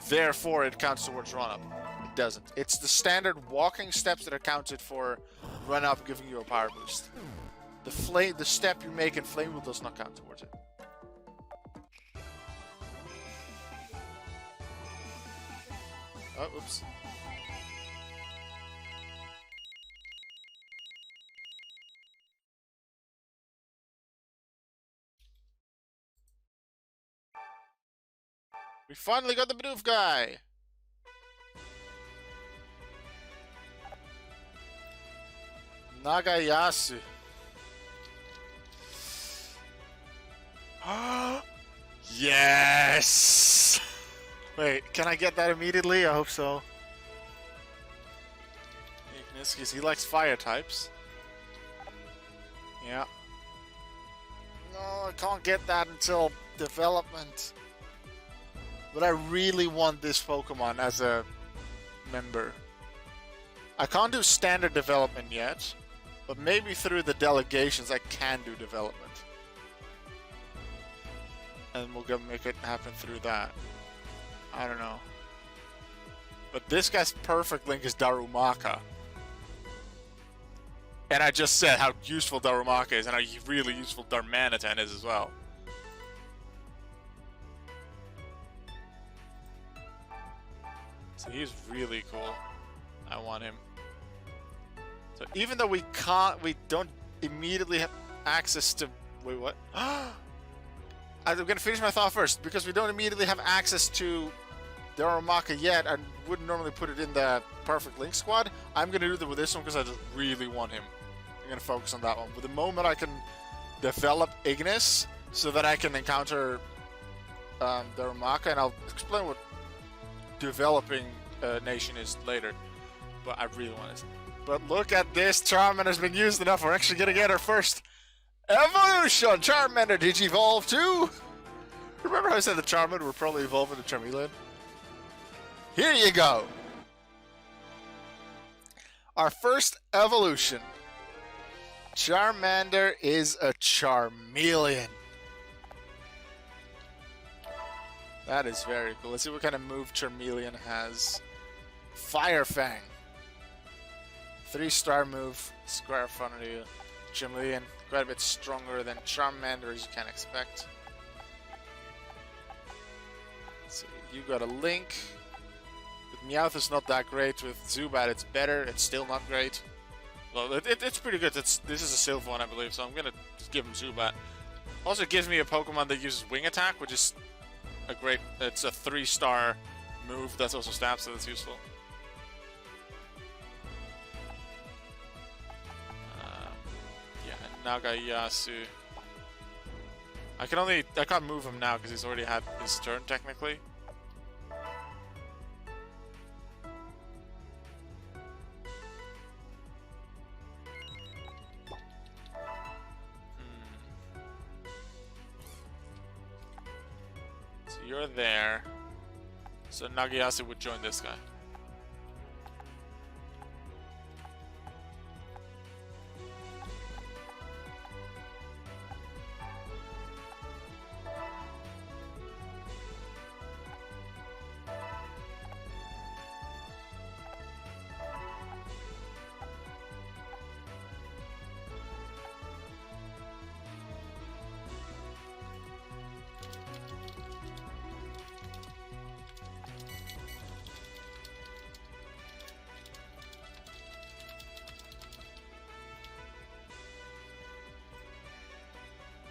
Therefore, it counts towards run-up. It doesn't. It's the standard walking steps that are counted for run-up, giving you a power boost. The step you make in Flame Wheel does not count towards it. Oh, oops. We finally got the Bidoof guy! Nagayasu. Yes! Wait, can I get that immediately? I hope so. Ignis, because he likes fire types. Yeah. No, I can't get that until development. But I really want this Pokemon as a member. I can't do standard development yet, but maybe through the delegations I can do development. And we'll make it happen through that. I don't know. But this guy's perfect link is Darumaka. And I just said how useful Darumaka is and how really useful Darmanitan is as well. So he's really cool. I want him. So even though we don't immediately have access to... Wait, what? I'm going to finish my thought first. Because we don't immediately have access to Darumaka yet, I wouldn't normally put it in the Perfect Link squad. I'm going to do that with this one because I just really want him. I'm going to focus on that one. But the moment I can develop Ignis so that I can encounter Darumaka, and I'll explain what developing nation is later. But I really want it. But look at this. Charmander's been used enough. We're actually going to get our first evolution. Charmander, did you evolve too? Remember how I said the Charmander would probably evolve into Charmeleon? Here you go. Our first evolution. Charmander is a Charmeleon. That is very cool. Let's see what kind of move Charmeleon has. Fire Fang. 3-star move. Square in front of you. Charmeleon, quite a bit stronger than Charmander as you can expect. You got a Link. With Meowth is not that great. With Zubat it's better. It's still not great. Well, it's pretty good. This is a Silph one, I believe, so I'm gonna just give him Zubat. Also, it gives me a Pokemon that uses Wing Attack, which is a great... It's a 3-star move that's also stab, so that's useful. Yeah, Nagayasu. I can't move him now because he's already had his turn, technically. So you're there. So Nagayasu would join this guy.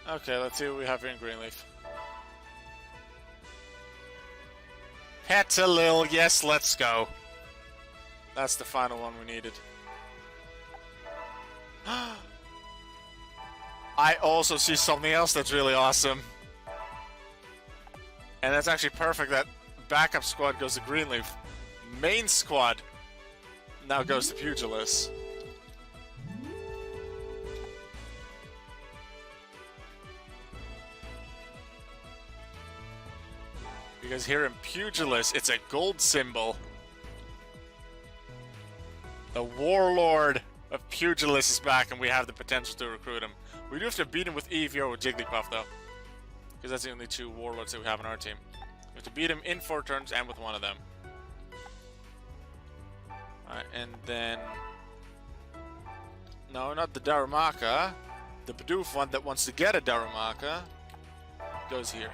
Okay, let's see what we have here in Greenleaf. Petalil, yes, let's go. That's the final one we needed. I also see something else that's really awesome. And that's actually perfect that backup squad goes to Greenleaf. Main squad now goes to Pugilist. Because here in Pugilist, it's a gold symbol. The Warlord of Pugilist is back, and we have the potential to recruit him. We do have to beat him with Eevee or with Jigglypuff, though. Because that's the only 2 Warlords that we have on our team. We have to beat him in 4 turns and with one of them. Alright, and then... No, not the Darumaka. The Bidoof one that wants to get a Darumaka goes here.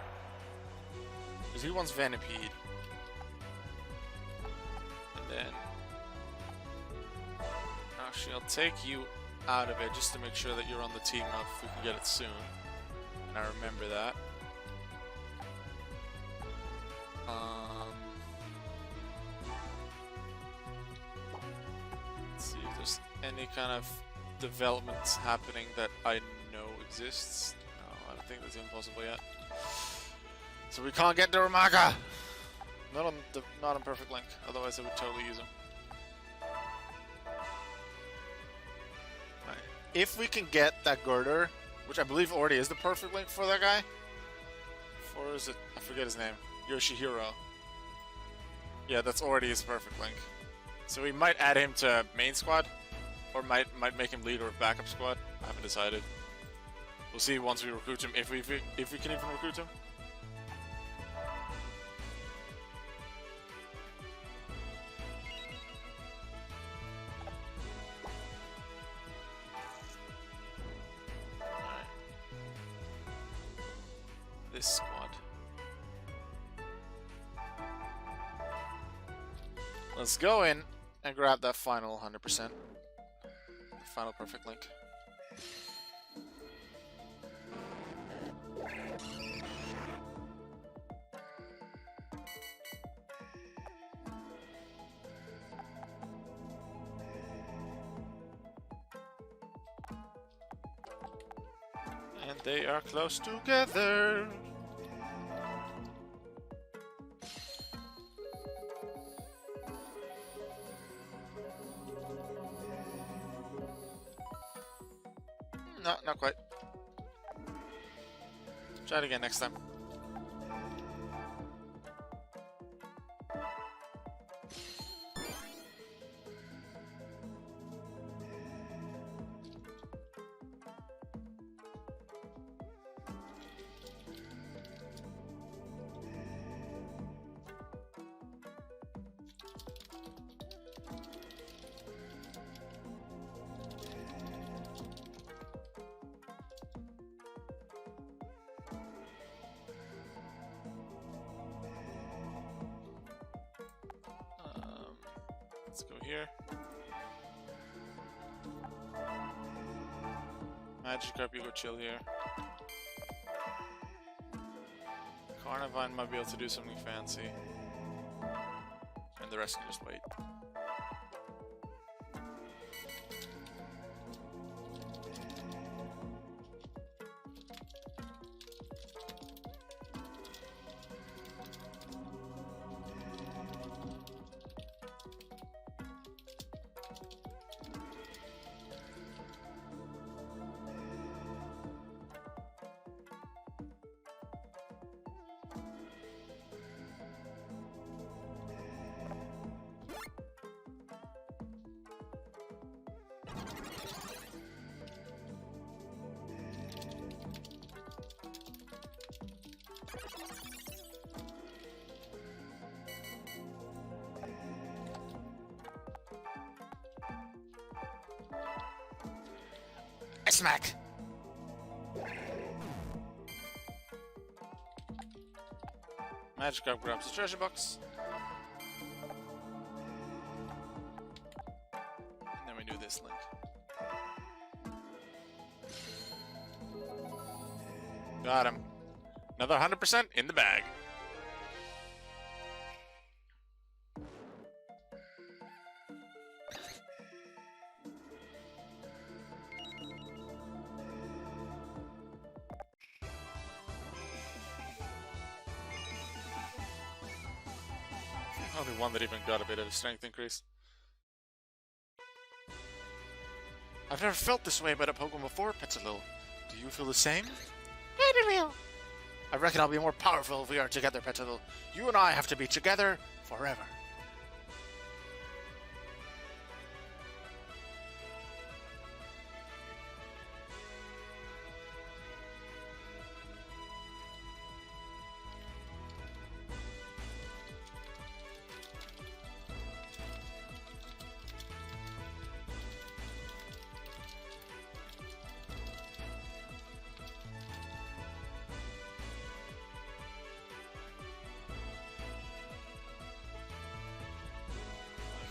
Because he wants Venipede. And then... Actually, I'll take you out of it just to make sure that you're on the team now if we can get it soon. And I remember that. Let's see if there's any kind of developments happening that I know exists. No, I don't think that's even possible yet. So we can't get Darumaka! Not on Perfect Link, otherwise I would totally use him. Right. If we can get that Girder, which I believe already is the Perfect Link for that guy. Or is it? I forget his name. Yoshihiro. Yeah, that's already his Perfect Link. So we might add him to main squad, or might make him leader of backup squad. I haven't decided. We'll see once we recruit him if we can even recruit him. Alright. This squad. Let's go in and grab that final 100%. The final Perfect Link. And they are close together. No, not quite. Try it again next time. Let's go here. Magikarp, you go chill here. Carnivine might be able to do something fancy. And the rest can just wait. Smack! Magikarp grabs the treasure box. And then we do this link. Got him. Another 100% in the bag. Only one that even got a bit of a strength increase. I've never felt this way about a Pokemon before, Petalil. Do you feel the same? Petalil! I reckon I'll be more powerful if we are together, Petalil. You and I have to be together forever.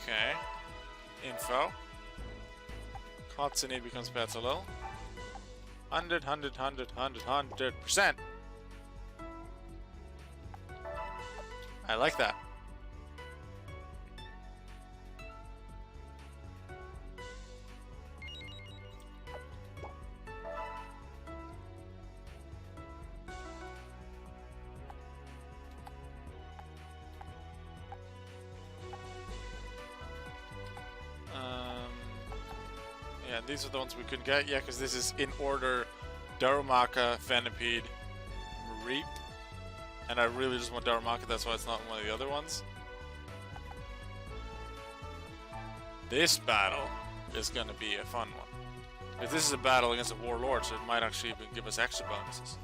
Okay. Info. Hatsune becomes Petalil. 100%. I like that. Yeah, these are the ones we could get. Yeah, because this is in order: Darumaka, Venipede, Mareep. And I really just want Darumaka, that's why it's not one of the other ones. This battle is going to be a fun one. If this is a battle against a Warlord, so it might actually even give us extra bonuses.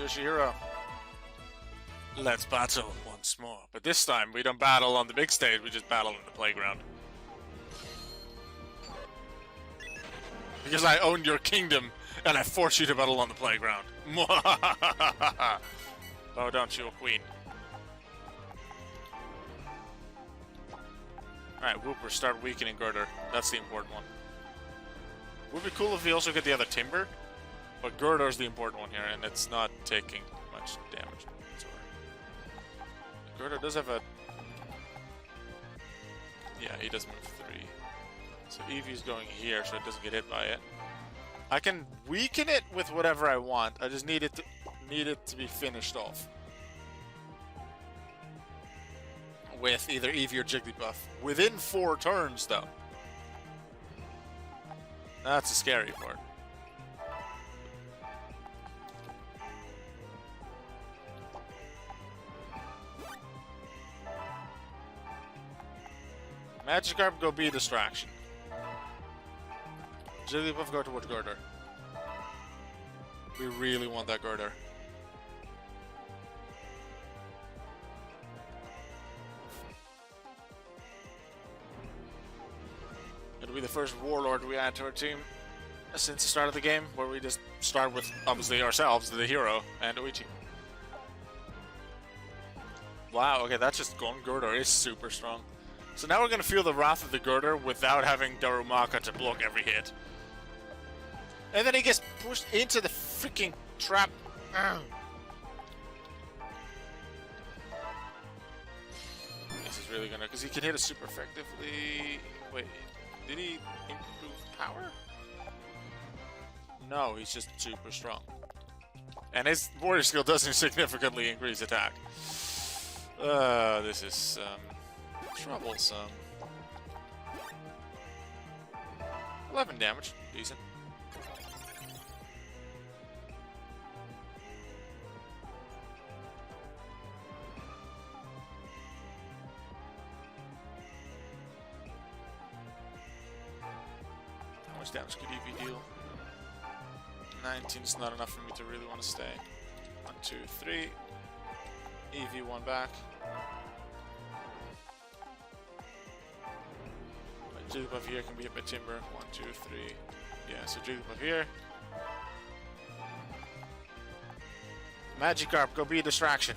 Yoshihiro, let's battle once more. But this time, we don't battle on the big stage, we just battle in the playground. Because I own your kingdom, and I force you to battle on the playground. Oh, don't you, queen. Alright, Wooper, start weakening Girder. That's the important one. Would be cool if we also get the other Timber. But Girder's the important one here, and it's not taking much damage. Girder does have a... Yeah, he does move 3. So Eevee's going here, so it doesn't get hit by it. I can weaken it with whatever I want. I just need it to be finished off. With either Eevee or Jigglypuff. Within 4 turns, though. That's the scary part. Magikarp, go be a distraction. Jigglypuff, go towards Girder. We really want that Girder. It'll be the first Warlord we add to our team since the start of the game, where we just start with, obviously, ourselves, the hero, and Uichi. Wow, okay, that's just gone. Girder is super strong. So now we're going to feel the wrath of the Girder without having Darumaka to block every hit. And then he gets pushed into the freaking trap. This is really gonna, because he can hit us super effectively. Wait, did he improve power? No, he's just super strong. And his warrior skill doesn't significantly increase attack. This is troublesome. 11 damage, decent. How much damage could EV deal? 19 is not enough for me to really want to stay. 1, 2, 3. EV 1 back. Jigglypuff here can be hit by Timber. 1, 2, 3. Yeah, so Jigglypuff here. Magikarp, go be a distraction.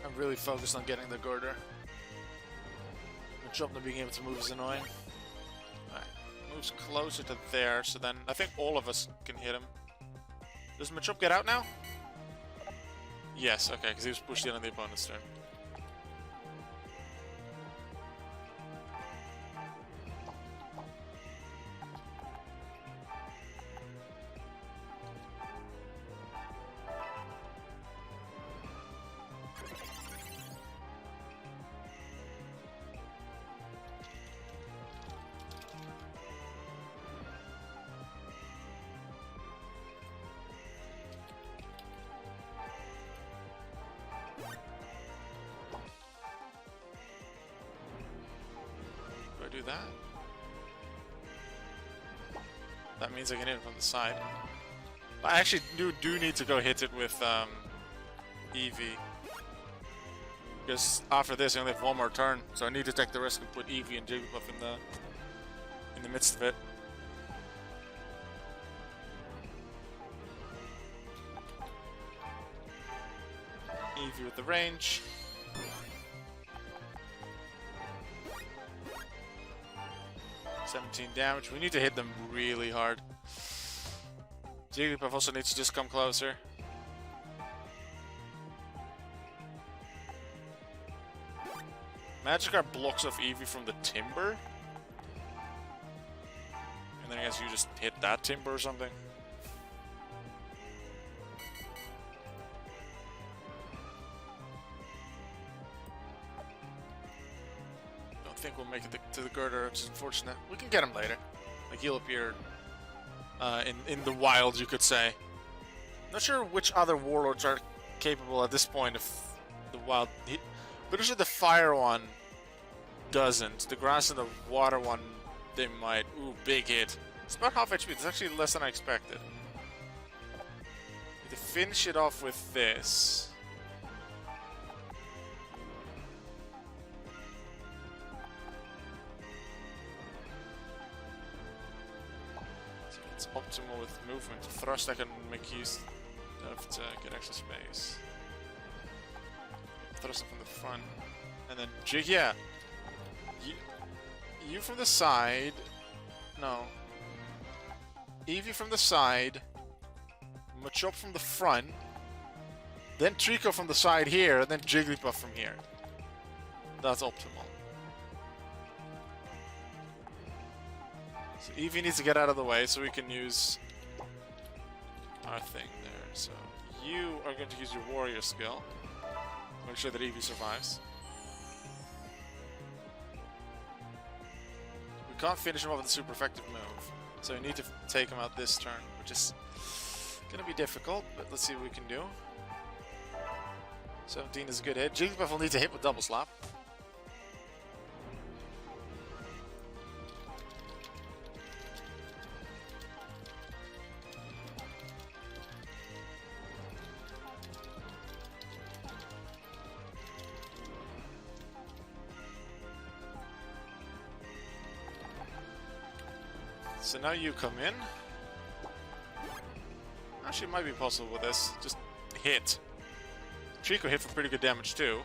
I'm really focused on getting the Girder. Jump to being able to move is annoying. Alright, moves closer to there, so then I think all of us can hit him. Does Machop get out now? Yes, okay, because he was pushed in on the opponent's turn. Do that. That means I can hit it from the side. I actually do need to go hit it with Eevee. Because after this I only have one more turn, so I need to take the risk and put Eevee and Jigglypuff in the midst of it. Eevee with the range. Damage. We need to hit them really hard. Jigglypuff also needs to just come closer. Magikarp blocks off Eevee from the Timber. And then I guess you just hit that Timber or something. I think we'll make it to the Girder, which is unfortunate. We can get him later. Like, he'll appear in the wild, you could say. Not sure which other warlords are capable at this point of the wild. But usually the fire one doesn't. The grass and the water one, they might. Ooh, big hit. It's about half HP. It's actually less than I expected. To finish it off with this. It's optimal with movement. Thrust I can make use of to get extra space. Thrust from the front. And then Jig, yeah. You from the side. No. Eevee from the side. Machop from the front. Then Trico from the side here. And then Jigglypuff from here. That's optimal. So Eevee needs to get out of the way so we can use our thing there. So you are going to use your warrior skill. Make sure that Eevee survives. can't finish him off with a super effective move. So we need to take him out this turn, which is gonna be difficult, but let's see what we can do. 17 is a good hit. Jigglypuff will need to hit with Double Slap. So now you come in. Actually, it might be possible with this. Just hit. Trico hit for pretty good damage too.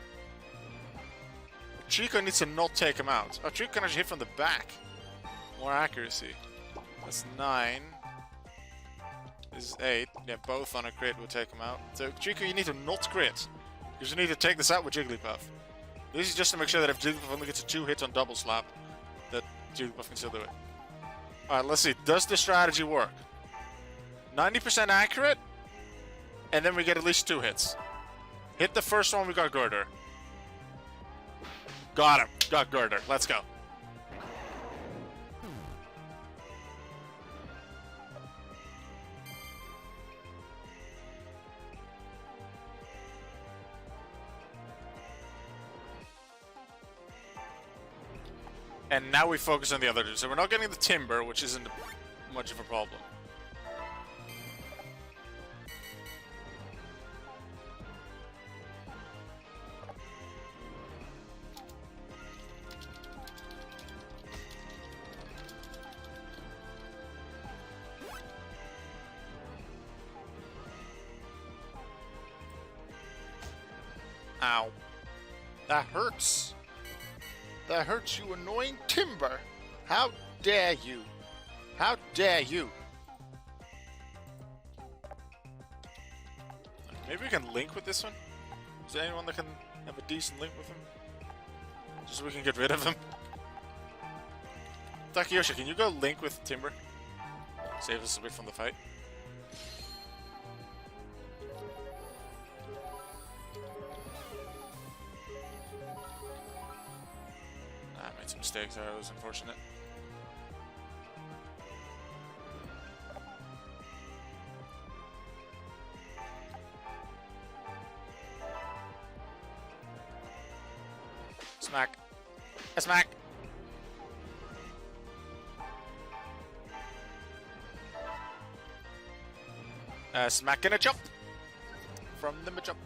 Trico needs to not take him out. Oh, Trico can actually hit from the back. More accuracy. That's 9. This is 8. Yeah, both on a crit will take him out. So Trico, you need to not crit. Because you need to take this out with Jigglypuff. This is just to make sure that if Jigglypuff only gets 2 hits on Double Slap, that Jigglypuff can still do it. Alright, let's see. Does this strategy work? 90% accurate, and then we get at least 2 hits. Hit the first one, we got Girder. Got him. Got Girder. Let's go. And now we focus on the other two. So we're not getting the Timber, which isn't much of a problem. Ow. That hurts. That hurts, you annoying Timber. How dare you? How dare you? Maybe we can link with this one? Is there anyone that can have a decent link with him? Just so we can get rid of him? Takeyoshi, can you go link with Timber? Save us a bit from the fight. I made some mistakes there, it was unfortunate. Smack. A smack! Smack and a jump! From the jump.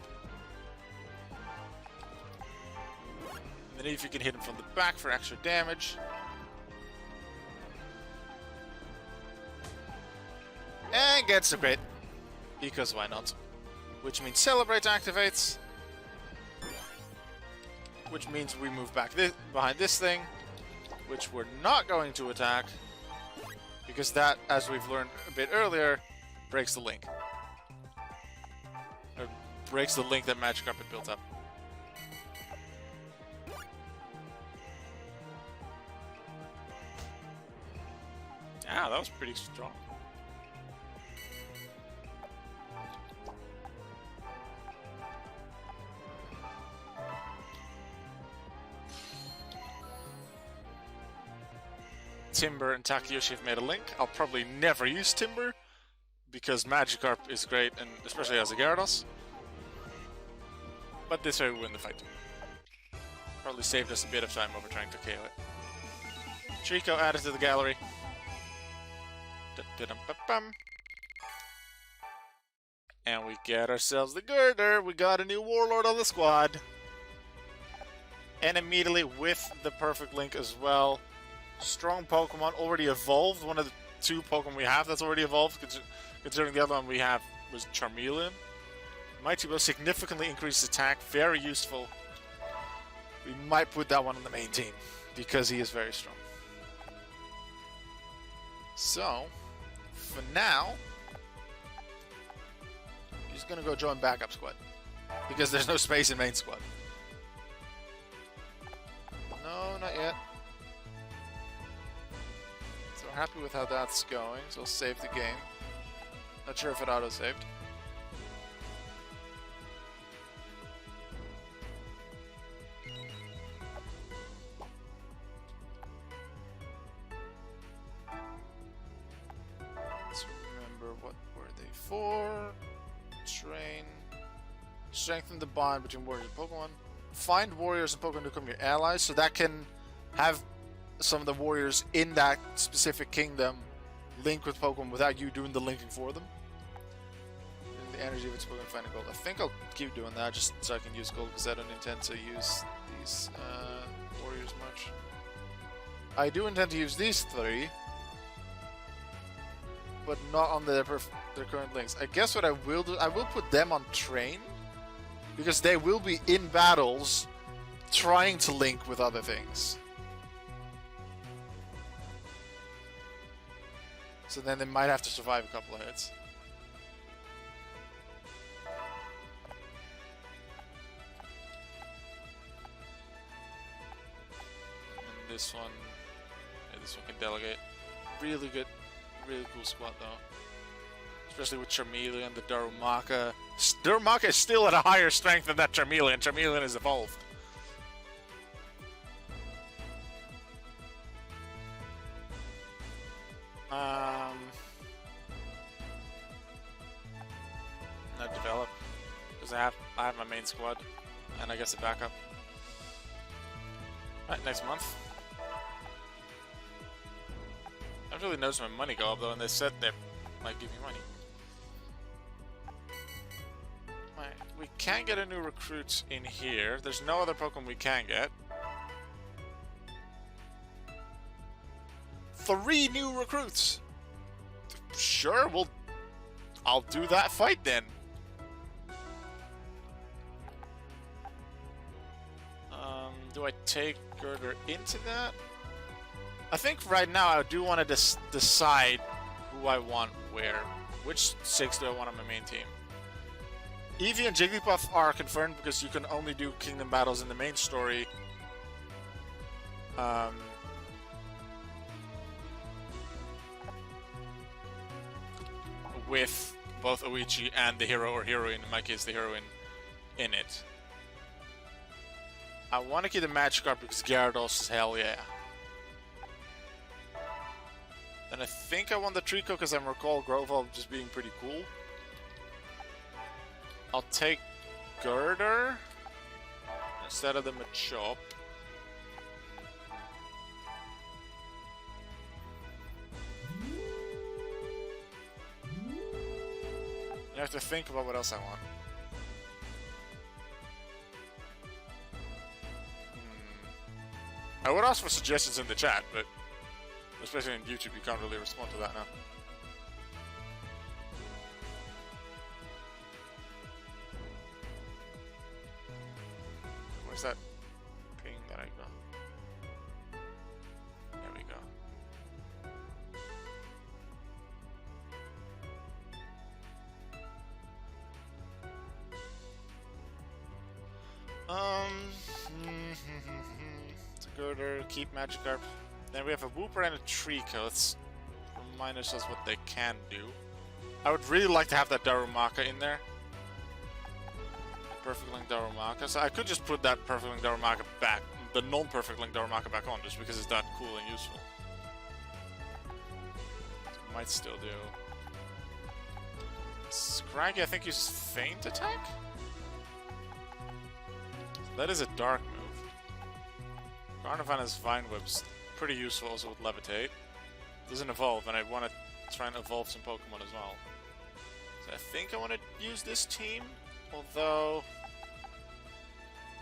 And then if you can hit him from the back for extra damage. And gets a bit. Because why not? Which means Celebrate activates. Which means we move back behind this thing. Which we're not going to attack. Because that, as we've learned a bit earlier, breaks the link. Or breaks the link that Magikarp had built up. Ah, that was pretty strong. Timber and Takeyoshi have made a link. I'll probably never use Timber because Magikarp is great, and especially as a Gyarados. But this way we win the fight. Probably saved us a bit of time over trying to KO it. Trico added to the gallery. And we get ourselves the Girder. We got a new Warlord on the squad. And immediately with the perfect link as well. Strong Pokemon already evolved. One of the 2 Pokemon we have that's already evolved, considering the other one we have was Charmeleon. Mighty Blow significantly increased attack. Very useful. We might put that one on the main team because he is very strong. So, for now, he's gonna go join backup squad because there's no space in main squad. No, not yet. So we're happy with how that's going, so we'll save the game. Not sure if it auto-saved. before. Train. Strengthen the bond between warriors and Pokemon. Find warriors and Pokemon to become your allies, so that can have some of the warriors in that specific kingdom link with Pokemon without you doing the linking for them. The energy of its Pokemon finding gold. I think I'll keep doing that just so I can use gold because I don't intend to use these warriors much. I do intend to use these three, but not on their current links. I guess what I will do, I will put them on train because they will be in battles trying to link with other things. So then they might have to survive a couple of hits. And this one, yeah, this one can delegate. Really good, really cool squad though. Especially with Charmeleon, the Darumaka. Darumaka is still at a higher strength than that Charmeleon. Charmeleon is evolved. Not develop because I have my main squad and I guess a backup. Alright, next month. I've really noticed my money go up though, and they said they might give me money. Alright, we can get a new recruit in here. There's no other Pokemon we can get. 3 new recruits. Sure, I'll do that fight then. Do I take Girder into that? I think right now I do want to decide who I want where. Which 6 do I want on my main team? Eevee and Jigglypuff are confirmed because you can only do Kingdom battles in the main story. With both Oichi and the hero or heroine, in my case the heroine, in it. I want to keep the Magikarp because Gyarados is hell yeah. Then I think I want the Trico because I recall Grovyle just being pretty cool. I'll take Girder instead of the Machop. I have to think about what else I want. I would ask for suggestions in the chat, but especially in YouTube, you can't really respond to that now. Where's that ping that I got? There we go. Girder, keep Magikarp. Then we have a Wooper and a Trico. Let's remind ourselves what they can do. I would really like to have that Darumaka in there. Perfect Link Darumaka. So I could just put that Perfect Link Darumaka back, the non-Perfect Link Darumaka back on, just because it's that cool and useful. So might still do. Scraggy, I think, uses Feint Attack? That is a dark move. Carnivana's Vine Whip's pretty useful also with Levitate. Doesn't evolve, and I want to try and evolve some Pokemon as well. So I think I want to use this team, although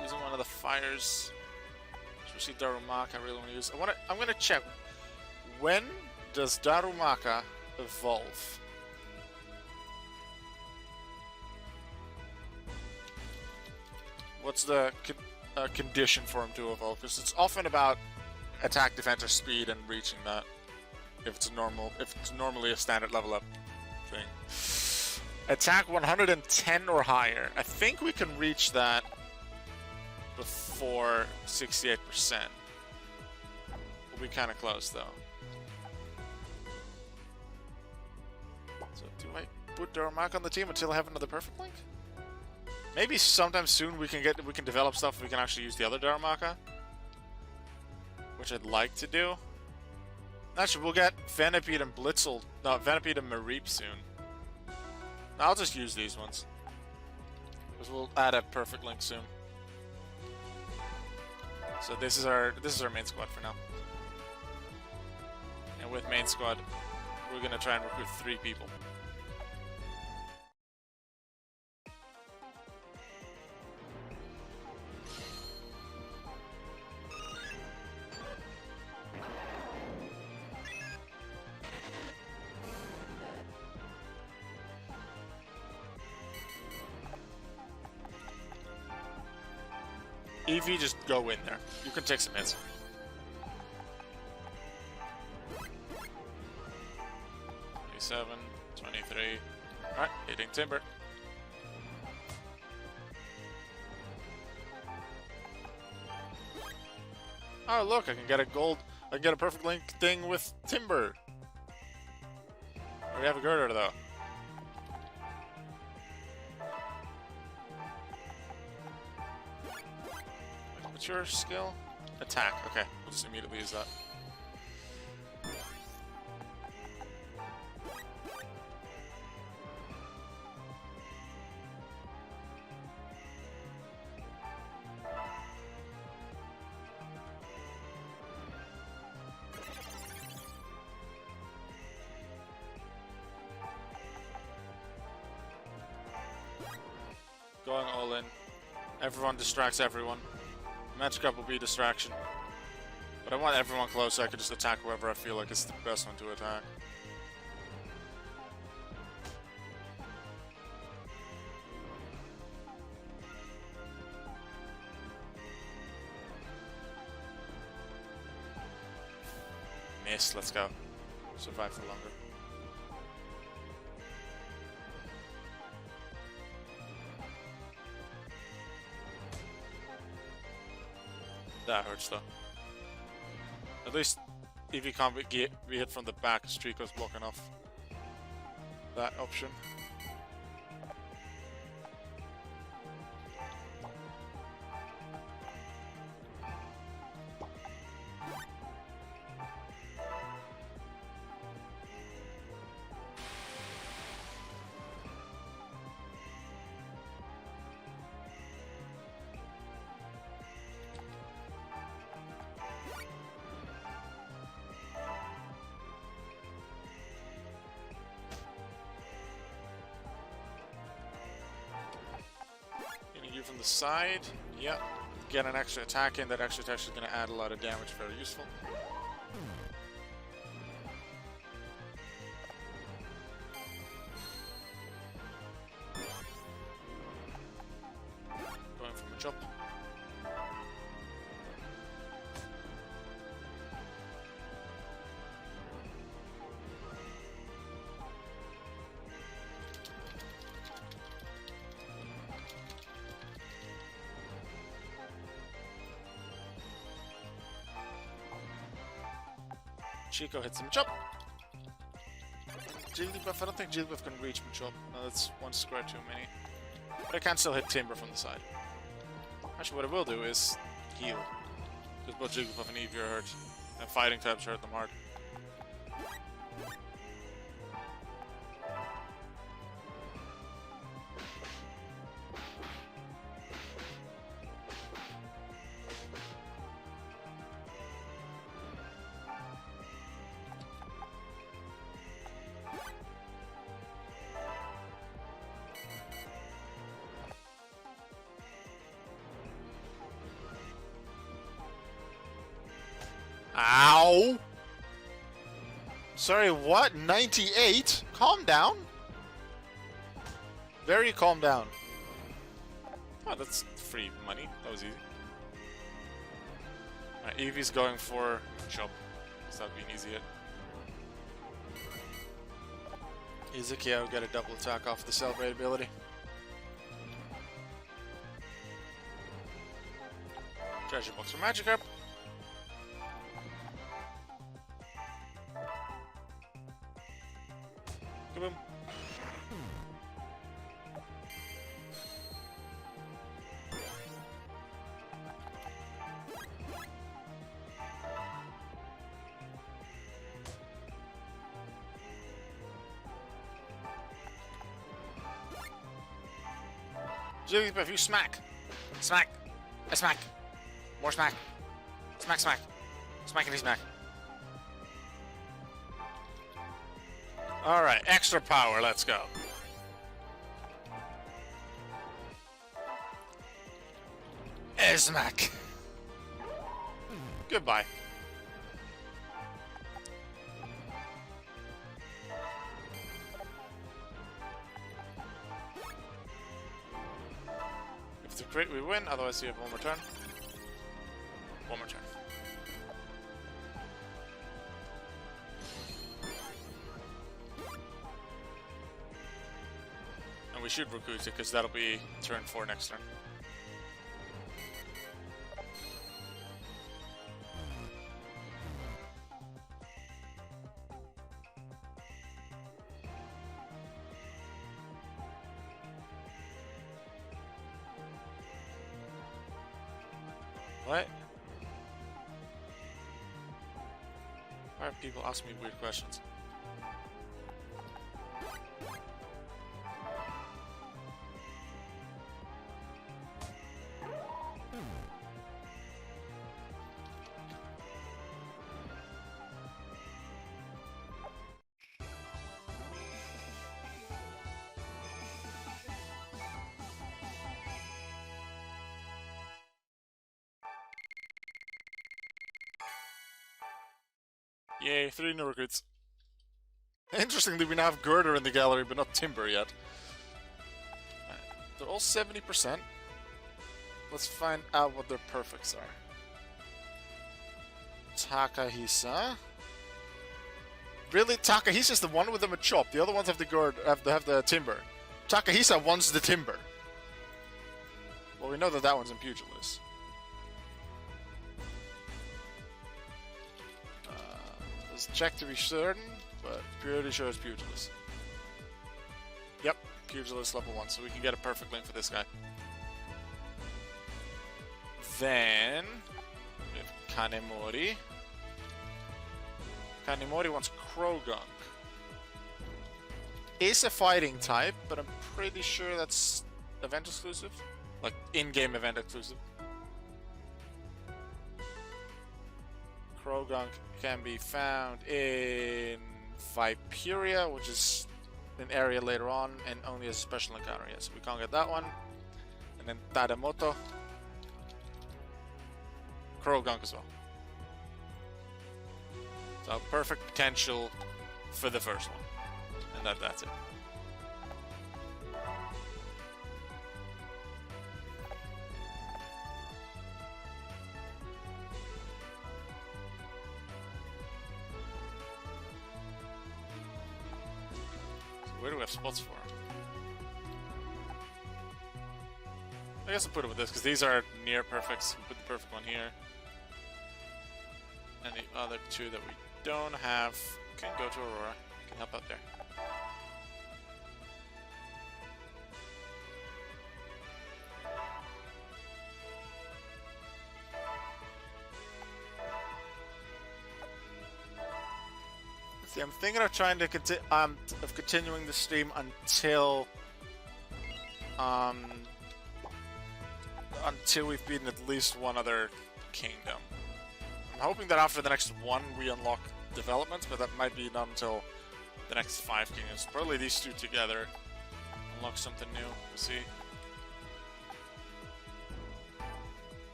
using one of the fires, especially Darumaka, I really want to use. I'm gonna check. When does Darumaka evolve? What's the condition for him to evolve? Because it's often about attack, defense, or speed, and reaching that. If it's normally a standard level up thing. Attack 110 or higher. I think we can reach that before 68%. We'll be kind of close though. So do I put Darumaka on the team until I have another Perfect Link? Maybe sometime soon we can develop stuff we can actually use the other Darumaka, which I'd like to do. Actually, we'll get Venipede and Blitzel, no, Venipede and Mareep soon. I'll just use these ones. Because we'll add a perfect link soon. So this is our main squad for now. And with main squad, we're gonna try and recruit 3 people. Eevee, just go in there. You can take some hits. 27, 23. Alright, hitting Timber. Oh look, I can get a gold. I can get a perfect link thing with Timber. I already have a girder though. What's your skill? Attack. Okay, we'll just immediately use that. Going all in. Everyone distracts everyone. Magikarp will be a distraction. But I want everyone close so I can just attack whoever I feel like is the best one to attack. Miss, let's go. Survive for longer. That hurts though. At least Eevee can't be hit from the back, Trico's blocking off that option. From the side, yep. Get an extra attack in. That extra attack is going to add a lot of damage. Very useful. Going from a jump. Chico hits him. Chop! Jigglypuff, I don't think Jigglypuff can reach Machop. No, that's one square too many. But I can still hit Timber from the side. Actually, what I will do is heal. Because both Jigglypuff and Eevee are hurt. And fighting types hurt them hard. Ow! Sorry, what? 98? Calm down. Very calm down. Oh, that's free money. That was easy. Alright, Eevee's going for jump. So that'd be an easy hit. Izuki will get a double attack off the Celebrate ability. Treasure box for Magikarp. Kaboom. Jigglypuff, you smack! Smack! I smack! More smack! Smack, smack! Smackity smack! Alright, extra power, let's go. Smack! Goodbye. If it's a crit, we win, otherwise you have one more turn. One more turn. And we should recruit it, because that'll be turn 4 next turn. What? Why are people asking me weird questions? Yay, 3 new recruits. Interestingly, we now have Girder in the gallery, but not Timber yet. Right. They're all 70%. Let's find out what their perfects are. Takahisa. Really? Takahisa's the one with the Machop. The other ones have the have the Timber. Takahisa wants the Timber. Well, we know that that one's in Pugilist. Check to be certain, but pretty sure it's Pugilist. Yep, Pugilist level 1, so we can get a perfect link for this guy. Then we have Kanemori. Kanemori wants Krogunk. Is a fighting type, but I'm pretty sure that's event exclusive. Like, in-game event exclusive. Krogunk can be found in Viperia, which is an area later on, and only as a special encounter. Yeah, so we can't get that one. And then Tadamoto. Krogunk as well. So perfect potential for the first one. And that's it. Where do we have spots for? I guess I'll put it with this, because these are near perfects. We'll put the perfect one here. And the other two that we don't have can go to Aurora. Can help out there. See, I'm thinking of trying to continuing the stream until we've beaten at least one other kingdom. I'm hoping that after the next one we unlock developments, but that might be not until the next 5 kingdoms. Probably these two together unlock something new. We'll see.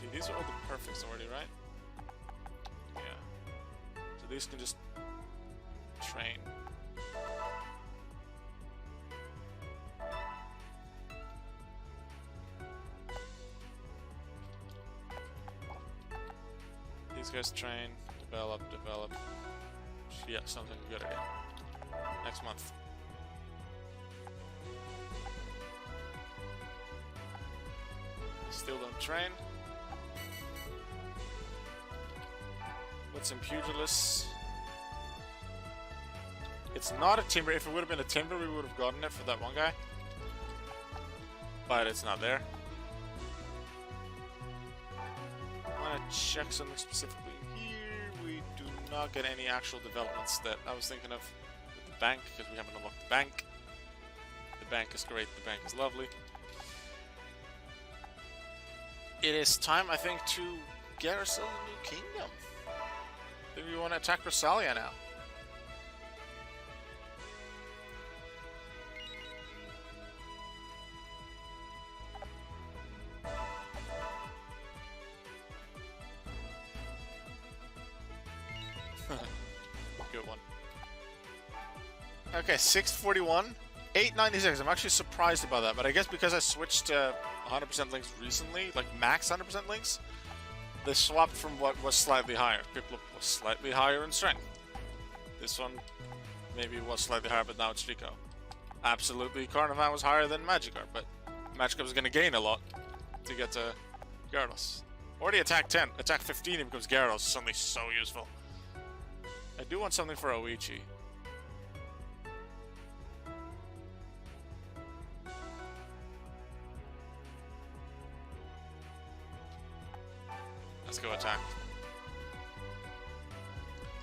Dude, these are all the perfects already, right? Yeah. So these can just train. These guys train, develop. Yeah, something good again. Next month. Still don't train. What's in Pugilist? It's not a Timber. If it would have been a Timber, we would have gotten it for that one guy. But it's not there. I want to check something specifically here. We do not get any actual developments that I was thinking of with the bank, because we haven't unlocked the bank. The bank is great. The bank is lovely. it is time, I think, to get ourselves a new kingdom. I think we want to attack Rosalia now. Good one. Okay, 641. 896. I'm actually surprised about that, but I guess because I switched to 100% links recently, like max 100% links, they swapped from what was slightly higher. Piplup was slightly higher in strength. This one maybe was slightly higher, but now it's Rico. Absolutely, Carnivan was higher than Magikarp, but Magikarp is going to gain a lot to get to Gyarados. Already attack 10, attack 15 it becomes Gyarados, suddenly so useful. I do want something for Oichi. Let's go attack.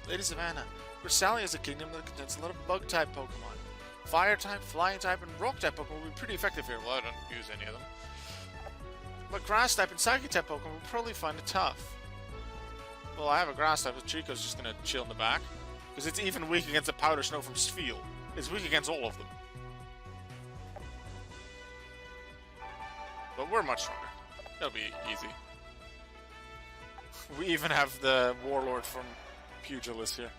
Lady Savannah, Rosalia is a kingdom that contains a lot of bug-type Pokemon. Fire-type, Flying-type, and Rock-type Pokemon will be pretty effective here. Well, I don't use any of them. But Grass-type and Psychic-type Pokemon will probably find it tough. Well, I have a Grass-type, but Trico's just gonna chill in the back. Because it's even weak against the Powder Snow from Spheal. It's weak against all of them. But we're much stronger. That'll be easy. We even have the Warlord from Pugilist here.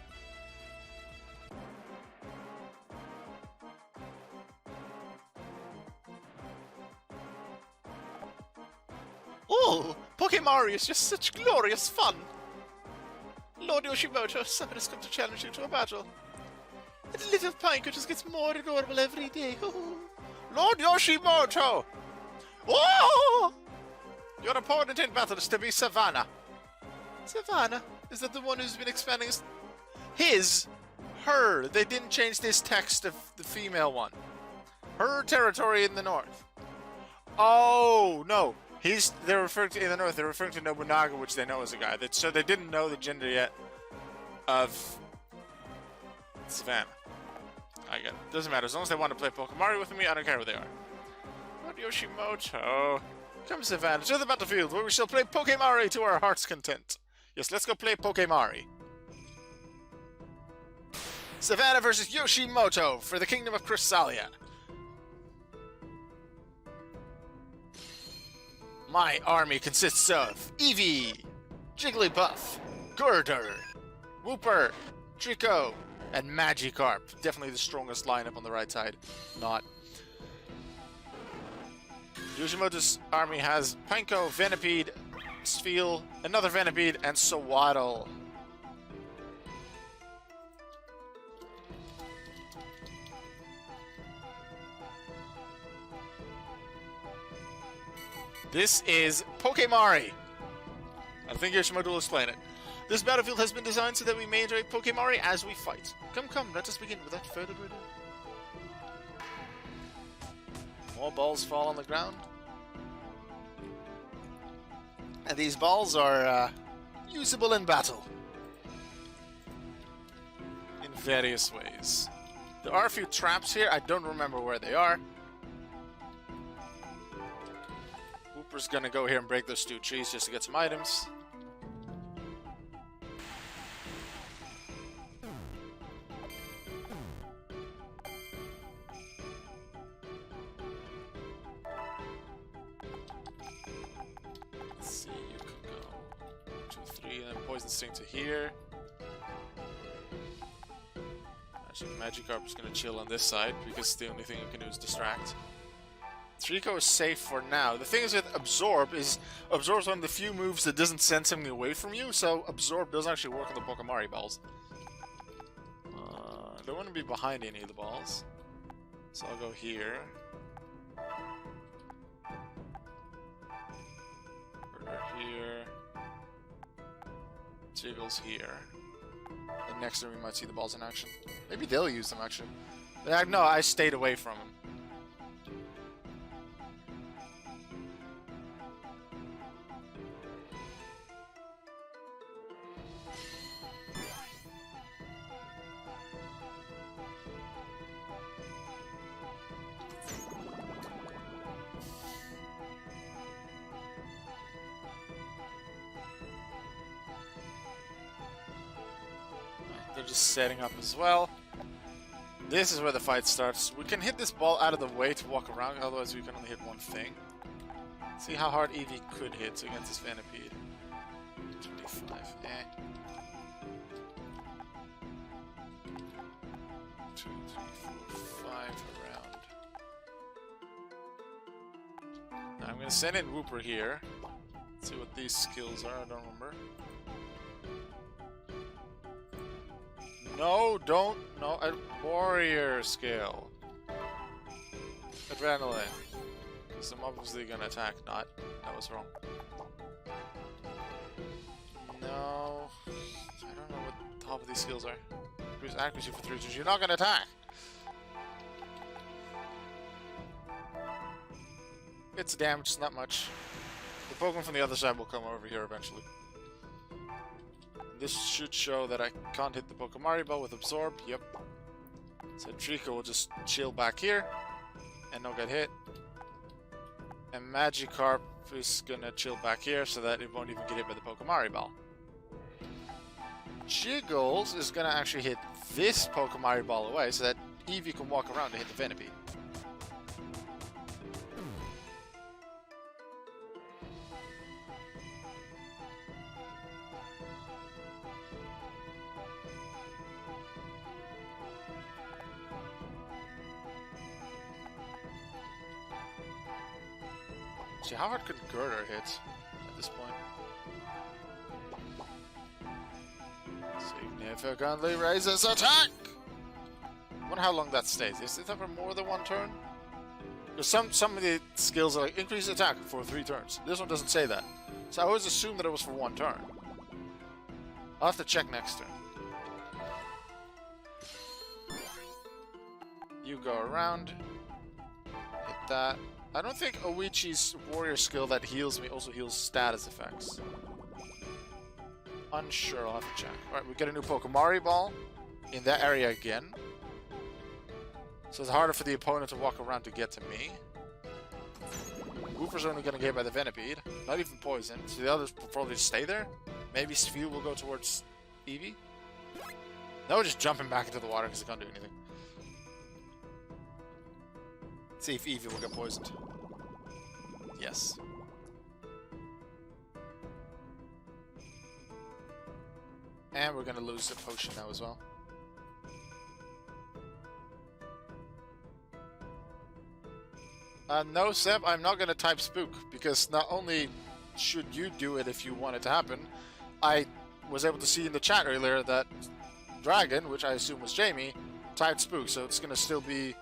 Oh, Pokemon is just such glorious fun! Lord Yoshihiro, someone has come to challenge you to a battle. And little Pinker just gets more adorable every day. Lord Yoshihiro! Oh! Your opponent in battle is to be Savannah. Savannah? Is that the one who's been expanding his? Her. They didn't change this text of the female one. Her territory in the north. Oh, no. They're referring to in the north, they're referring to Nobunaga, which they know is a guy. So they didn't know the gender yet of Savannah. I get it. Doesn't matter. As long as they want to play Pokemon with me, I don't care who they are. Lord Yoshimoto. Come, Savannah, to the battlefield, where we shall play Pokemon to our heart's content. Yes, let's go play Pokemon. Savannah versus Yoshimoto for the Kingdom of Chrysalia. My army consists of Eevee, Jigglypuff, Girder, Wooper, Trico, and Magikarp. Definitely the strongest lineup on the right side. Not. Yoshimoto's army has Pineco, Venipede, Spheal, another Venipede, and Sewaddle. This is Pokemon. I think Yoshimoto will explain it. This battlefield has been designed so that we may enjoy Pokemon as we fight. Come, come, let us begin without further ado. More balls fall on the ground. And these balls are usable in battle. In various ways. There are a few traps here. I don't remember where they are. Wooper's gonna go here and break those two trees just to get some items. Let's see, you can go 2, 3, and then Poison Sting to here. Actually, Magikarp is gonna chill on this side because the only thing you can do is distract. Trico is safe for now. The thing is with Absorb is Absorb's one of the few moves that doesn't send something away from you, so Absorb doesn't actually work on the Pokemon balls. I don't want to be behind any of the balls, so I'll go here. Burger here. Jiggles here. And next time we might see the balls in action. Maybe they'll use them actually. No, I stayed away from them. just setting up as well. This is where the fight starts. We can hit this ball out of the way to walk around, otherwise we can only hit one thing. See how hard Eevee could hit against this Venipede. 25, eh. 2, 3, 4, 5 around. Now I'm gonna send in Wooper here. Let's see what these skills are, I don't remember. No, don't. No, a warrior skill. Adrenaline. So I'm obviously gonna attack, not. That was wrong. No. I don't know what the top of these skills are. Increase accuracy for 3 turns. You're not gonna attack! It's damage, not much. The Pokemon from the other side will come over here eventually. This should show that I can't hit the Pokemon Ball with Absorb. Yep. So Trico will just chill back here and not get hit. And Magikarp is gonna chill back here so that it won't even get hit by the Pokemon Ball. Jiggles is gonna actually hit this Pokemon Ball away so that Eevee can walk around to hit the Venipede. See, how hard could Girder hit at this point? Significantly raises attack! I wonder how long that stays. Is it for more than one turn? Because some of the skills are like increase attack for 3 turns. This one doesn't say that. So I always assumed that it was for 1 turn. I'll have to check next turn. You go around. Hit that. I don't think Oichi's warrior skill that heals me also heals status effects. Unsure, I'll have to check. Alright, we get a new Pokemon Ball in that area again. So it's harder for the opponent to walk around to get to me. Wooper's only gonna get hit by the Venipede. Not even poison. So the others will probably just stay there. Maybe Sphew will go towards Eevee. No, just jumping back into the water because it can't do anything. See if Eevee will get poisoned. Yes. And we're gonna lose the potion now as well. No, Seb, I'm not gonna type Spook, because not only should you do it if you want it to happen, I was able to see in the chat earlier that Dragon, which I assume was Jamie, typed Spook, so it's gonna still be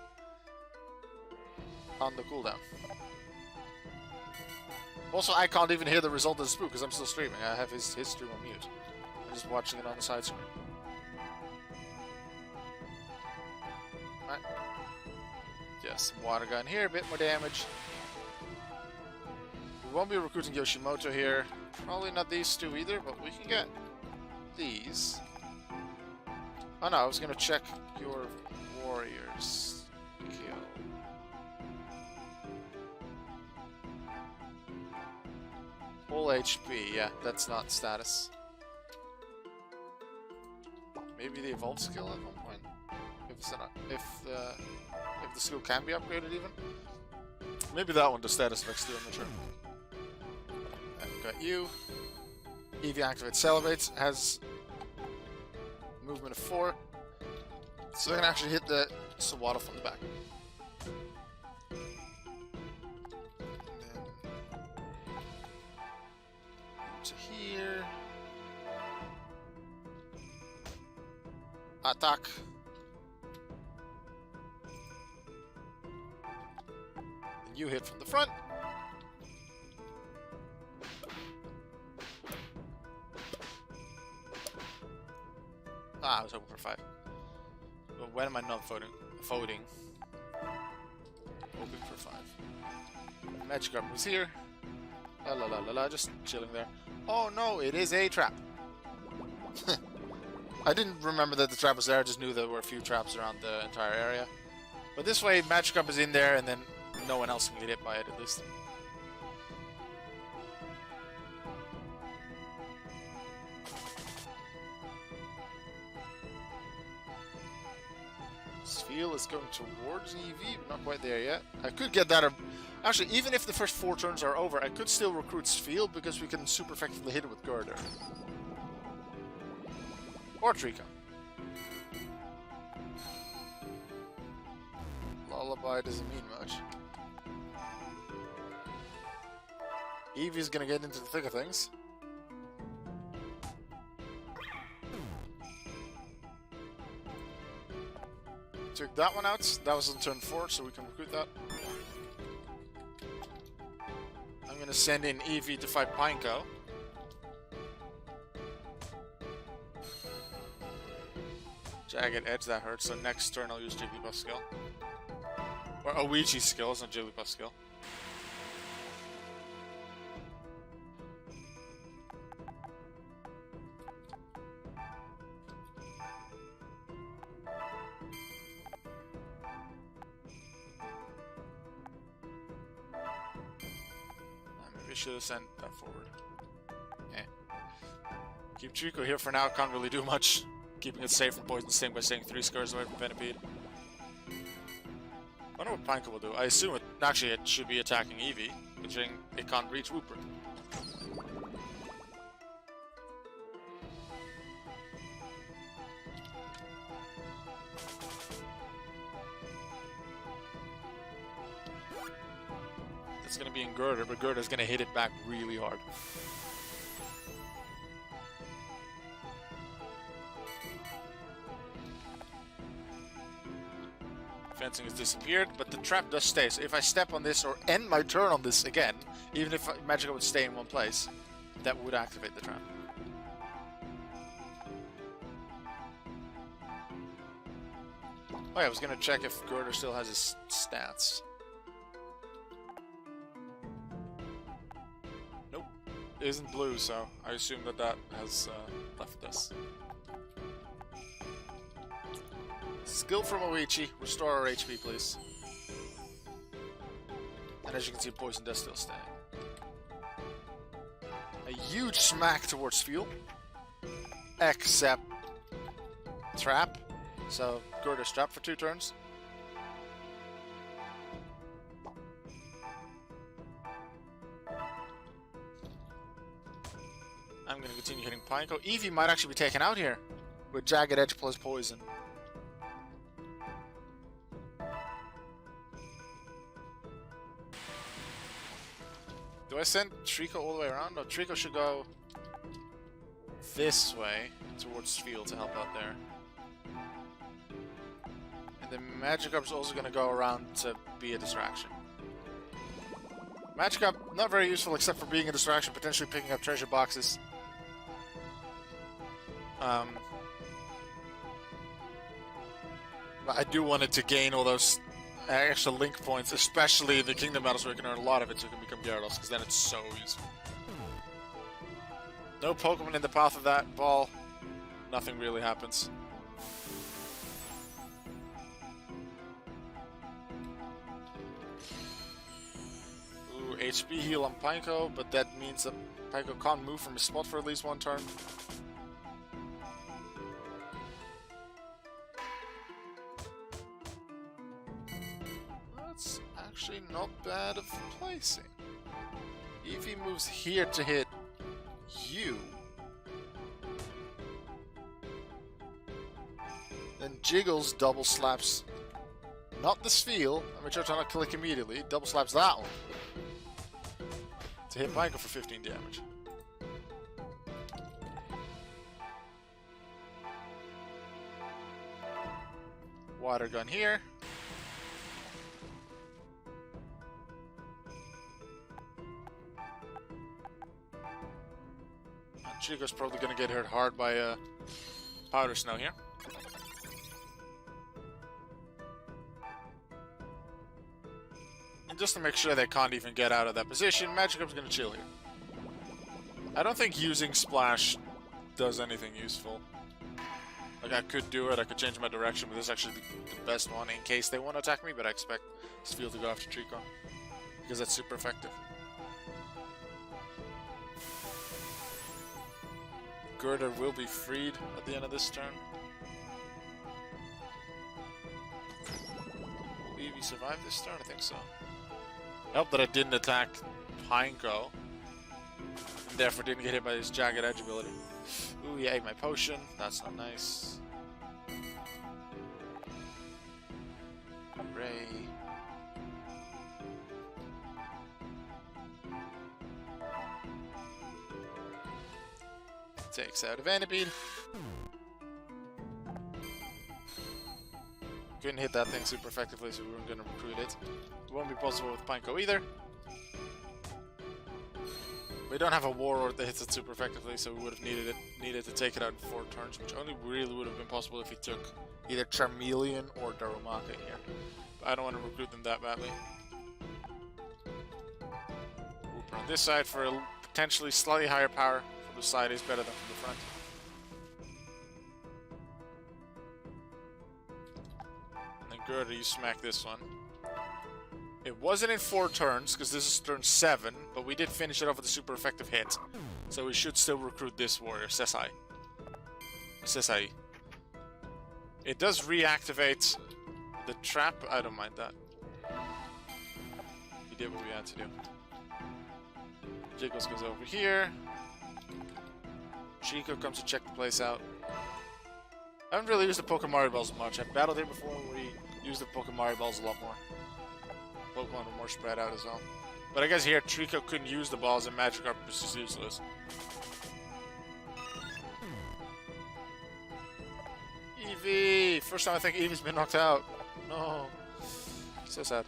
on the cooldown. Also, I can't even hear the result of the Spook because I'm still streaming. I have his stream on mute. I'm just watching it on the side screen. Alright. Yes, some water gun here, a bit more damage. We won't be recruiting Yoshimoto here. Probably not these two either, but we can get these. Oh no, I was gonna check your warriors. Kill. Full HP, yeah, that's not status. Maybe the evolved skill at one point? If the skill can be upgraded even? Maybe that one does status effects too, I'm not sure. I've got you. Eevee activates Celebrates, has movement of 4. So they can actually hit the Sawada from the back. To here. Attack. And you hit from the front. Ah, I was hoping for 5. But when am I not voting? Hoping for 5. Magikarp was here. La la la la la, just chilling there. Oh no, it is a trap. I didn't remember that the trap was there, I just knew there were a few traps around the entire area. But this way, Magikarp is in there, and then no one else can get hit by it, at least. Spheal is going towards Eevee, but not quite there yet. I could get that... Actually, even if the first 4 turns are over, I could still recruit Spheal because we can super effectively hit it with Girder. Or Trico. Lullaby doesn't mean much. Eevee's gonna get into the thick of things. Took that one out. That was on turn 4, so we can recruit that. I'm gonna send in Eevee to fight Pineco. Jagged Edge, that hurts, so next turn I'll use Jigglypuff skill. Or Ouichi's skill, it's not Jigglypuff skill. Should have sent that forward. Okay. Keep Trico here for now, can't really do much. Keeping it safe from Poison Sting by staying 3 squares away from Venipede. I wonder what Pineco will do. I assume it should be attacking Eevee, considering it can't reach Wooper. It's going to be in Girder, but Girder's going to hit it back really hard. Fencing has disappeared, but the trap does stay. So if I step on this or end my turn on this again, even if Magikarp would stay in one place, that would activate the trap. Oh yeah, I was going to check if Girder still has his stats. It isn't blue, so I assume that has left us. Skill from Ouichi. Restore our HP, please. And as you can see, Poison does still stay. A huge smack towards Spheal. Except Trap. So, Girder's trapped for 2 turns. I'm going to continue hitting Pineco. Eevee might actually be taken out here with Jagged Edge plus Poison. Do I send Trico all the way around? No, Trico should go this way towards Spheal to help out there. And then Magikarp's also going to go around to be a distraction. Magikarp, not very useful except for being a distraction, potentially picking up treasure boxes. But I do want it to gain all those extra link points, especially the Kingdom Battles where you can earn a lot of it so it can become Gyarados, because then it's so useful. No Pokemon in the path of that ball. Nothing really happens. Ooh, HP heal on Pineco, but that means that Pineco can't move from his spot for at least 1 turn. That's actually not bad of placing. Eevee moves here to hit you. Then Jiggles double slaps not the Spheal, which I'm trying to click immediately, double slaps that one to hit Pineco for 15 damage. Water gun here. Chico's probably going to get hurt hard by Powder Snow here. And just to make sure they can't even get out of that position, Magikarp's going to chill here. I don't think using Splash does anything useful. Like, I could do it, I could change my direction, but this is actually the best one in case they want to attack me, but I expect Spheal to go after Trico, because that's super effective. Girder will be freed at the end of this turn. survive this turn? I think so. Help that I didn't attack Pineco. And therefore didn't get hit by his Jagged Edge ability. Ooh, he ate my potion. That's not nice. Ray. Takes out a Vanderbead. Couldn't hit that thing super effectively, so we weren't going to recruit it. It won't be possible with Pineco either. We don't have a Warlord that hits it super effectively, so we would have needed to take it out in 4 turns, which only really would have been possible if he took either Charmeleon or Darumaka here. But I don't want to recruit them that badly. Whooper on this side for a potentially slightly higher power. From the side is better than from the front. And then Gerda, you smack this one. It wasn't in 4 turns, because this is turn 7, but we did finish it off with a super effective hit. So we should still recruit this warrior, Sesai. Sesai. It does reactivate the trap, I don't mind that. He did what we had to do. Jiggles goes over here. Chico comes to check the place out. I haven't really used the Pokemon Balls much. I've battled here before where we used the Pokemon Balls a lot more. Pokemon were more spread out as well. But I guess here, Trico couldn't use the balls and Magikarp was just useless. Eevee! First time I think Eevee's been knocked out. No. So sad.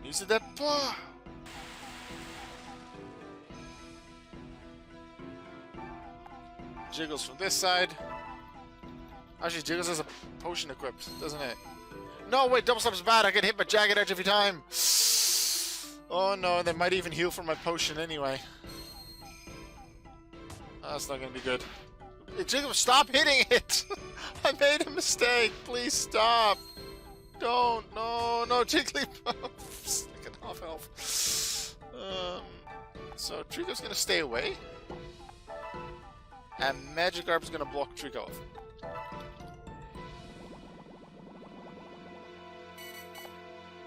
Use that paw! Jiggles from this side. Actually, Jiggles has a potion equipped, doesn't it? No, wait, Double Slap's bad. I get hit by Jagged Edge every time. Oh no, they might even heal from my potion anyway. That's not gonna be good. Jiggles, stop hitting it! I made a mistake. Please stop. Don't. No, no, Jigglypuff. Like an half health. So Trico's gonna stay away. And Magikarp's gonna block Trico off.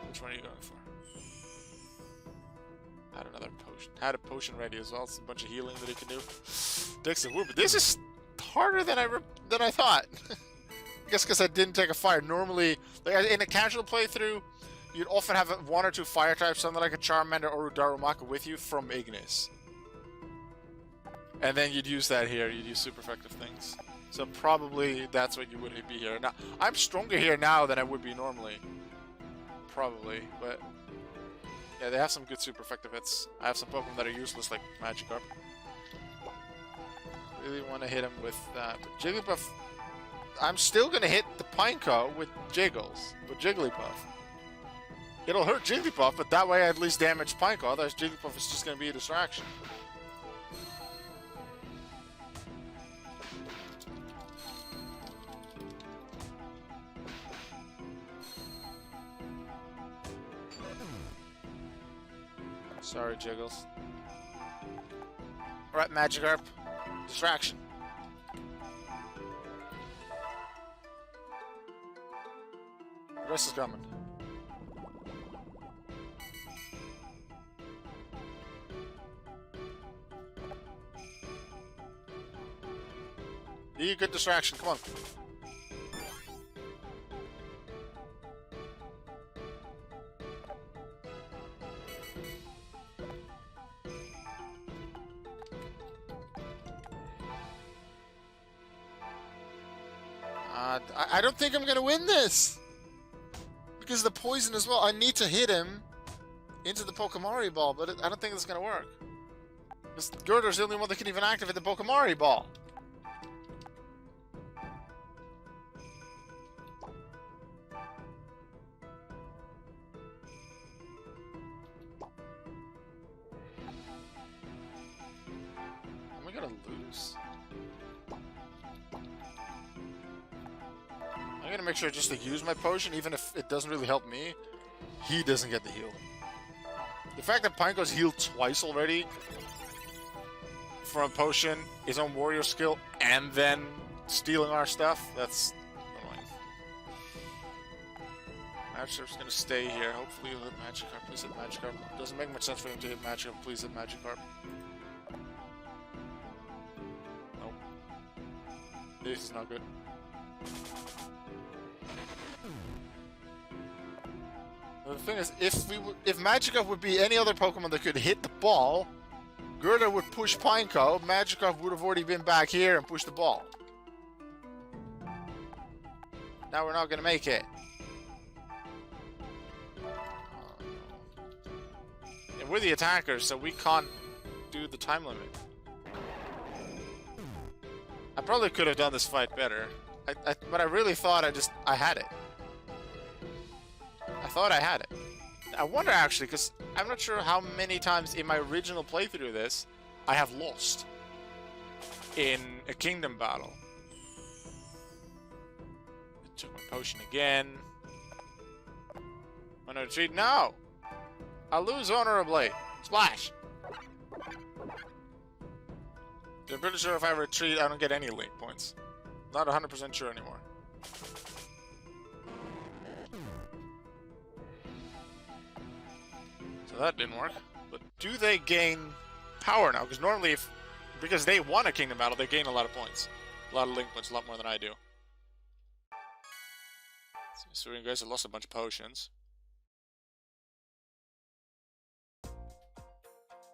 Which one are you going for? Had another potion. Had a potion ready as well. It's a bunch of healing that he can do. Dixon, whoop. This is harder than I thought. I guess because I didn't take a fire. Normally, like in a casual playthrough, you'd often have 1 or 2 fire types, something like a Charmander or a Darumaka with you from Ignis. And then you'd use that here. You'd use super effective things. So probably that's what you would be here. Now, I'm stronger here now than I would be normally. Probably, but yeah, they have some good super effective hits. I have some Pokemon that are useless, like Magikarp. Really want to hit him with that. But Jigglypuff, I'm still going to hit the Pineco with Jiggles, with Jigglypuff. It'll hurt Jigglypuff, but that way I at least damage Pineco, otherwise Jigglypuff is just going to be a distraction. Sorry, Jiggles. Alright, Magikarp. Distraction. The rest is coming. Be a good distraction, come on. I don't think I'm gonna win this! Because of the poison as well. I need to hit him into the Pokemari Ball, but I don't think it's gonna work. Because Girder's the only one that can even activate the Pokemari Ball. Am I gonna lose? I'm gonna make sure just to use my potion, even if it doesn't really help me. He doesn't get the heal. The fact that Pineco's healed twice already from a potion, his own warrior skill, and then stealing our stuff, that's Magikarp's gonna stay here. Hopefully he'll hit Magikarp. Please hit Magikarp. Doesn't make much sense for him to hit Magikarp. Please hit Magikarp. Nope. This is not good. The thing is, if Magikarp would be any other Pokemon that could hit the ball, Gerda would push Pineco, Magikarp would have already been back here and pushed the ball. Now we're not gonna make it. And we're the attackers, so we can't do the time limit. I probably could have done this fight better. But I really thought I had it. I thought I had it. I wonder actually, because I'm not sure how many times in my original playthrough of this I have lost in a kingdom battle. I took my potion again. Want to retreat? No! I'll lose honorably. Splash! I'm pretty sure if I retreat, I don't get any link points. Not 100% sure anymore. So that didn't work. But do they gain power now? Because normally, because they won a kingdom battle, they gain a lot of points. A lot of link points, a lot more than I do. So you guys have lost a bunch of potions.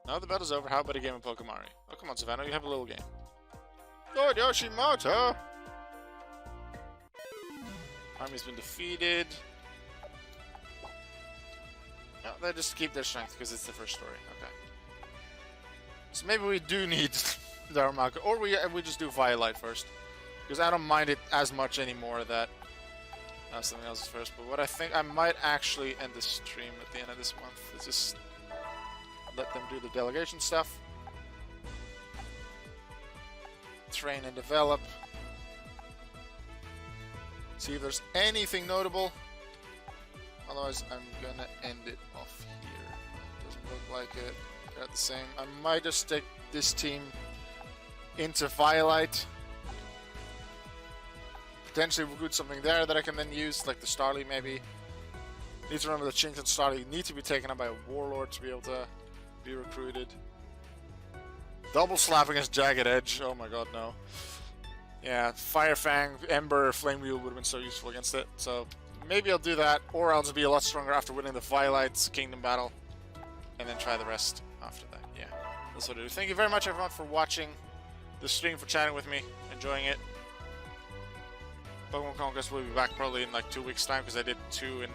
Now the battle's over, how about a game of Pokemon? Oh, come on, Savannah, you have a little game. Good Yoshimoto! Army's been defeated. No, they just keep their strength because it's the first story. Okay. So maybe we do need Darumaka, or we just do Violet first, because I don't mind it as much anymore that something else is first. But what I think I might actually end the stream at the end of this month is just let them do the delegation stuff, train and develop. See if there's anything notable. Otherwise, I'm gonna end it off here. Doesn't look like it. They're the same. I might just take this team into Violet. Potentially recruit something there that I can then use, like the Starly maybe. Need to remember the Chinks and Starly need to be taken up by a Warlord to be able to be recruited. Double slap against Jagged Edge. Oh my god, no. Yeah, Fire Fang, Ember, Flame Wheel would have been so useful against it. So maybe I'll do that, or I'll just be a lot stronger after winning the Violet's Kingdom battle, and then try the rest after that. Yeah, that's what I do. Thank you very much, everyone, for watching the stream, for chatting with me, enjoying it. Pokemon Conquest will be back probably in like 2 weeks' time, because I did two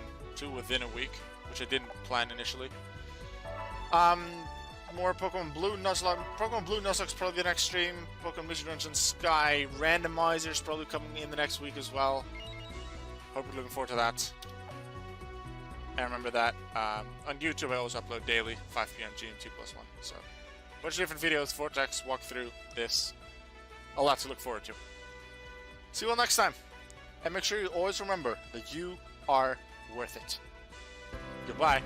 within a week, which I didn't plan initially. More Pokemon Blue Nuzlocke. Pokemon Blue Nuzlocke's probably the next stream. Pokemon Mystery Dungeon Sky Randomizer's probably coming in the next week as well. Hope you're looking forward to that. And remember that on YouTube I always upload daily, 5 PM GMT+1. So, a bunch of different videos, Vortex, walkthrough, this. A lot to look forward to. See you all next time. And make sure you always remember that you are worth it. Goodbye.